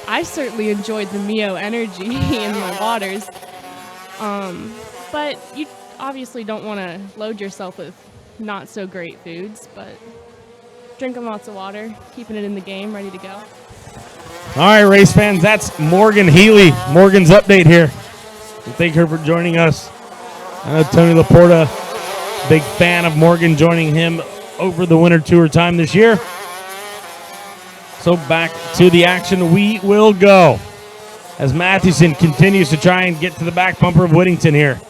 I certainly enjoyed the Mio Energy in my waters, but you obviously don't want to load yourself with not so great foods, but drinking lots of water, keeping it in the game, ready to go. All right, race fans, that's Morgan Healy. Morgan's update here. And thank her for joining us. I know Tony Laporta, big fan of Morgan joining him over the winter tour time this year. So back to the action we will go as Mathewson continues to try and get to the back bumper of Whittington here.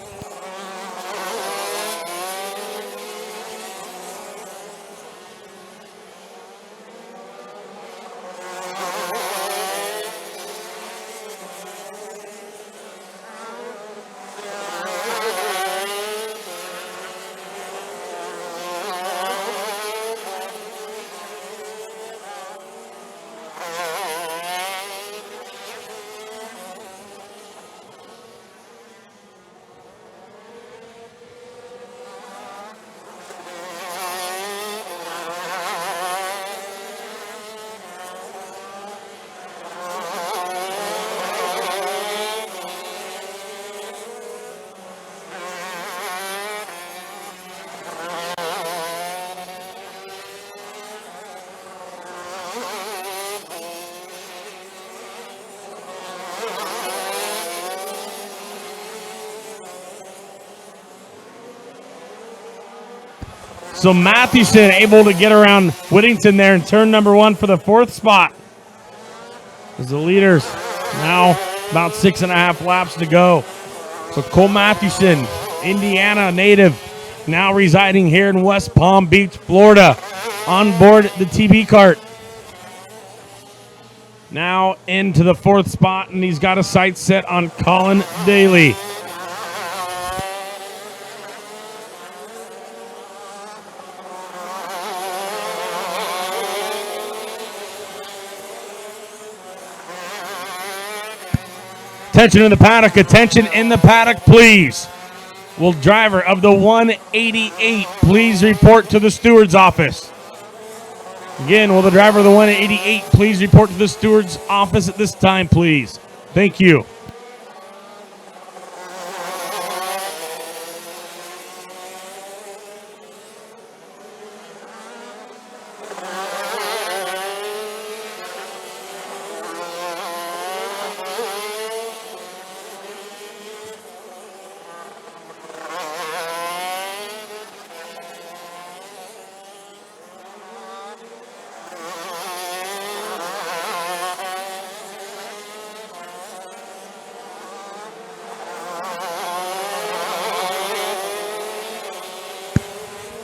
So Mathewson able to get around Whittington there in turn number one for the fourth spot. As the leaders now about 6.5 laps to go. So Cole Mathewson, Indiana native, now residing here in West Palm Beach, Florida, on board the TB cart. Now into the fourth spot, and he's got a sight set on Colin Daly. Attention in the paddock, attention in the paddock, please. Will driver of the 188 please report to the steward's office? Again, will the driver of the 188 please report to the steward's office at this time, please? Thank you.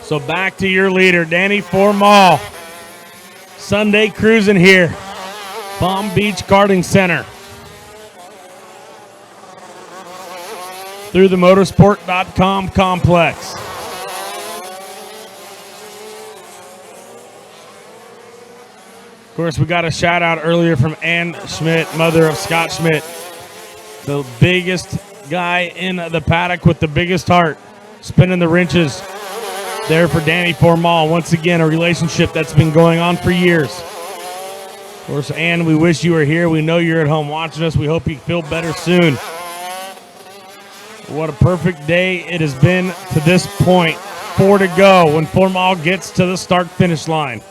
So back to your leader, Danny Formal. Sunday cruising here. Palm Beach Karting Center. Through the motorsport.com complex. Of course, we got a shout out earlier from Ann Schmidt, mother of Scott Schmidt. The biggest guy in the paddock with the biggest heart, spinning the wrenches there for Danny Formal. Once again, a relationship that's been going on for years. Of course, Ann, we wish you were here. We know you're at home watching us. We hope you feel better soon. What a perfect day it has been to this point. 4 to go when Formal gets to the start-finish line.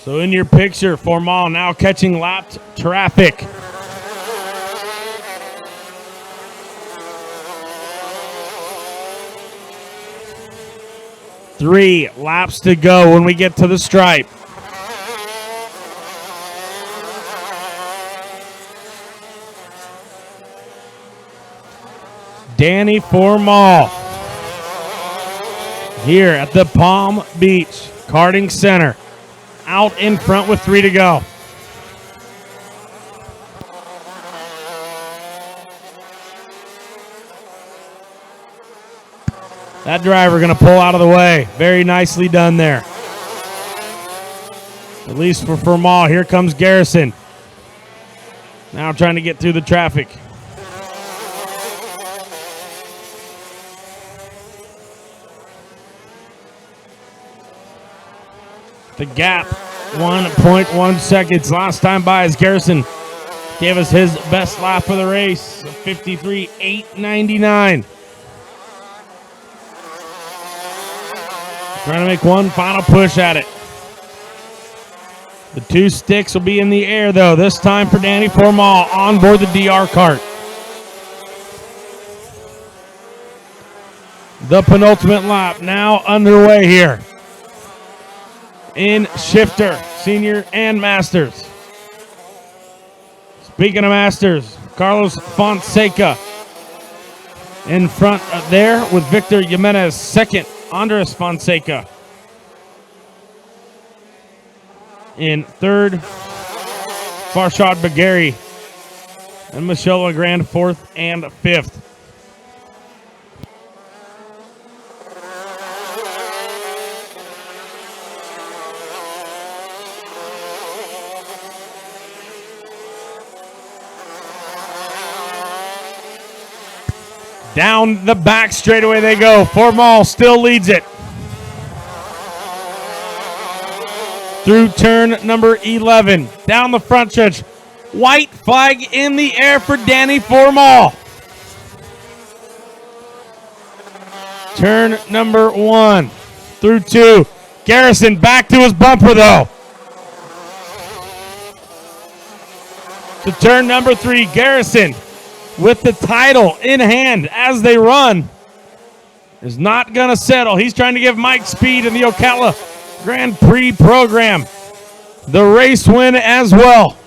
So in your picture, Formal now catching lapped traffic. Three laps to go when we get to the stripe. Danny Formal here at the Palm Beach Karting Center. Out in front with 3 to go. That driver going to pull out of the way. Very nicely done there. At least for Formal. Here comes Garrison. Now trying to get through the traffic. The gap, 1.1 seconds. Last time by as Garrison gave us his best lap of the race, 53.899. Trying to make one final push at it. The 2 sticks will be in the air, though, this time for Danny Formal on board the DR cart. The penultimate lap now underway here in Shifter, Senior and Masters. Speaking of Masters, Carlos Fonseca in front there with Victor Jimenez. Second, Andres Fonseca. In third, Farshad Bagheri. And Michelle Legrand fourth and fifth. Down the back straightaway they go. Formal still leads it. Through turn number 11. Down the front stretch. White flag in the air for Danny Formal. Turn number 1. Through 2. Garrison back to his bumper though. To turn number 3. Garrison with the title in hand as they run, is not going to settle. He's trying to give Mike speed in the Ocala Grand Prix program the race win as well.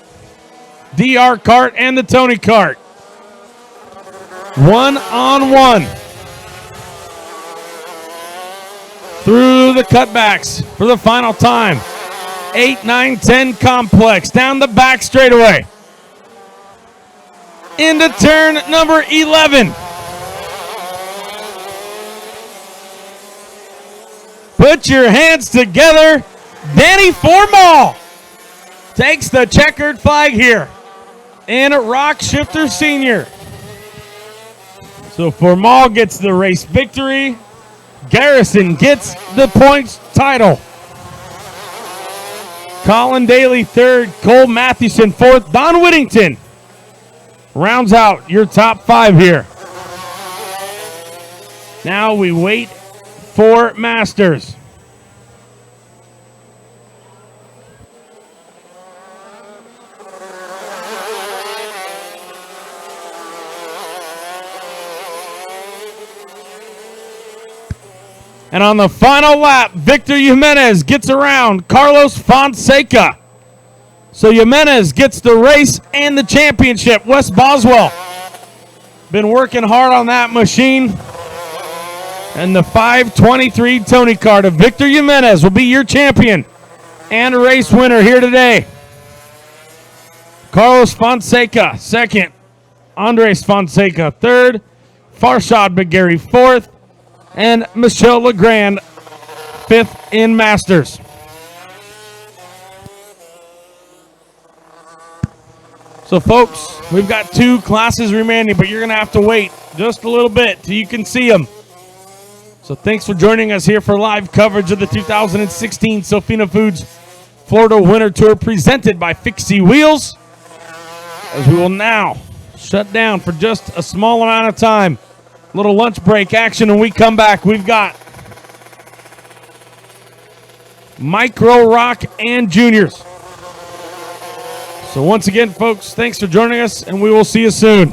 DR kart and the Tony kart. 1-on-1. Through the cutbacks for the final time. 8, 9, 10 complex. Down the back straightaway. Into turn number 11. Put your hands together. Danny Formal takes the checkered flag here in Rock Shifter Senior. So Formal gets the race victory. Garrison gets the points title. Colin Daly third, Cole Mathewson fourth, Don Whittington rounds out your top 5 here. Now we wait for Masters. And on the final lap, Victor Jimenez gets around Carlos Fonseca. So Jimenez gets the race and the championship. Wes Boswell been working hard on that machine. And the 523 Tony card of Victor Jimenez will be your champion and race winner here today. Carlos Fonseca, second. Andres Fonseca, third. Farshad McGarry, fourth. And Michelle Legrand, fifth in Masters. So, folks, we've got 2 classes remaining, but you're going to have to wait just a little bit till you can see them. So thanks for joining us here for live coverage of the 2016 Sofina Foods Florida Winter Tour presented by Fixie Wheels. As we will now shut down for just a small amount of time. Little lunch break action, and we come back. We've got Micro Rock and Juniors. So once again, folks, thanks for joining us, and we will see you soon.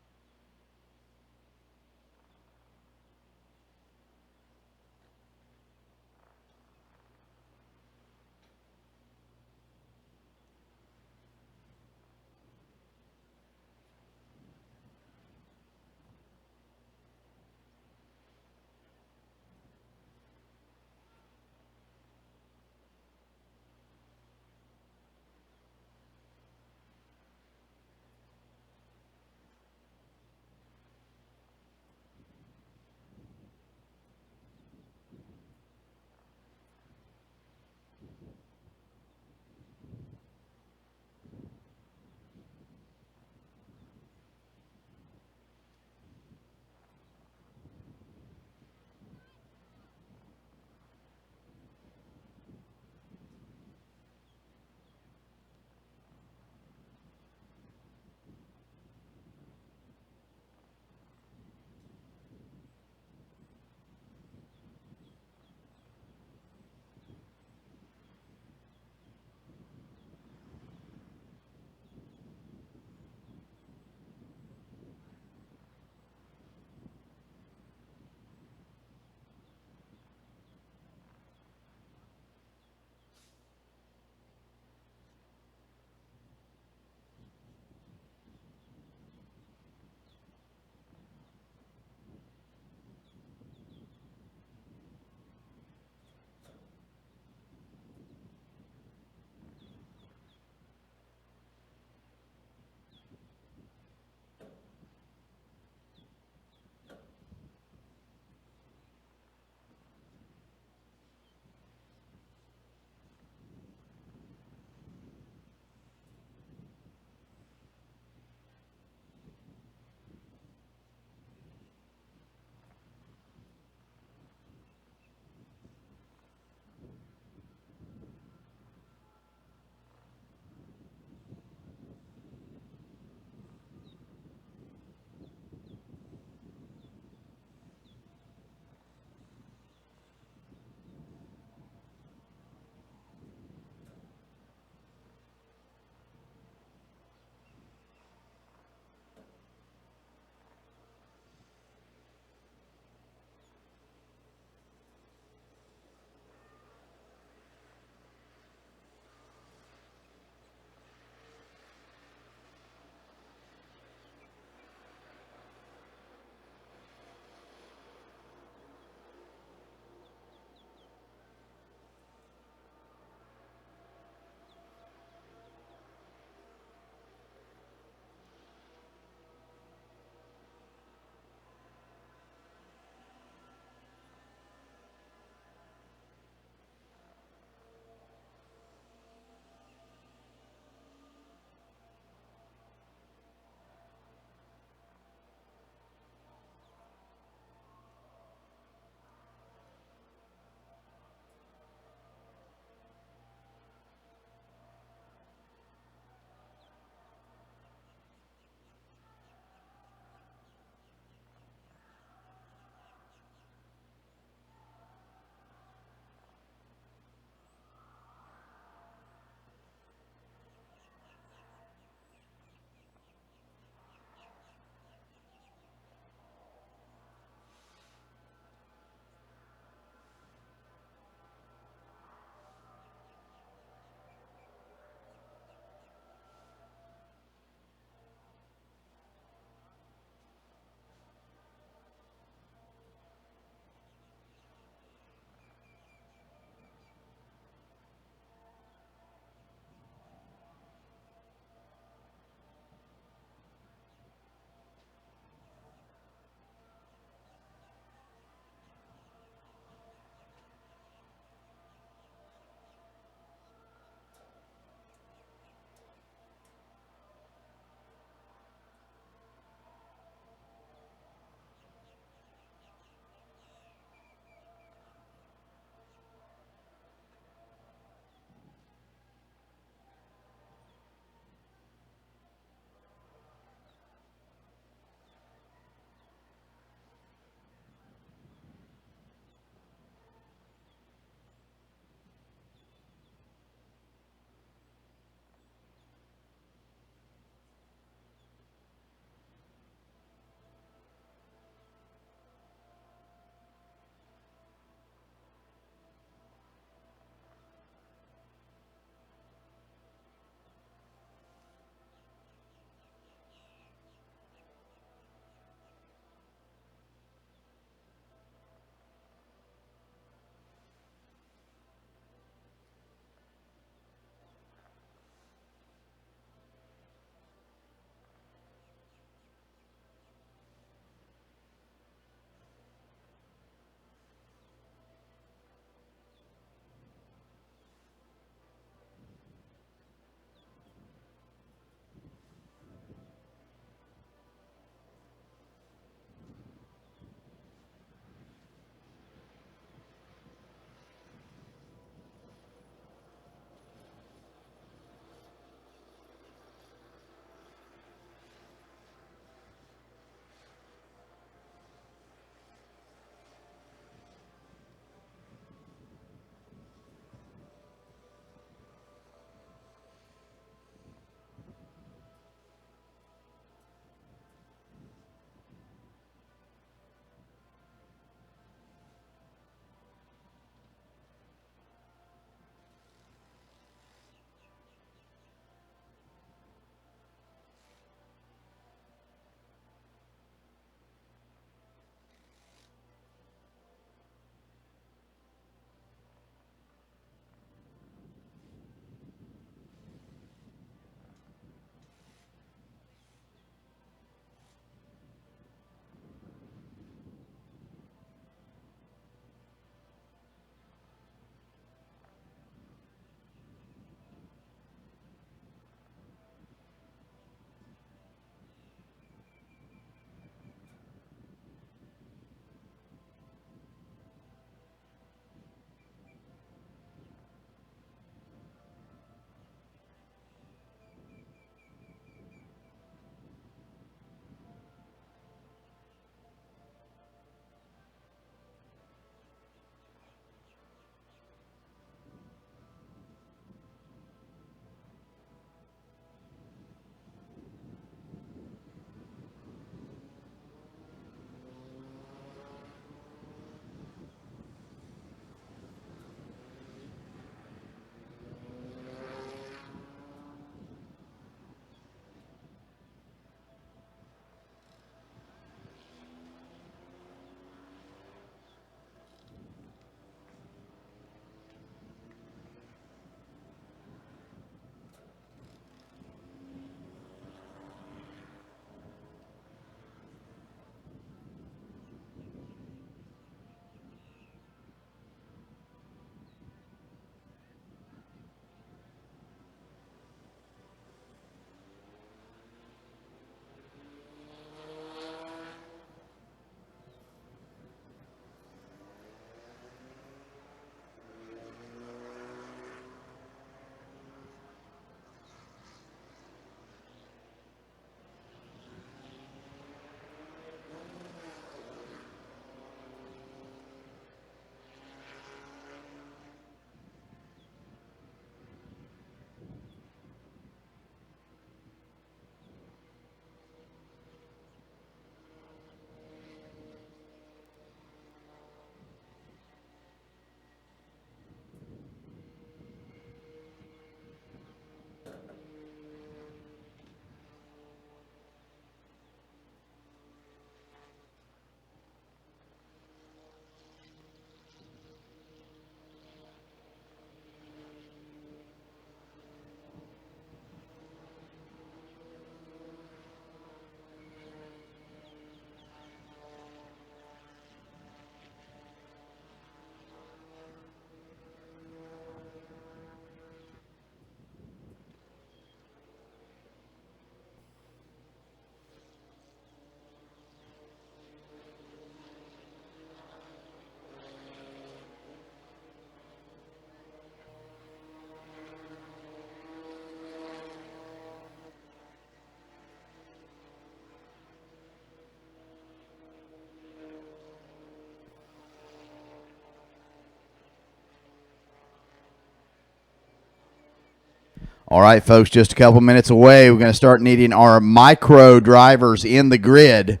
All right, folks, just a couple minutes away. We're going to start needing our micro drivers in the grid.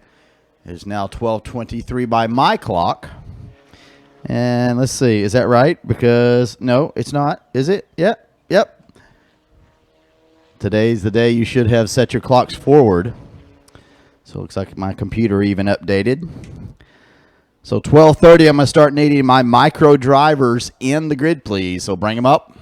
It is now 12:23 by my clock. And let's see, is that right? Because, no, it's not. Is it? Yep. Today's the day you should have set your clocks forward. So it looks like my computer even updated. So 12:30, I'm going to start needing my micro drivers in the grid, please. So bring them up.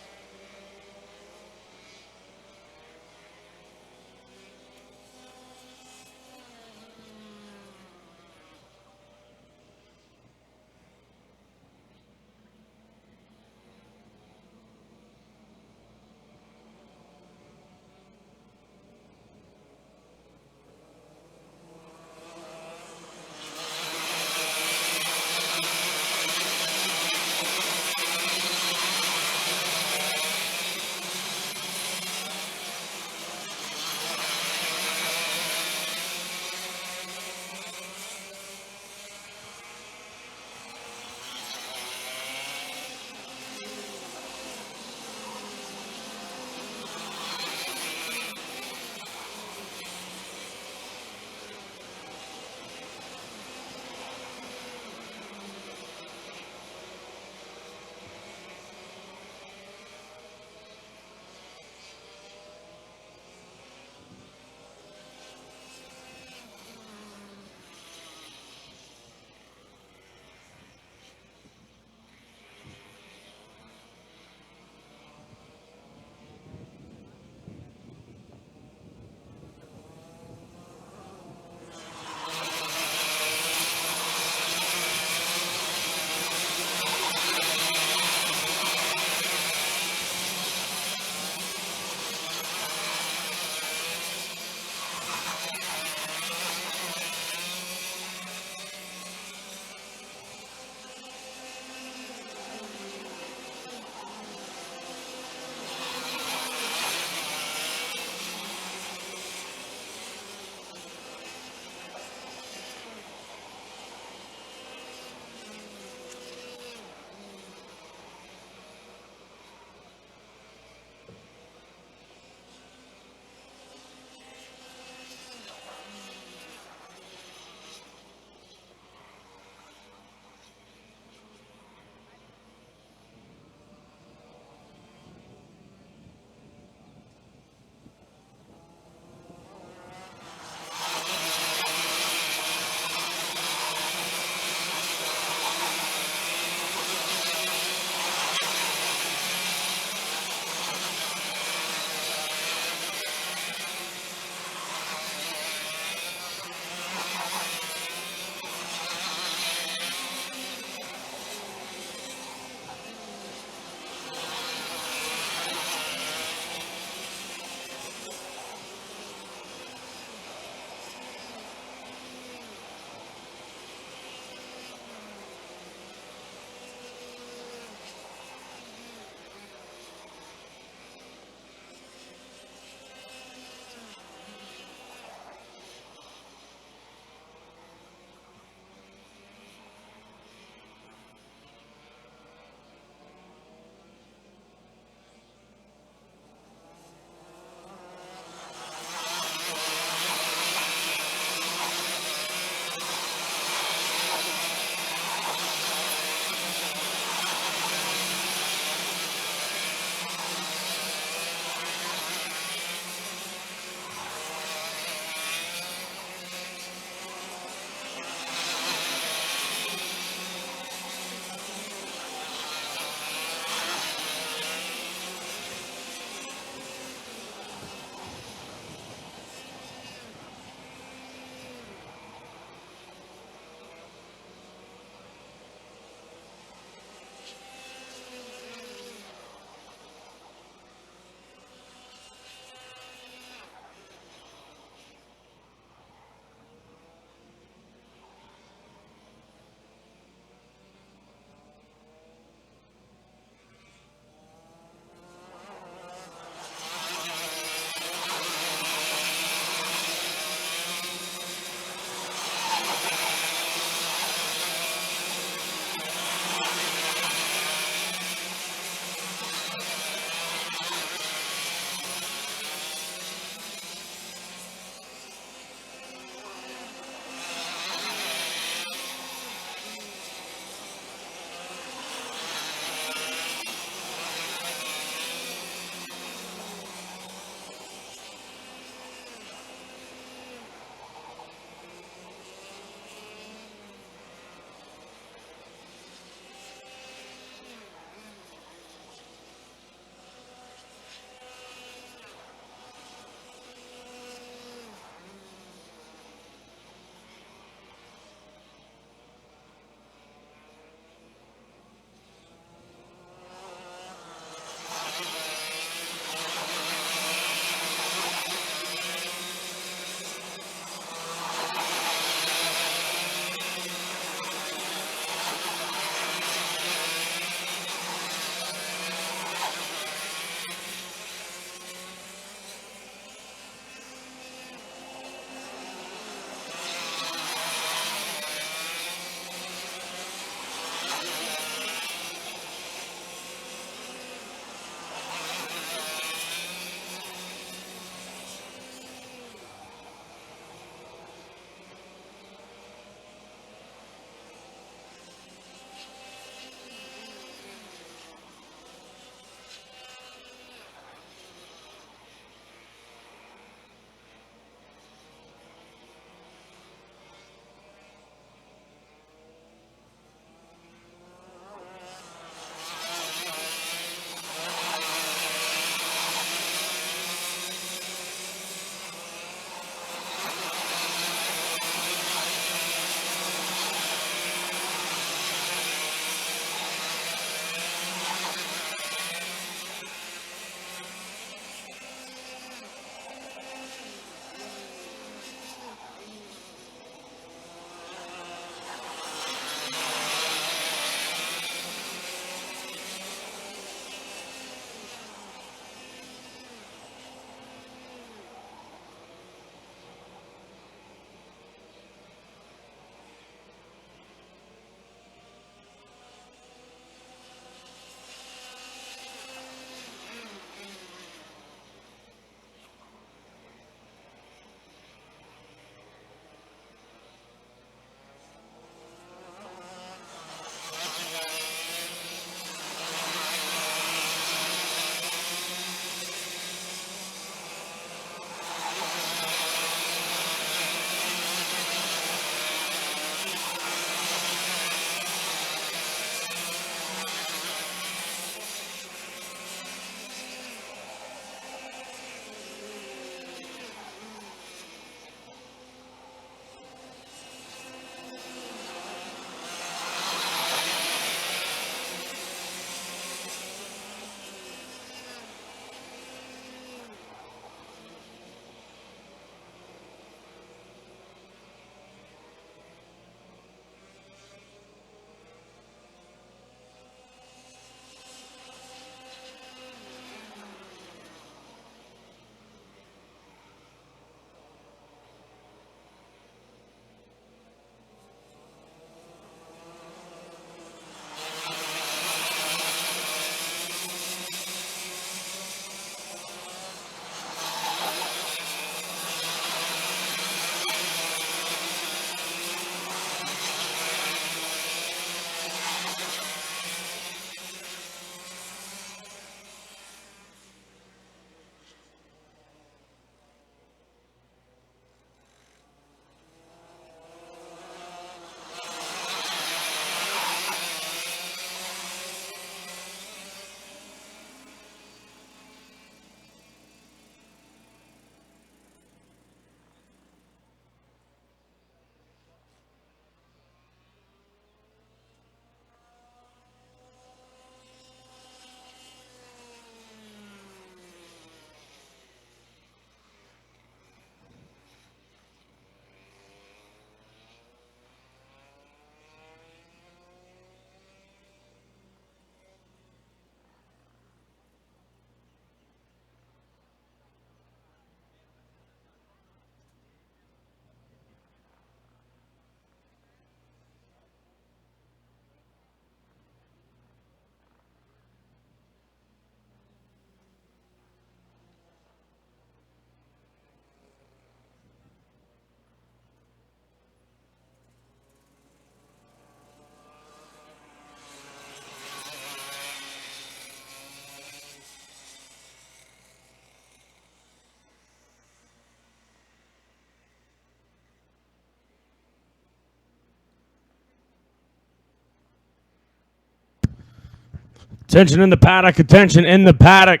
Attention in the paddock, attention in the paddock.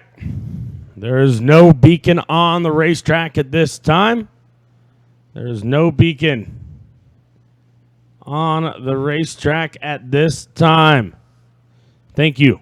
There is no beacon on the racetrack at this time. There is no beacon on the racetrack at this time. Thank you.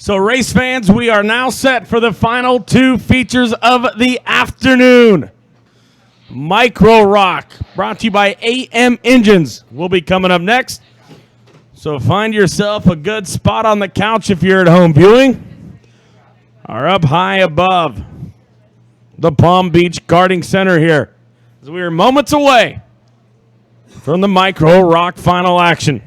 So, race fans, we are now set for the final two features of the afternoon. Micro Rock, brought to you by AM Engines, will be coming up next. So find yourself a good spot on the couch if you're at home viewing, or up high above the Palm Beach Karting Center here, as we are moments away from the Micro Rock final action.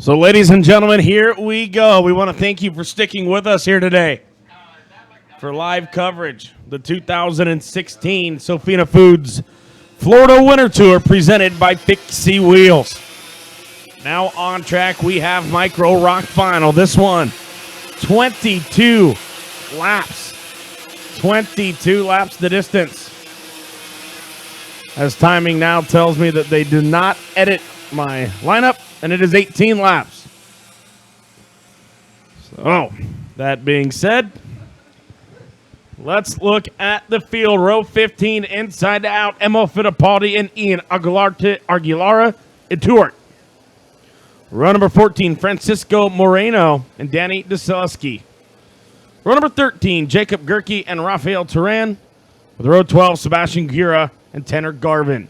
So, ladies and gentlemen, here we go. We want to thank you for sticking with us here today for live coverage. The 2016 Sofina Foods Florida Winter Tour presented by Fixie Wheels. Now on track, we have Micro Rock Final. This one, 22 laps. 22 laps the distance. As timing now tells me that they did not edit my lineup, and it is 18 laps. So, that being said, let's look at the field. Row 15, inside to out, Emma Fittipaldi and Ian Aguilara Ituart. Row number 14, Francisco Moreno and Danny DeSelesky. Row number 13, Jacob Gerke and Rafael Turan. With row 12, Sebastian Gura and Tanner Garvin.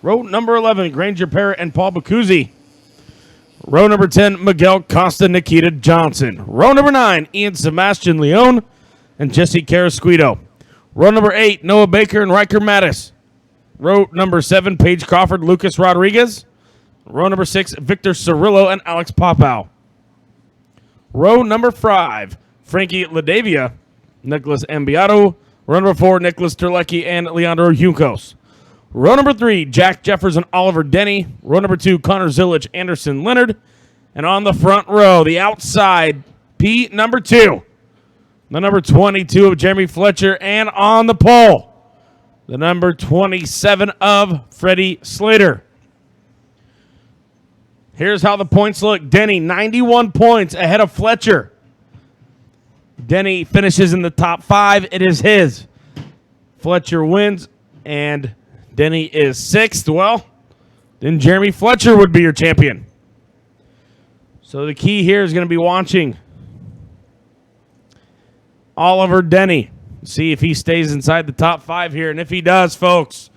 Row number 11, Granger Parrott and Paul Bacuzzi. Row number 10, Miguel Costa, Nikita Johnson. Row number 9, Ian Sebastian Leone and Jesse Carrasquito. Row number 8, Noah Baker and Riker Mattis. Row number 7, Paige Crawford, Lucas Rodriguez. Row number 6, Victor Cirillo and Alex Popow. Row number 5, Frankie Ladavia, Nicholas Ambiato. Row number 4, Nicholas Terlecki and Leandro Huncos. Row number 3, Jack Jeffers and Oliver Denny. Row number 2, Connor Zillich, Anderson Leonard. And on the front row, the outside, P number 2, the number 22 of Jeremy Fletcher. And on the pole, the number 27 of Freddie Slater. Here's how the points look. Denny, 91 points ahead of Fletcher. Denny finishes in the top 5. It is his. Fletcher wins, and Denny is 6th. Well, then Jeremy Fletcher would be your champion. So the key here is going to be watching Oliver Denny. See if he stays inside the top 5 here. And if he does, folks,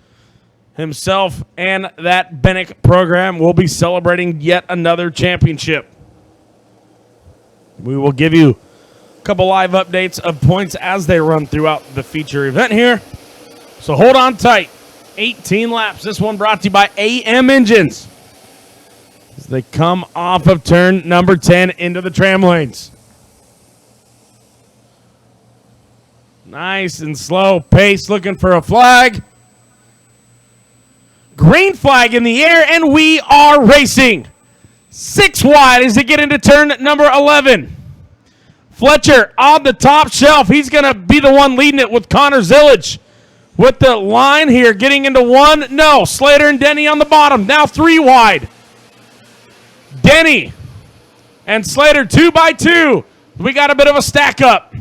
himself and that Bennick program will be celebrating yet another championship. We will give you a couple live updates of points as they run throughout the feature event here. So hold on tight. 18 laps. This one brought to you by AM Engines as they come off of turn number 10 into the tram lanes. Nice and slow pace, looking for a flag. Green flag in the air, and we are racing. 6 wide as they get into turn number 11. Fletcher on the top shelf. He's going to be the one leading it with Connor Zillich. With the line here, getting into 1. No, Slater and Denny on the bottom. Now 3 wide. Denny and Slater 2 by 2. We got a bit of a stack up.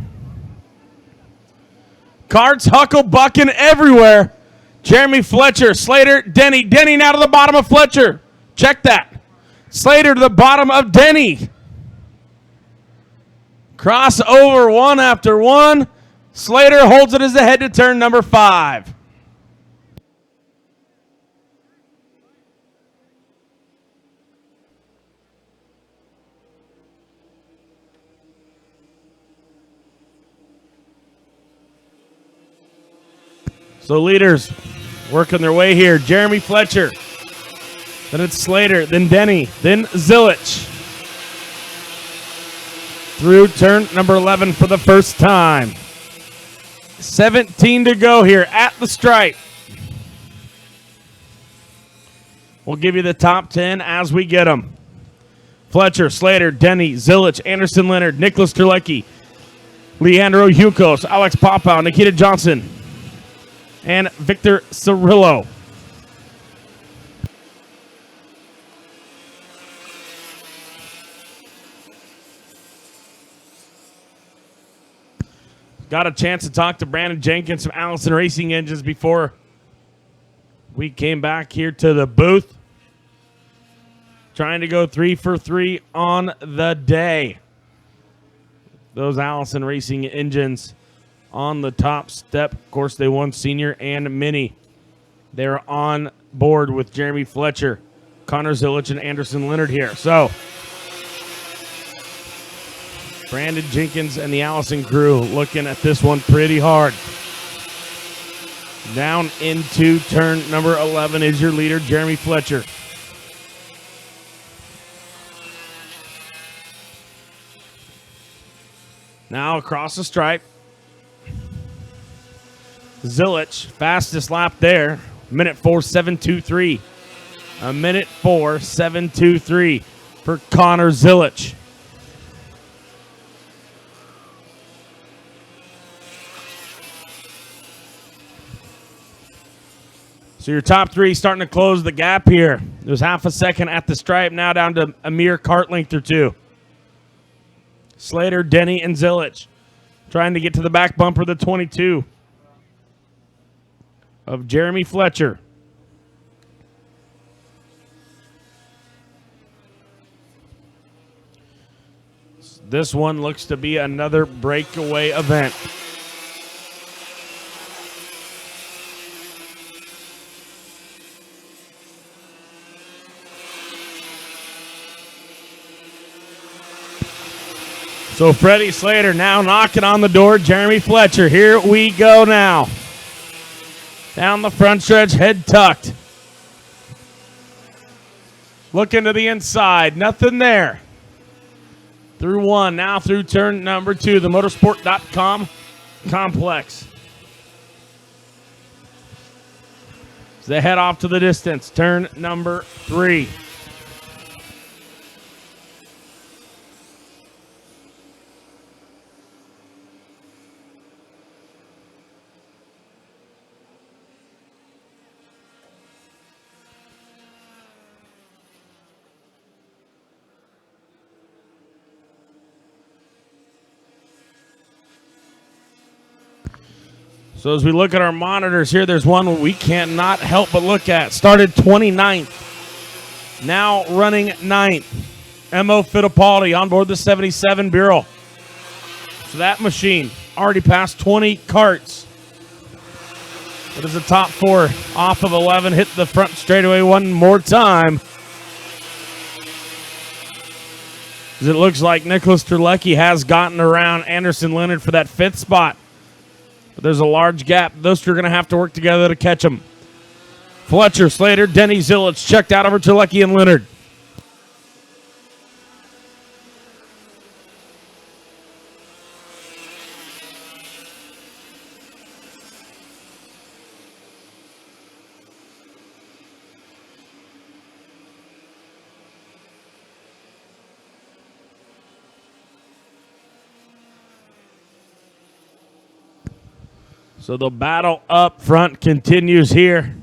Carts huckle-bucking everywhere. Jeremy Fletcher, Slater, Denny. Denny now to the bottom of Fletcher. Check that. Slater to the bottom of Denny. Crossover 1 after 1. Slater holds it as they head to turn number 5. So leaders working their way here. Jeremy Fletcher. Then it's Slater. Then Denny. Then Zillich. Through turn number 11 for the first time. 17 to go here at the stripe. We'll give you the top 10 as we get them. Fletcher, Slater, Denny, Zillich, Anderson Leonard, Nicholas Terlecki, Leandro Huncos, Alex Popow, Nikita Johnson, and Victor Cirillo. Got a chance to talk to Brandon Jenkins from Allison Racing Engines before we came back here to the booth. Trying to go 3 for 3 on the day. Those Allison Racing Engines on the top step. Of course, they won senior and mini. They're on board with Jeremy Fletcher, Connor Zillich, and Anderson Leonard here. So Brandon Jenkins and the Allison crew looking at this one pretty hard. Down into turn number 11 is your leader, Jeremy Fletcher. Now across the stripe. Zilich, fastest lap there. Minute 4:7:23. A minute 4:7:23 for Connor Zilich. So your top three starting to close the gap here. There's half a second at the stripe, now down to a mere cart length or two. Slater, Denny, and Zilich trying to get to the back bumper of the 22 of Jeremy Fletcher. This one looks to be another breakaway event. So Freddie Slater now knocking on the door. Jeremy Fletcher, here we go now. Down the front stretch, head tucked. Looking to the inside, nothing there. Through one, now through turn number 2, the motorsport.com complex. As they head off to the distance, turn number 3. So as we look at our monitors here, there's one we cannot help but look at. Started 29th, now running 9th. M.O. Fittipaldi on board the 77 Bureau. So that machine already passed 20 carts. It is the top 4 off of 11. Hit the front straightaway one more time. As it looks like Nicholas Terlecki has gotten around Anderson Leonard for that 5th spot. But there's a large gap. Those two are going to have to work together to catch him. Fletcher, Slater, Denny, Zilich checked out over Terlecki and Leonard. So the battle up front continues here.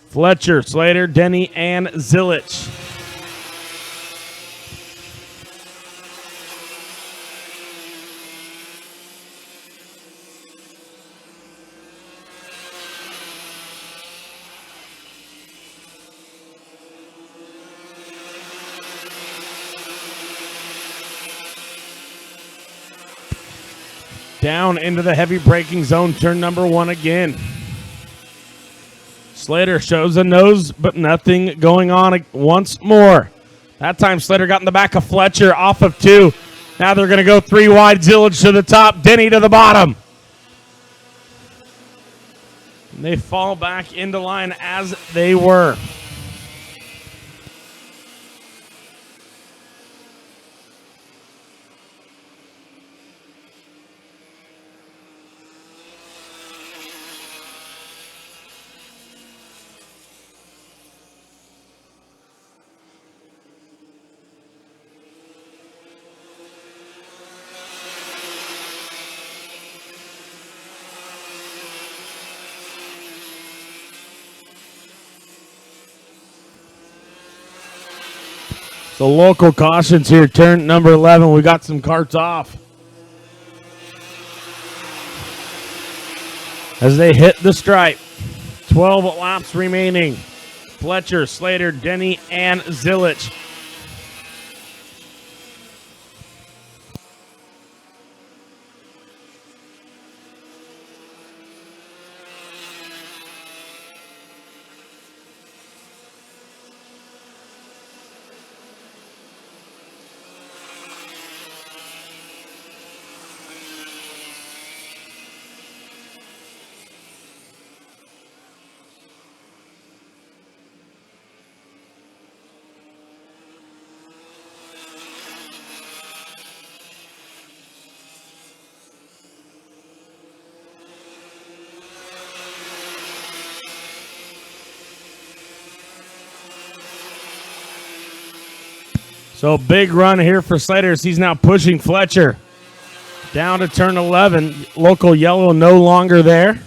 Fletcher, Slater, Denny, and Zilich. Down into the heavy braking zone, turn number 1 again. Slater shows a nose, but nothing going on once more. That time Slater got in the back of Fletcher off of 2. Now they're going to go 3 wide. Zilich to the top, Denny to the bottom. And they fall back into line as they were. So local cautions here, turn number 11. We got some carts off. As they hit the stripe, 12 laps remaining. Fletcher, Slater, Denny, and Zilich. So big run here for Slater as he's now pushing Fletcher down to turn 11. Local yellow no longer there.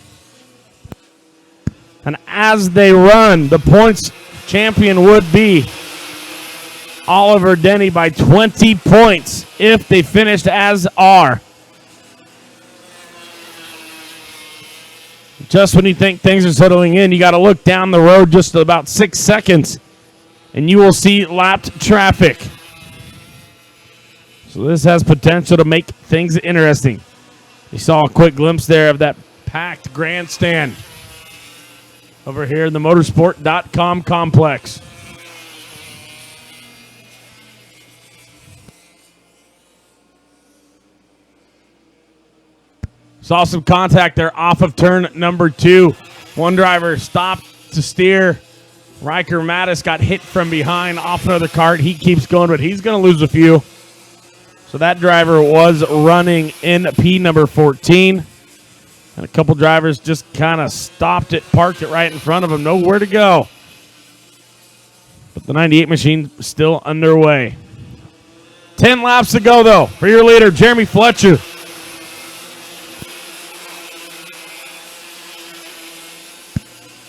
And as they run, the points champion would be Oliver Denny by 20 points if they finished as are. Just when you think things are settling in, you got to look down the road just about 6 seconds, and you will see lapped traffic. So this has potential to make things interesting. You saw a quick glimpse there of that packed grandstand over here in the motorsport.com complex. Saw some contact there off of turn number 2. One driver stopped to steer. Riker Mattis got hit from behind off another cart. He keeps going, but he's going to lose a few. So that driver was running in P number 14. And a couple drivers just kind of stopped it, parked it right in front of him. Nowhere to go. But the 98 machine still underway. 10 laps to go, though, for your leader, Jeremy Fletcher.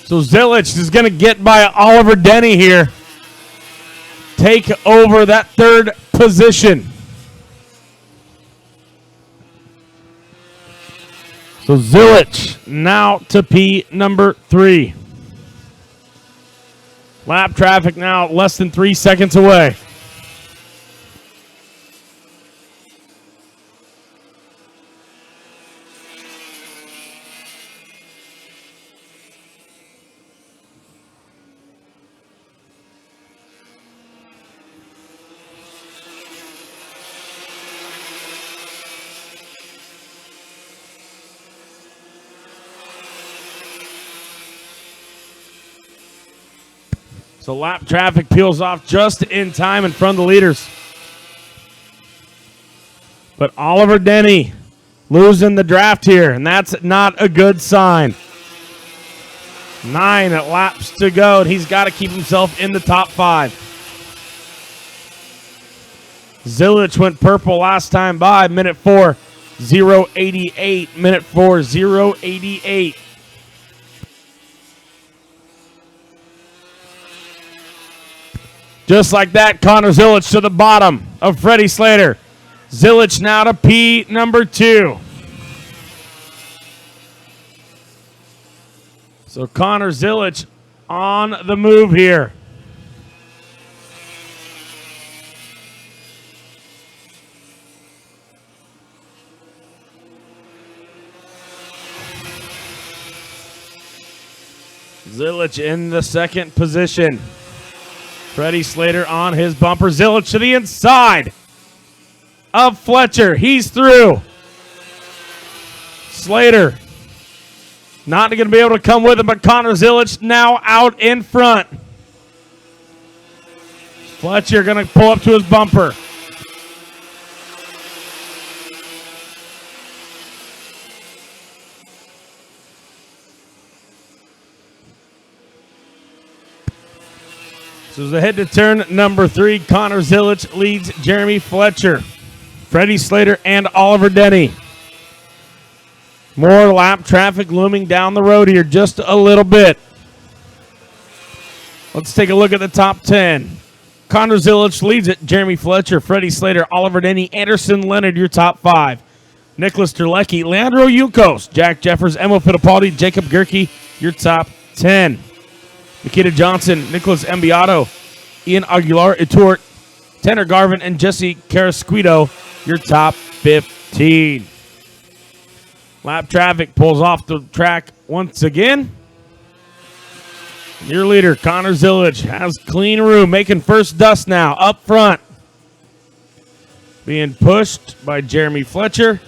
So Zilich is going to get by Oliver Denny here. Take over that third position. So Zilich now to P number 3. Lap traffic now less than 3 seconds away. So lap traffic peels off just in time in front of the leaders. But Oliver Denny losing the draft here, and that's not a good sign. 9 laps to go, and he's got to keep himself in the top 5. Zilich went purple last time by, minute 4:088, minute 4:088. Just like that, Connor Zilich to the bottom of Freddie Slater. Zilich now to P number 2. So Connor Zilich on the move here. Zilich in the second position. Freddie Slater on his bumper. Zilich to the inside of Fletcher. He's through. Slater not going to be able to come with him, but Connor Zilich now out in front. Fletcher going to pull up to his bumper. So as they head to turn number 3, Connor Zilich leads Jeremy Fletcher, Freddie Slater, and Oliver Denny. More lap traffic looming down the road here just a little bit. Let's take a look at the top 10. Connor Zilich leads it. Jeremy Fletcher, Freddie Slater, Oliver Denny, Anderson Leonard, your top 5. Nicholas Terlecki, Leandro Yukos, Jack Jeffers, Emil Fittipaldi, Jacob Gerke, your top 10. Nikita Johnson, Nicholas Embiato, Ian Aguilar, Itort, Tanner Garvin, and Jesse Carrasquito, your top 15. Lap traffic pulls off the track once again. Your leader, Connor Zilich, has clean room, making first dust now up front. Being pushed by Jeremy Fletcher.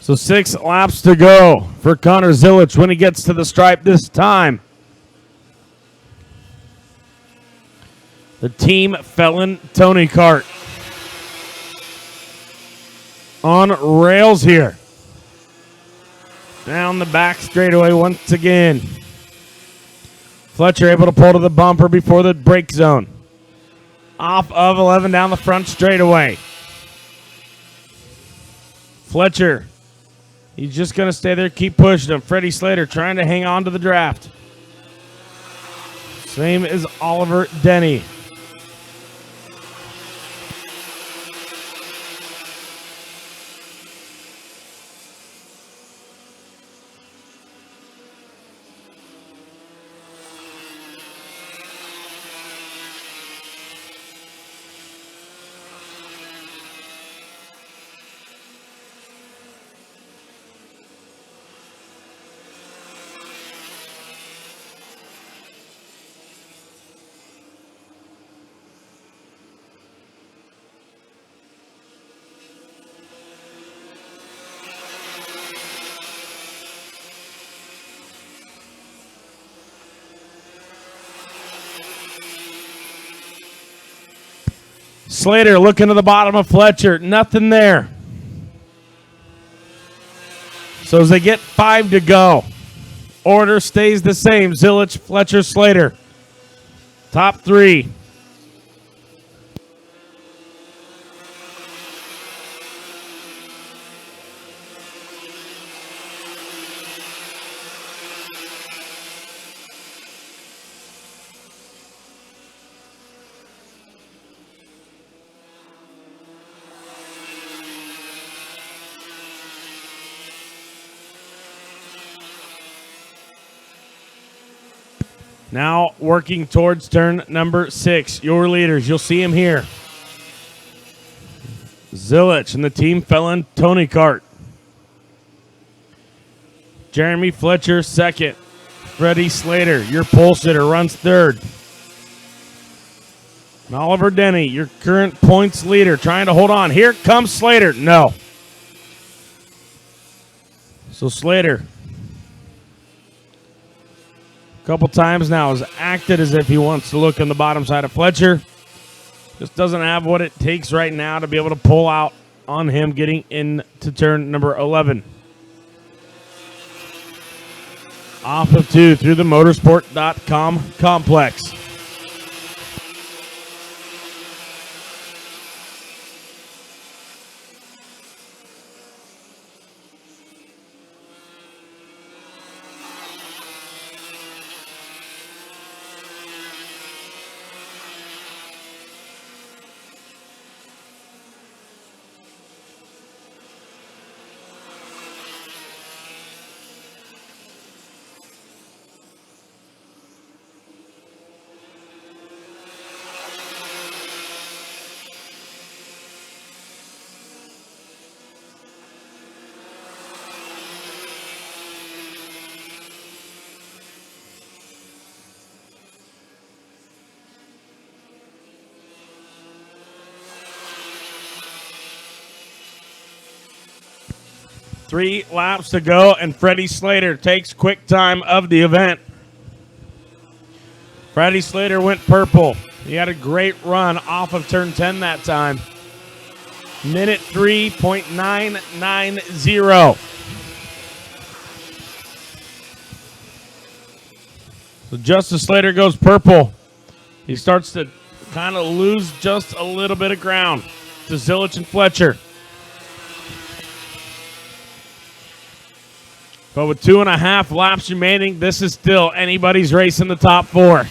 So 6 laps to go for Connor Zilich when he gets to the stripe this time. The Team Felon Tony Kart on rails here. Down the back straightaway once again. Fletcher able to pull to the bumper before the brake zone. Off of 11 down the front straightaway. Fletcher, he's just going to stay there, keep pushing him. Freddie Slater trying to hang on to the draft. Same as Oliver Denny. Slater looking to the bottom of Fletcher. Nothing there. So as they get 5 to go, order stays the same. Zilich, Fletcher, Slater. Top 3. Now working towards turn number 6. Your leaders, you'll see him here. Zilich and the Team Felon Tony Kart. Jeremy Fletcher second. Freddie Slater, your pole sitter, runs third. And Oliver Denny, your current points leader, trying to hold on. Here comes Slater. No. So Slater, a couple times now, has acted as if he wants to look on the bottom side of Fletcher. Just doesn't have what it takes right now to be able to pull out on him getting into turn number 11. Off of 2 through the motorsport.com complex. Three laps to go, and Freddie Slater takes quick time of the event. Freddie Slater went purple. He had a great run off of turn 10 that time. Minute 3.990. So just as Slater goes purple, he starts to kind of lose just a little bit of ground to Zilich and Fletcher. But with 2.5 laps remaining, this is still anybody's race in the top 4.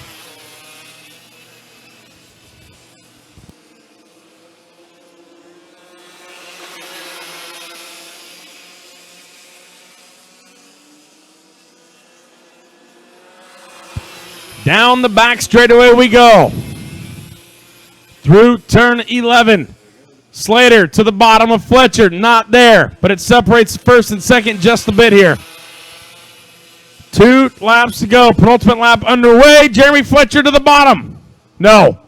Down the back straightaway we go. Through turn 11. Slater to the bottom of Fletcher. Not there, but it separates first and second just a bit here. 2 laps to go. Penultimate lap underway. Jeremy Fletcher to the bottom. No.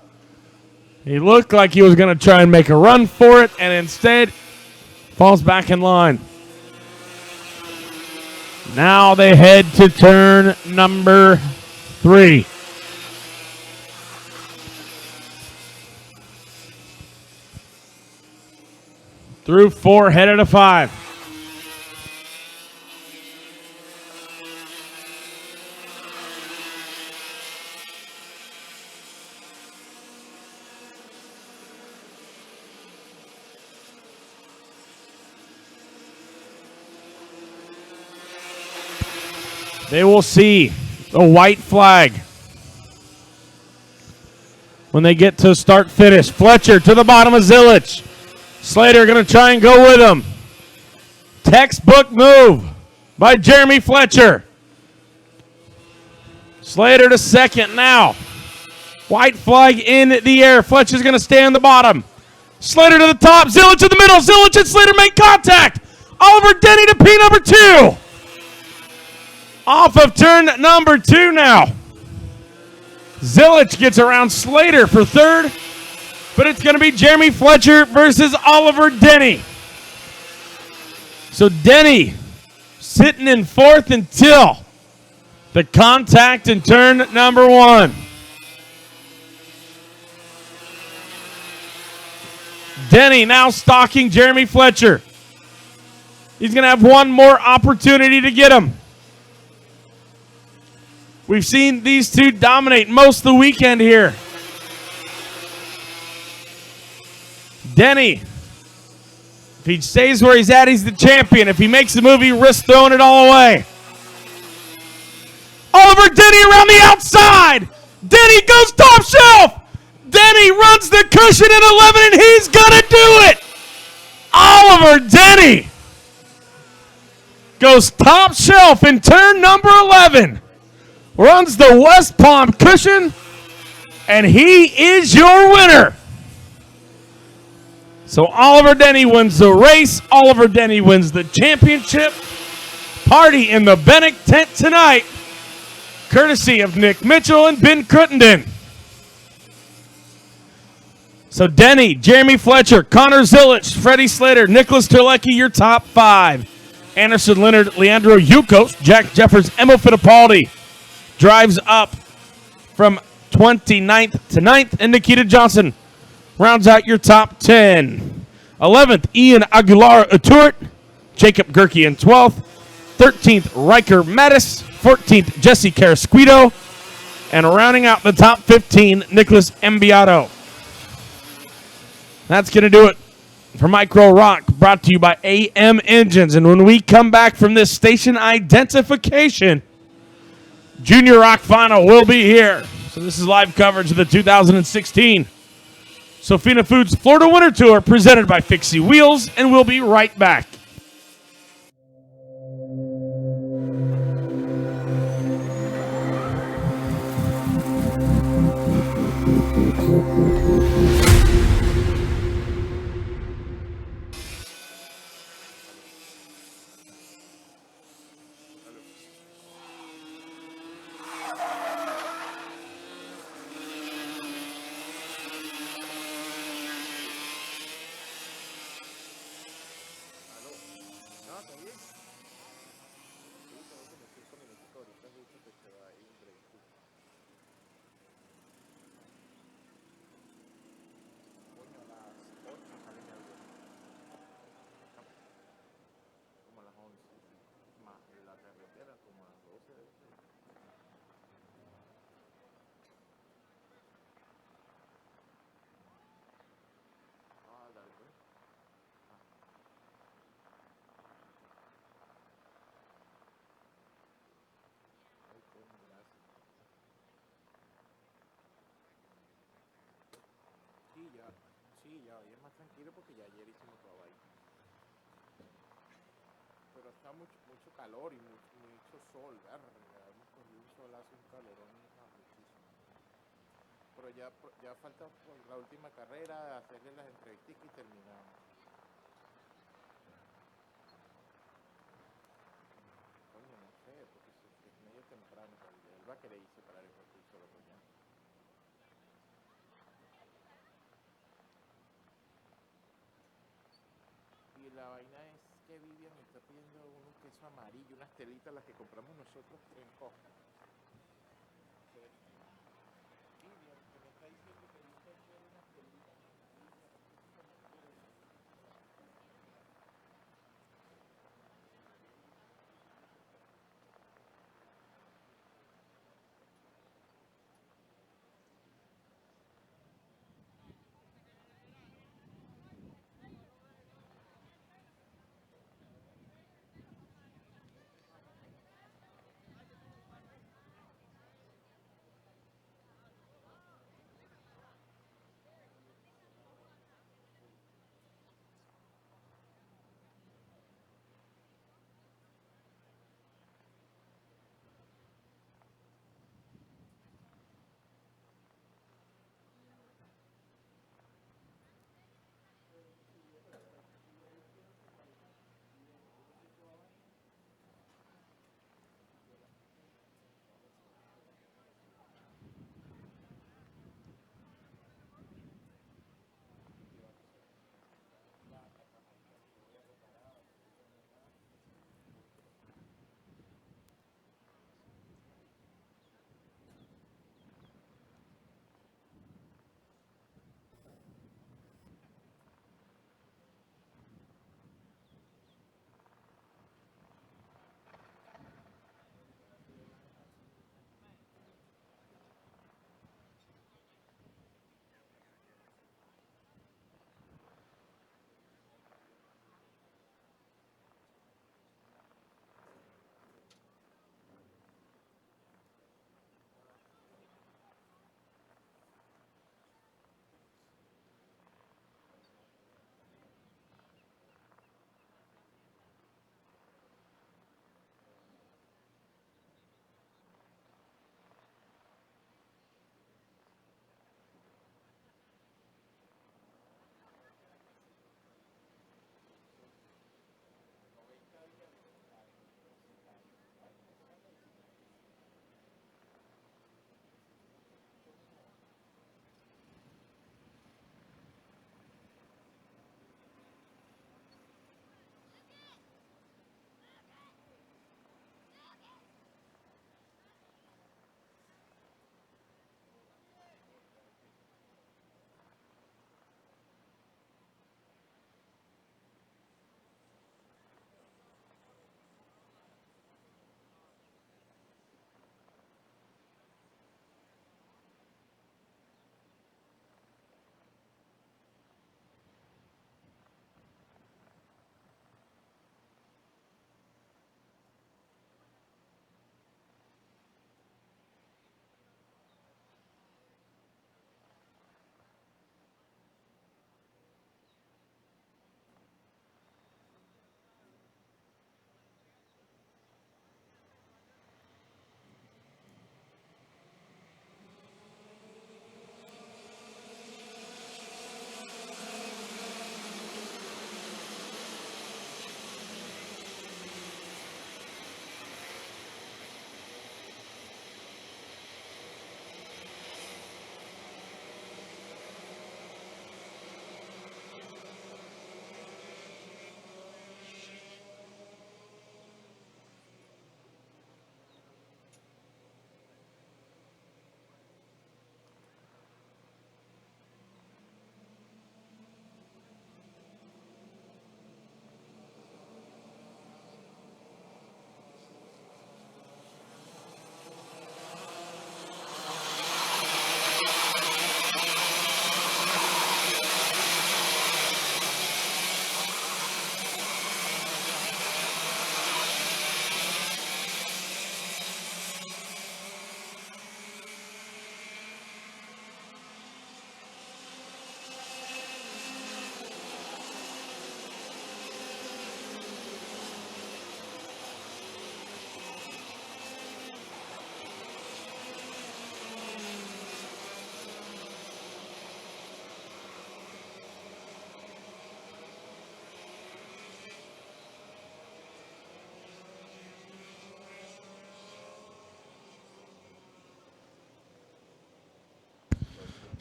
He looked like he was going to try and make a run for it, and instead falls back in line. Now they head to turn number 3. Through 4, headed to 5. They will see the white flag when they get to start finish. Fletcher to the bottom of Zilich. Slater going to try and go with him. Textbook move by Jeremy Fletcher. Slater to second now. White flag in the air. Fletcher's going to stay on the bottom. Slater to the top. Zilich in the middle. Zilich and Slater make contact. Oliver Denny to P number 2. Off of turn number 2 now. Zilich gets around Slater for third, but it's going to be Jeremy Fletcher versus Oliver Denny. So Denny sitting in fourth until the contact in turn number 1. Denny now stalking Jeremy Fletcher. He's going to have one more opportunity to get him. We've seen these two dominate most of the weekend here. Denny, if he stays where he's at, he's the champion. If he makes the move, he risks throwing it all away. Oliver Denny around the outside. Denny goes top shelf. Denny runs the cushion at 11, and he's going to do it. Oliver Denny goes top shelf in turn number 11. Runs the West Palm cushion, and he is your winner. So Oliver Denny wins the race. Oliver Denny wins the championship. Party in the Bennick tent tonight, courtesy of Nick Mitchell and Ben Crittenden. So Denny, Jeremy Fletcher, Connor Zilich, Freddie Slater, Nicholas Terlecki, your top 5. Anderson Leonard, Leandro Yukos, Jack Jeffers, Emma Fittipaldi drives up from 29th to 9th, and Nikita Johnson rounds out your top 10. 11th, Ian Aguilar-Aturt, Jacob Gerke in 12th. 13th, Riker Mattis. 14th, Jesse Carrasquito. And rounding out the top 15, Nicholas Embiato. That's going to do it for Micro Rock, brought to you by AM Engines. And when we come back from this station identification, Junior Rock Final will be here. So this is live coverage of the 2016 Sofina Foods Florida Winter Tour presented by Fixie Wheels, and we'll be right back. Sí, ya hoy es más tranquilo porque ya ayer hicimos todo ahí. Pero está mucho calor y mucho sol, verga. Hemos cogido un solazo, un calorón muchísimo. Pero ya falta la última carrera, hacerle las entrevistas y terminamos. Coño, no sé, porque es medio temprano, pero él va a querer irse para el recurso lo ya. Y la vaina es que Vivian está pidiendo un queso amarillo, unas telitas las que compramos nosotros en Costco. Vivian, que me está diciendo que yo quiero unas telitas amarillas.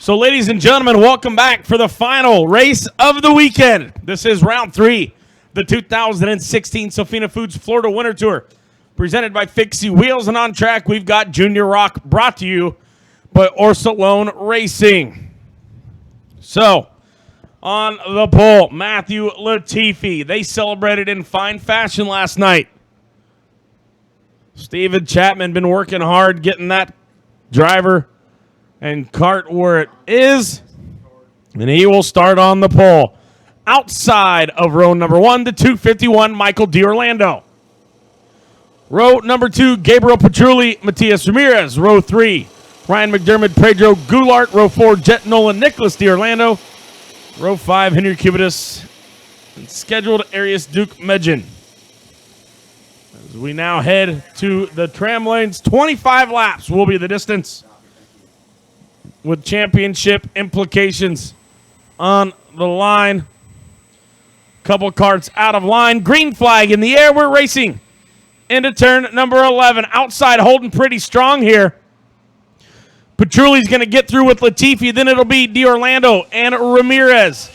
So, ladies and gentlemen, welcome back for the final race of the weekend. This is round 3 the 2016 Sofina Foods Florida Winter Tour, presented by Fixie Wheels. And on track, we've got Junior Rock, brought to you by Orsolone Racing. So, on the pole, Matthew Latifi. They celebrated in fine fashion last night. Steven Chapman been working hard getting that driver and cart where it is, and he will start on the pole. Outside of row number 1, the 251, Michael D'Orlando. Row number 2, Gabriel Petrulli, Matias Ramirez. Row 3, Ryan McDermott, Pedro Goulart. Row 4, Jet Nolan, Nicholas D'Orlando. Row 5, Henry Cubitus, and scheduled Arias Duke Medjin. As we now head to the tram lanes, 25 laps will be the distance, with championship implications on the line. Couple carts out of line. Green flag in the air. We're racing into turn number 11. Outside, holding pretty strong here. Petrulli's going to get through with Latifi. Then it'll be D'Orlando and Ramirez.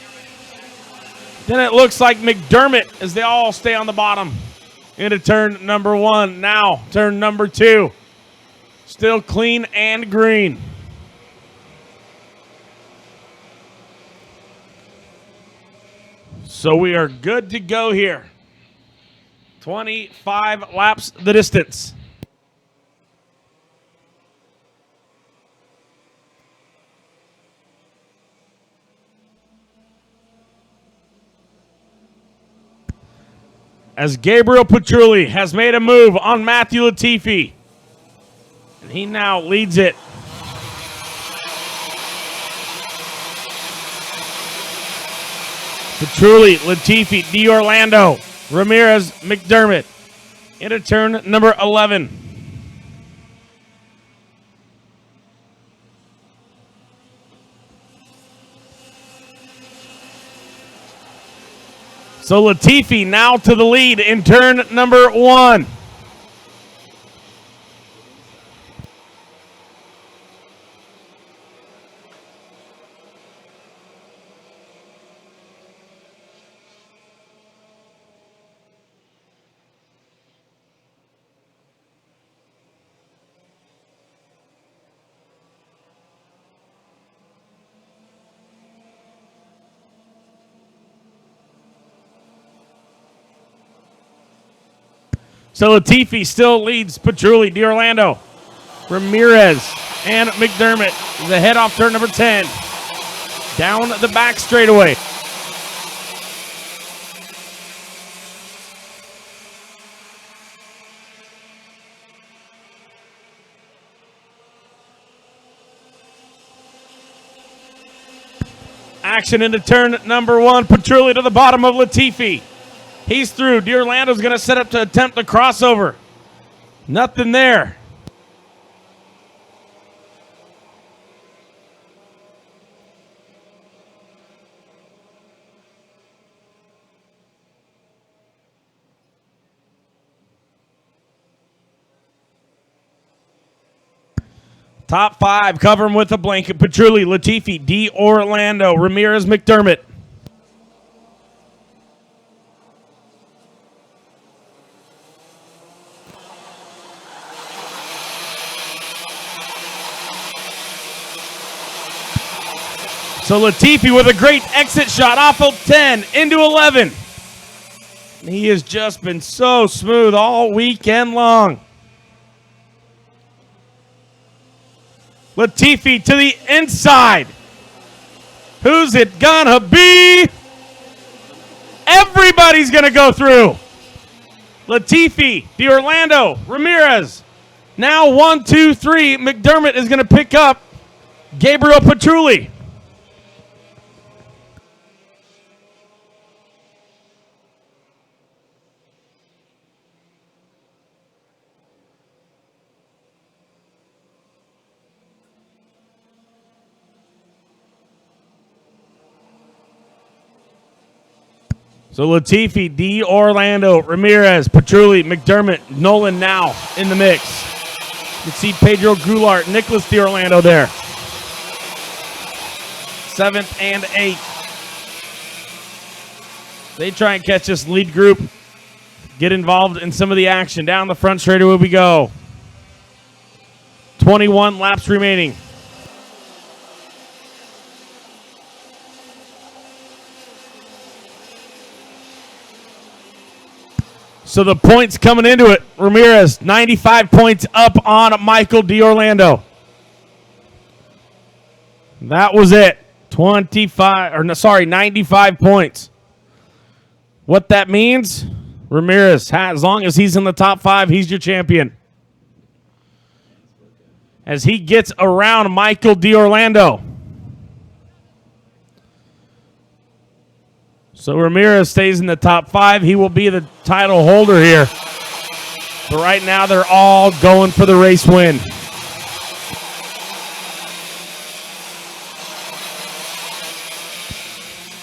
Then it looks like McDermott as they all stay on the bottom into turn number 1. Now, turn number 2. Still clean and green. So we are good to go here. 25 laps the distance. As Gabriel Petrulli has made a move on Matthew Latifi, and he now leads it. Petrulli, Latifi, D'Orlando, Ramirez, McDermott into turn number 11. So Latifi now to the lead in turn number 1. So Latifi still leads Petrulli, D'Orlando, Ramirez, and McDermott. The head off turn number 10. Down the back straightaway. Action into turn number 1. Petrulli to the bottom of Latifi. He's through. D'Orlando's going to set up to attempt the crossover. Nothing there. Top 5, cover him with a blanket. Petrulli, Latifi, D'Orlando, Ramirez, McDermott. So Latifi with a great exit shot off of 10 into 11. He has just been so smooth all weekend long. Latifi to the inside. Who's it gonna be? Everybody's gonna go through. Latifi, D'Orlando, Ramirez. Now 1, 2, 3. McDermott is gonna pick up Gabriel Petrulli. So Latifi, D'Orlando, Ramirez, Petrulli, McDermott, Nolan now in the mix. You can see Pedro Goulart, Nicholas D'Orlando there. 7th and 8th. They try and catch this lead group, get involved in some of the action. Down the front straightaway we go. 21 laps remaining. So the points coming into it, Ramirez, 95 points up on Michael D'Orlando. That was it. 95 points. What that means, Ramirez, as long as he's in the top 5, he's your champion. As he gets around Michael D'Orlando. So Ramirez stays in the top 5. He will be the title holder here. But right now they're all going for the race win.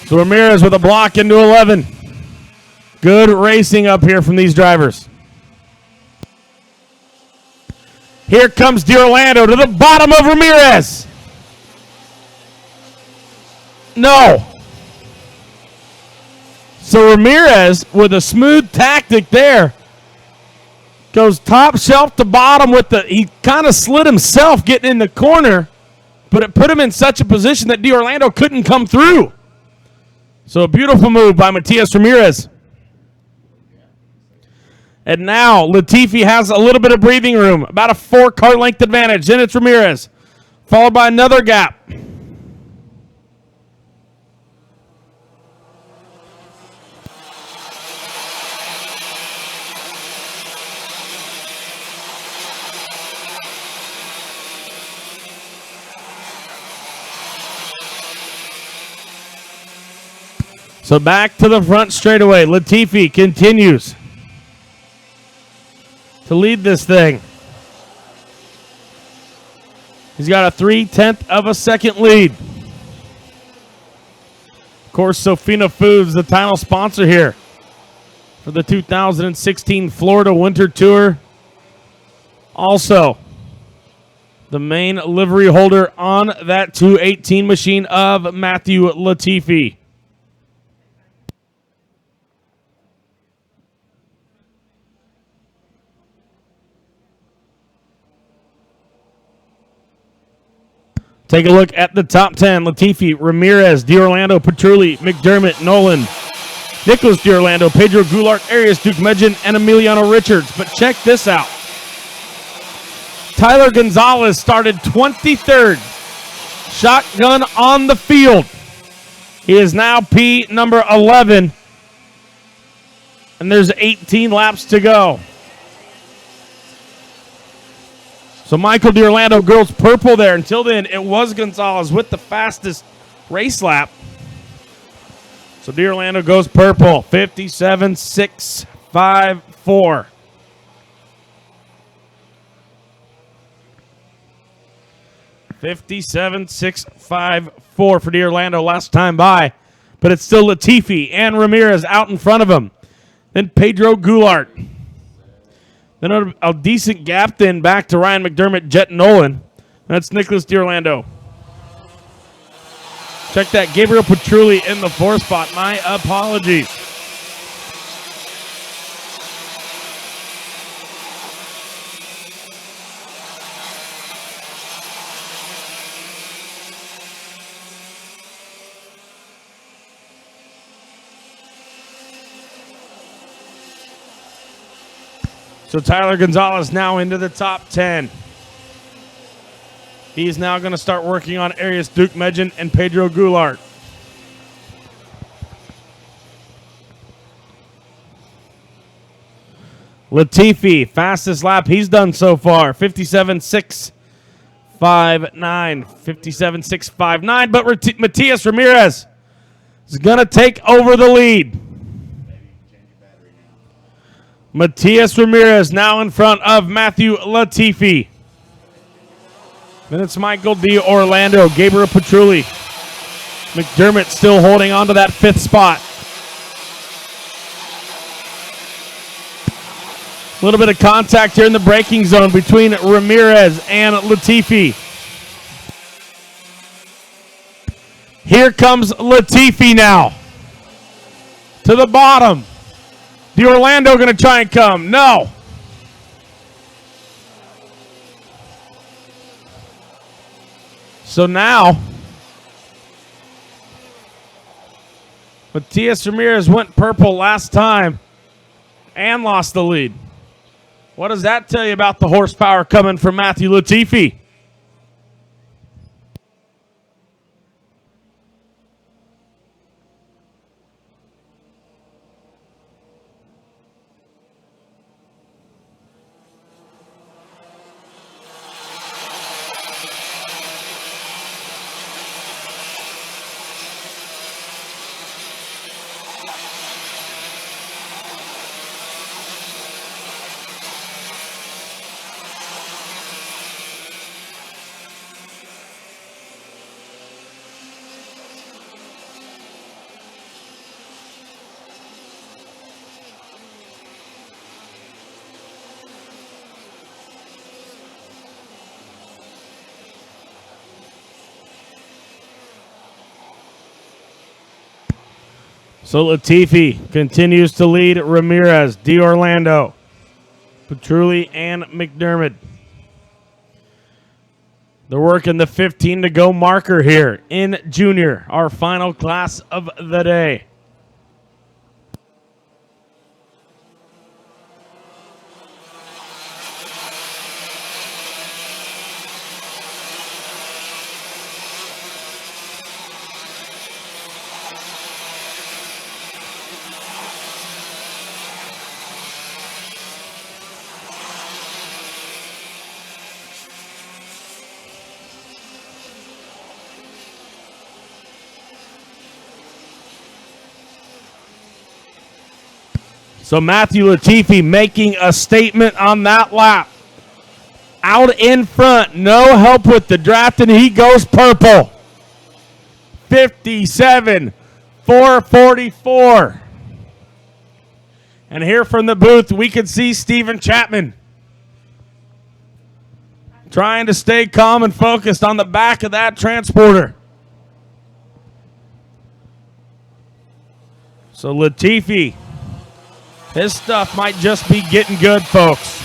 So Ramirez with a block into 11. Good racing up here from these drivers. Here comes D'Orlando to the bottom of Ramirez. No. So Ramirez, with a smooth tactic there, goes top shelf to bottom with he kind of slid himself getting in the corner, but it put him in such a position that D'Orlando couldn't come through. So a beautiful move by Matias Ramirez. And now Latifi has a little bit of breathing room, about a 4-car length advantage. Then it's Ramirez, followed by another gap. So back to the front straightaway. Latifi continues to lead this thing. He's got a 0.3 of a second lead. Of course, Sofina Foods, the title sponsor here for the 2016 Florida Winter Tour. Also, the main livery holder on that 218 machine of Matthew Latifi. Take a look at the top 10. Latifi, Ramirez, D'Orlando, Petrulli, McDermott, Nolan, Nicholas D'Orlando, Pedro Goulart, Arias, Duke Medjin, and Emiliano Richards. But check this out. Tyler Gonzalez started 23rd. Shotgun on the field. He is now P number 11. And there's 18 laps to go. So Michael D'Orlando goes purple there. Until then, it was Gonzalez with the fastest race lap. So D'Orlando goes purple, 57.654. $57.654 for D'Orlando last time by. But it's still Latifi and Ramirez out in front of him. Then Pedro Goulart. Then a decent gap then back to Ryan McDermott, Jet Nolan. That's Nicholas D'Orlando. Check that. Gabriel Petrulli in the 4th spot. My apologies. So Tyler Gonzalez now into the top 10. He's now going to start working on Arias, Duke Medjin, and Pedro Goulart. Latifi, fastest lap he's done so far, 57.659. 57.659, but Matias Ramirez is going to take over the lead. Matias Ramirez now in front of Matthew Latifi. Then it's Michael D'Orlando, Gabriel Petrulli. McDermott still holding on to that 5th spot. A little bit of contact here in the braking zone between Ramirez and Latifi. Here comes Latifi now. to the bottom. D'Orlando going to try and come. No. So now, Matias Ramirez went purple last time and lost the lead. What does that tell you about the horsepower coming from Matthew Latifi? So Latifi continues to lead Ramirez, D'Orlando, Petrulli, and McDermott. They're working the 15 to go marker here in junior, our final class of the day. So Matthew Latifi making a statement on that lap. Out in front, no help with the draft, and he goes purple. 57-444. And here from the booth, we can see Steven Chapman trying to stay calm and focused on the back of that transporter. So Latifi, his stuff might just be getting good, folks.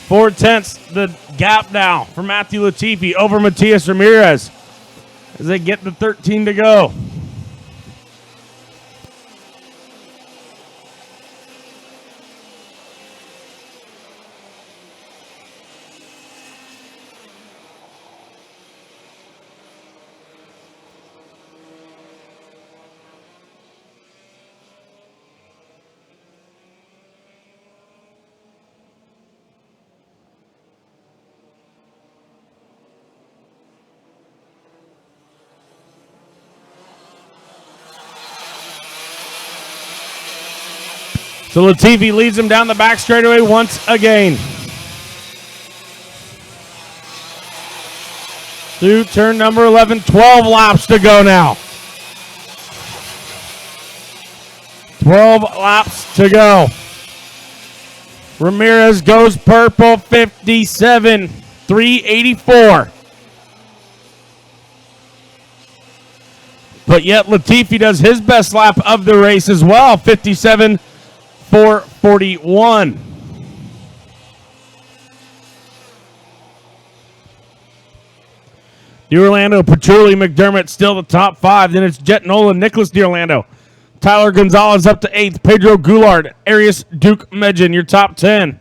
Four-tenths the gap now for Matthew Latifi over Matias Ramirez as they get the 13 to go. So Latifi leads him down the back straightaway once again. Through turn number 11, 12 laps to go now. 12 laps to go. Ramirez goes purple, 57-384. But yet Latifi does his best lap of the race as well, 57-441. D'Orlando, Petrulli, McDermott still the top five. Then it's Jet Nolan, Nicholas D'Orlando, Tyler Gonzalez up to 8th, Pedro Goulart, Arias Duke Medjin, your top 10.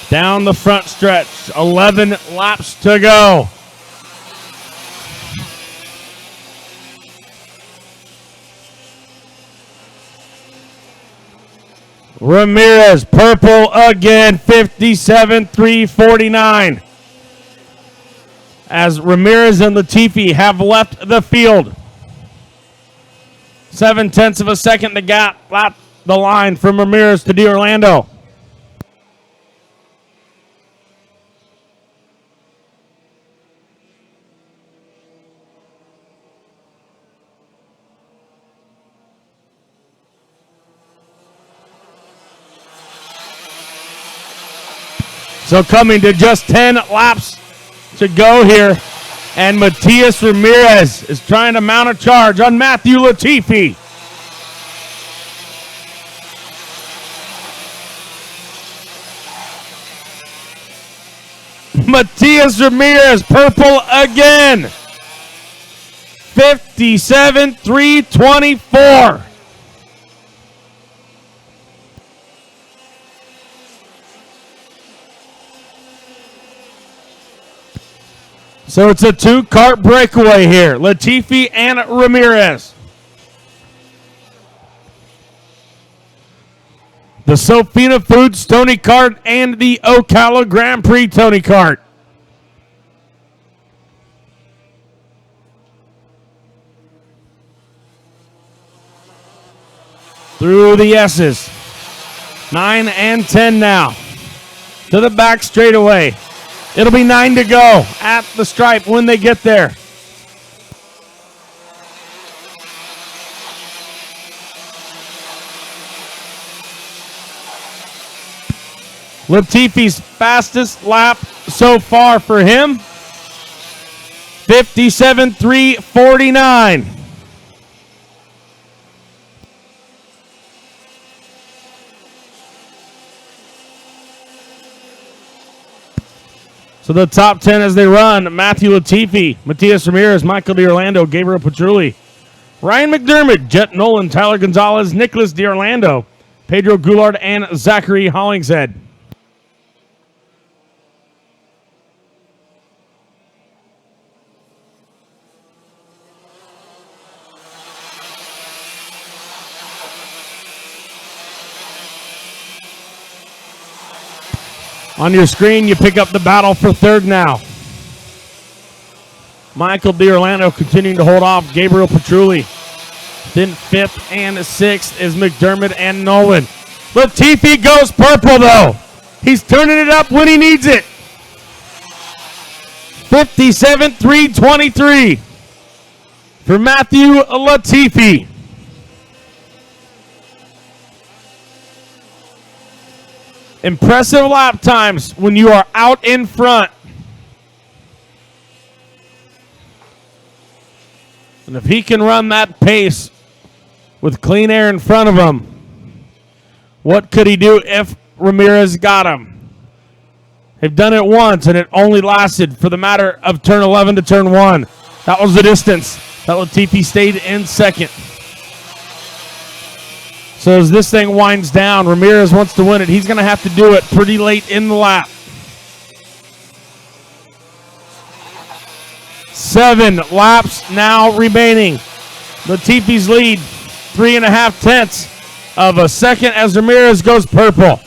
Down the front stretch, 11 laps to go. Ramirez, purple again, 57-349. as Ramirez and Latifi have left the field. 0.7 of a second to gap the line from Ramirez to D'Orlando. So coming to just 10 laps to go here. And Matias Ramirez is trying to mount a charge on Matthew Latifi. Matias Ramirez, purple again. 57.324. So it's a two-kart breakaway here. Latifi and Ramirez. The Sofina Foods Tony Kart and the Ocala Grand Prix Tony Kart. Through the S's. 9 and 10 now. To the back straightaway. It'll be 9 to go at the stripe when they get there. Latifi's fastest lap so far for him. 57.349. So the top 10 as they run: Matthew Latifi, Matias Ramirez, Michael D'Orlando, Gabriel Petrulli, Ryan McDermott, Jet Nolan, Tyler Gonzalez, Nicholas D'Orlando, Pedro Goulart, and Zachary Hollingshead. On your screen, you pick up the battle for third now. Michael D'Orlando continuing to hold off Gabriel Petrulli. Then fifth and sixth is McDermott and Nolan. Latifi goes purple, though. He's turning it up when he needs it. 57.323 for Matthew Latifi. Impressive lap times when you are out in front. And if he can run that pace with clean air in front of him, what could he do if Ramirez got him? They've done it once, and it only lasted for the matter of turn 11 to turn 1. That was the distance that Latifi stayed in second. So as this thing winds down, Ramirez wants to win it. He's going to have to do it pretty late in the lap. 7 laps now remaining. Latifi's lead, 3.5 of a second as Ramirez goes purple.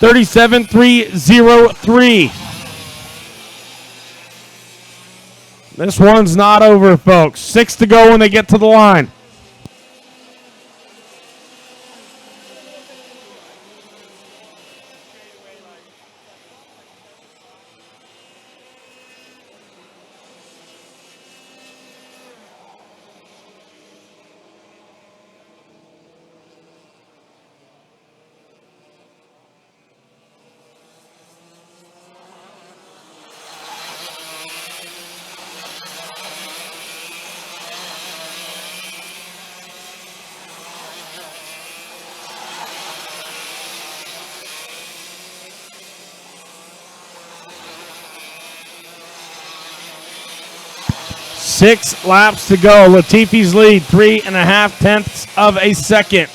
37.303. This one's not over, folks. 6 to go when they get to the line. Six laps to go. Latifi's lead, 3.5 of a second.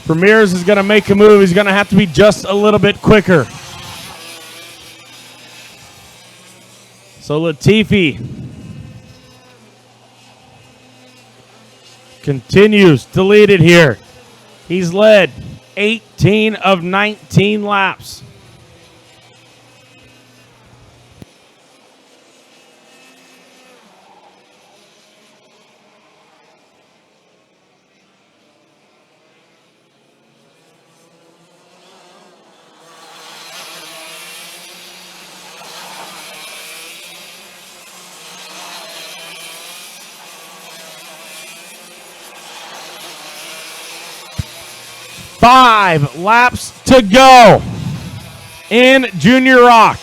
Ramirez is going to make a move. He's going to have to be just a little bit quicker. So Latifi continues to lead it here. He's led 18 of 19 laps. 5 laps to go in Junior Rock.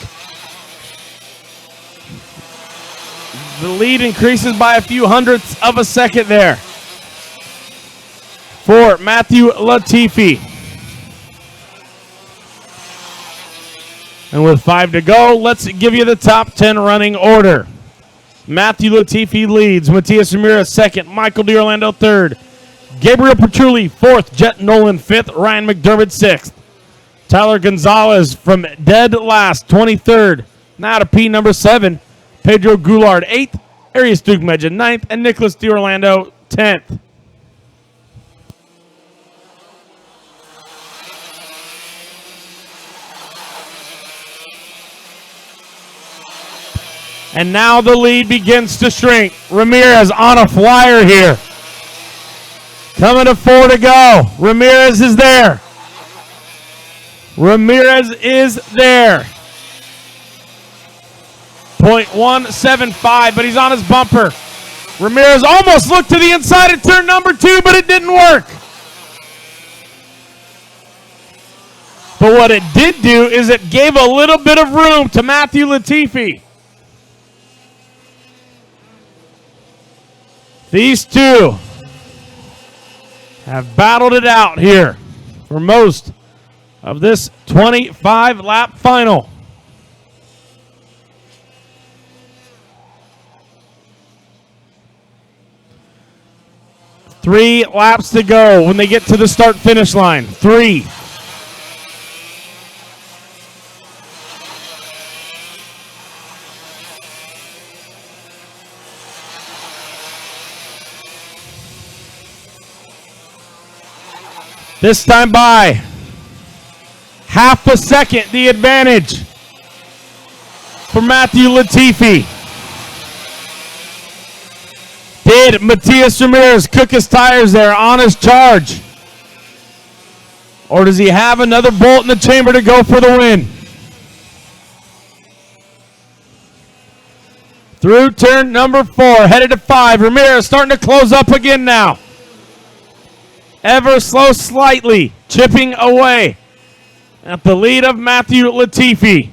The lead increases by a few hundredths of a second there for Matthew Latifi. And with 5 to go, let's give you the top 10 running order. Matthew Latifi leads, Matias Ramirez second, Michael DiOrlando third, Gabriel Petrulli fourth, Jet Nolan fifth, Ryan McDermott sixth. Tyler Gonzalez from dead last, 23rd. Now to P number 7, Pedro Goulart 8th, Arias Dugmeja 9th, and Nicholas DiOrlando 10th. And now the lead begins to shrink. Ramirez on a flyer here. Coming to 4 to go. Ramirez is there. Ramirez is there. 0.175, but he's on his bumper. Ramirez almost looked to the inside of turn number 2, but it didn't work. But what it did do is it gave a little bit of room to Matthew Latifi. These two have battled it out here for most of this 25-lap final. Three laps to go when they get to the start-finish line. 3. This time by half a second, the advantage for Matthew Latifi. Did Matias Ramirez cook his tires there on his charge? Or does he have another bolt in the chamber to go for the win? Through turn number 4, headed to 5. Ramirez starting to close up again now. Ever slow slightly, chipping away at the lead of Matthew Latifi.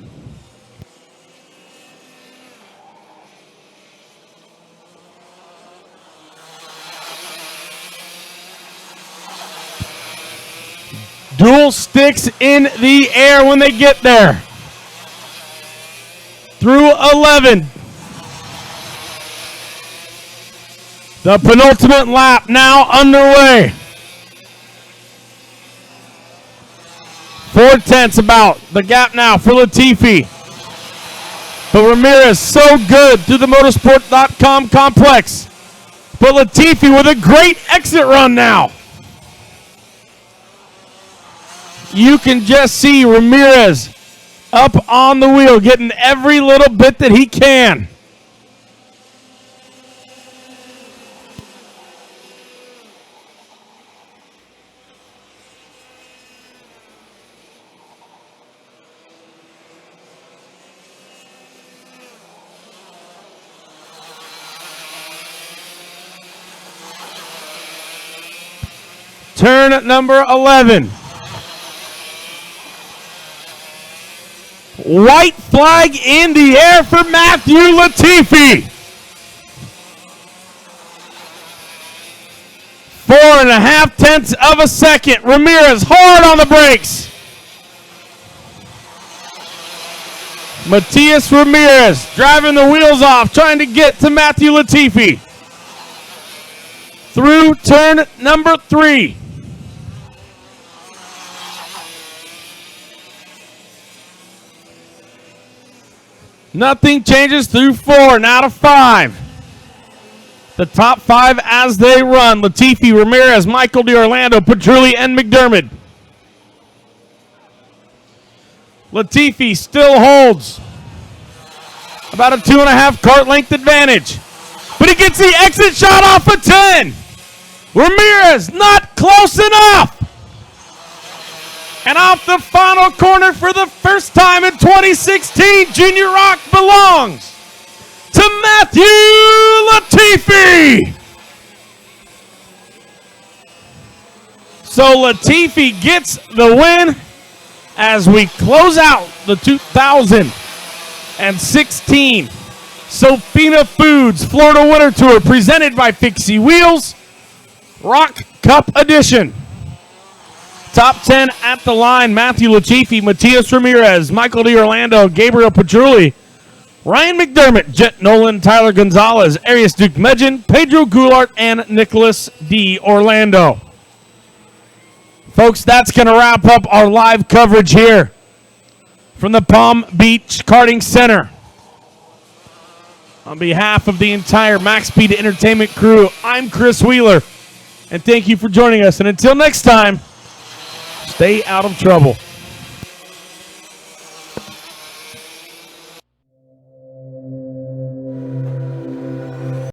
Dual sticks in the air when they get there. Through 11. The penultimate lap now underway. 4/10 about the gap now for Latifi. But Ramirez so good through the motorsport.com complex. But Latifi with a great exit run now. You can just see Ramirez up on the wheel, getting every little bit that he can. Turn number 11. White flag in the air for Matthew Latifi. 4.5 tenths of a second. Ramirez hard on the brakes. Matias Ramirez driving the wheels off, trying to get to Matthew Latifi. Through turn number 3. Nothing changes through 4, now to 5. The top 5 as they run. Latifi, Ramirez, Michael DiOrlando, Petrulli, and McDermott. Latifi still holds about a 2.5 kart length advantage. But he gets the exit shot off of 10. Ramirez not close enough. And off the final corner for the first time in 2016, Junior Rock belongs to Matthew Latifi. So Latifi gets the win as we close out the 2016 Sofina Foods Florida Winter Tour presented by Fixie Wheels Rock Cup Edition. Top 10 at the line: Matthew Latifi, Matias Ramirez, Michael D'Orlando, Gabriel Petrulli, Ryan McDermott, Jet Nolan, Tyler Gonzalez, Arias Duke Medjin, Pedro Goulart, and Nicholas D'Orlando. Folks, that's going to wrap up our live coverage here from the Palm Beach Karting Center. On behalf of the entire Max Speed Entertainment crew, I'm Chris Wheeler, and thank you for joining us. And until next time, stay out of trouble.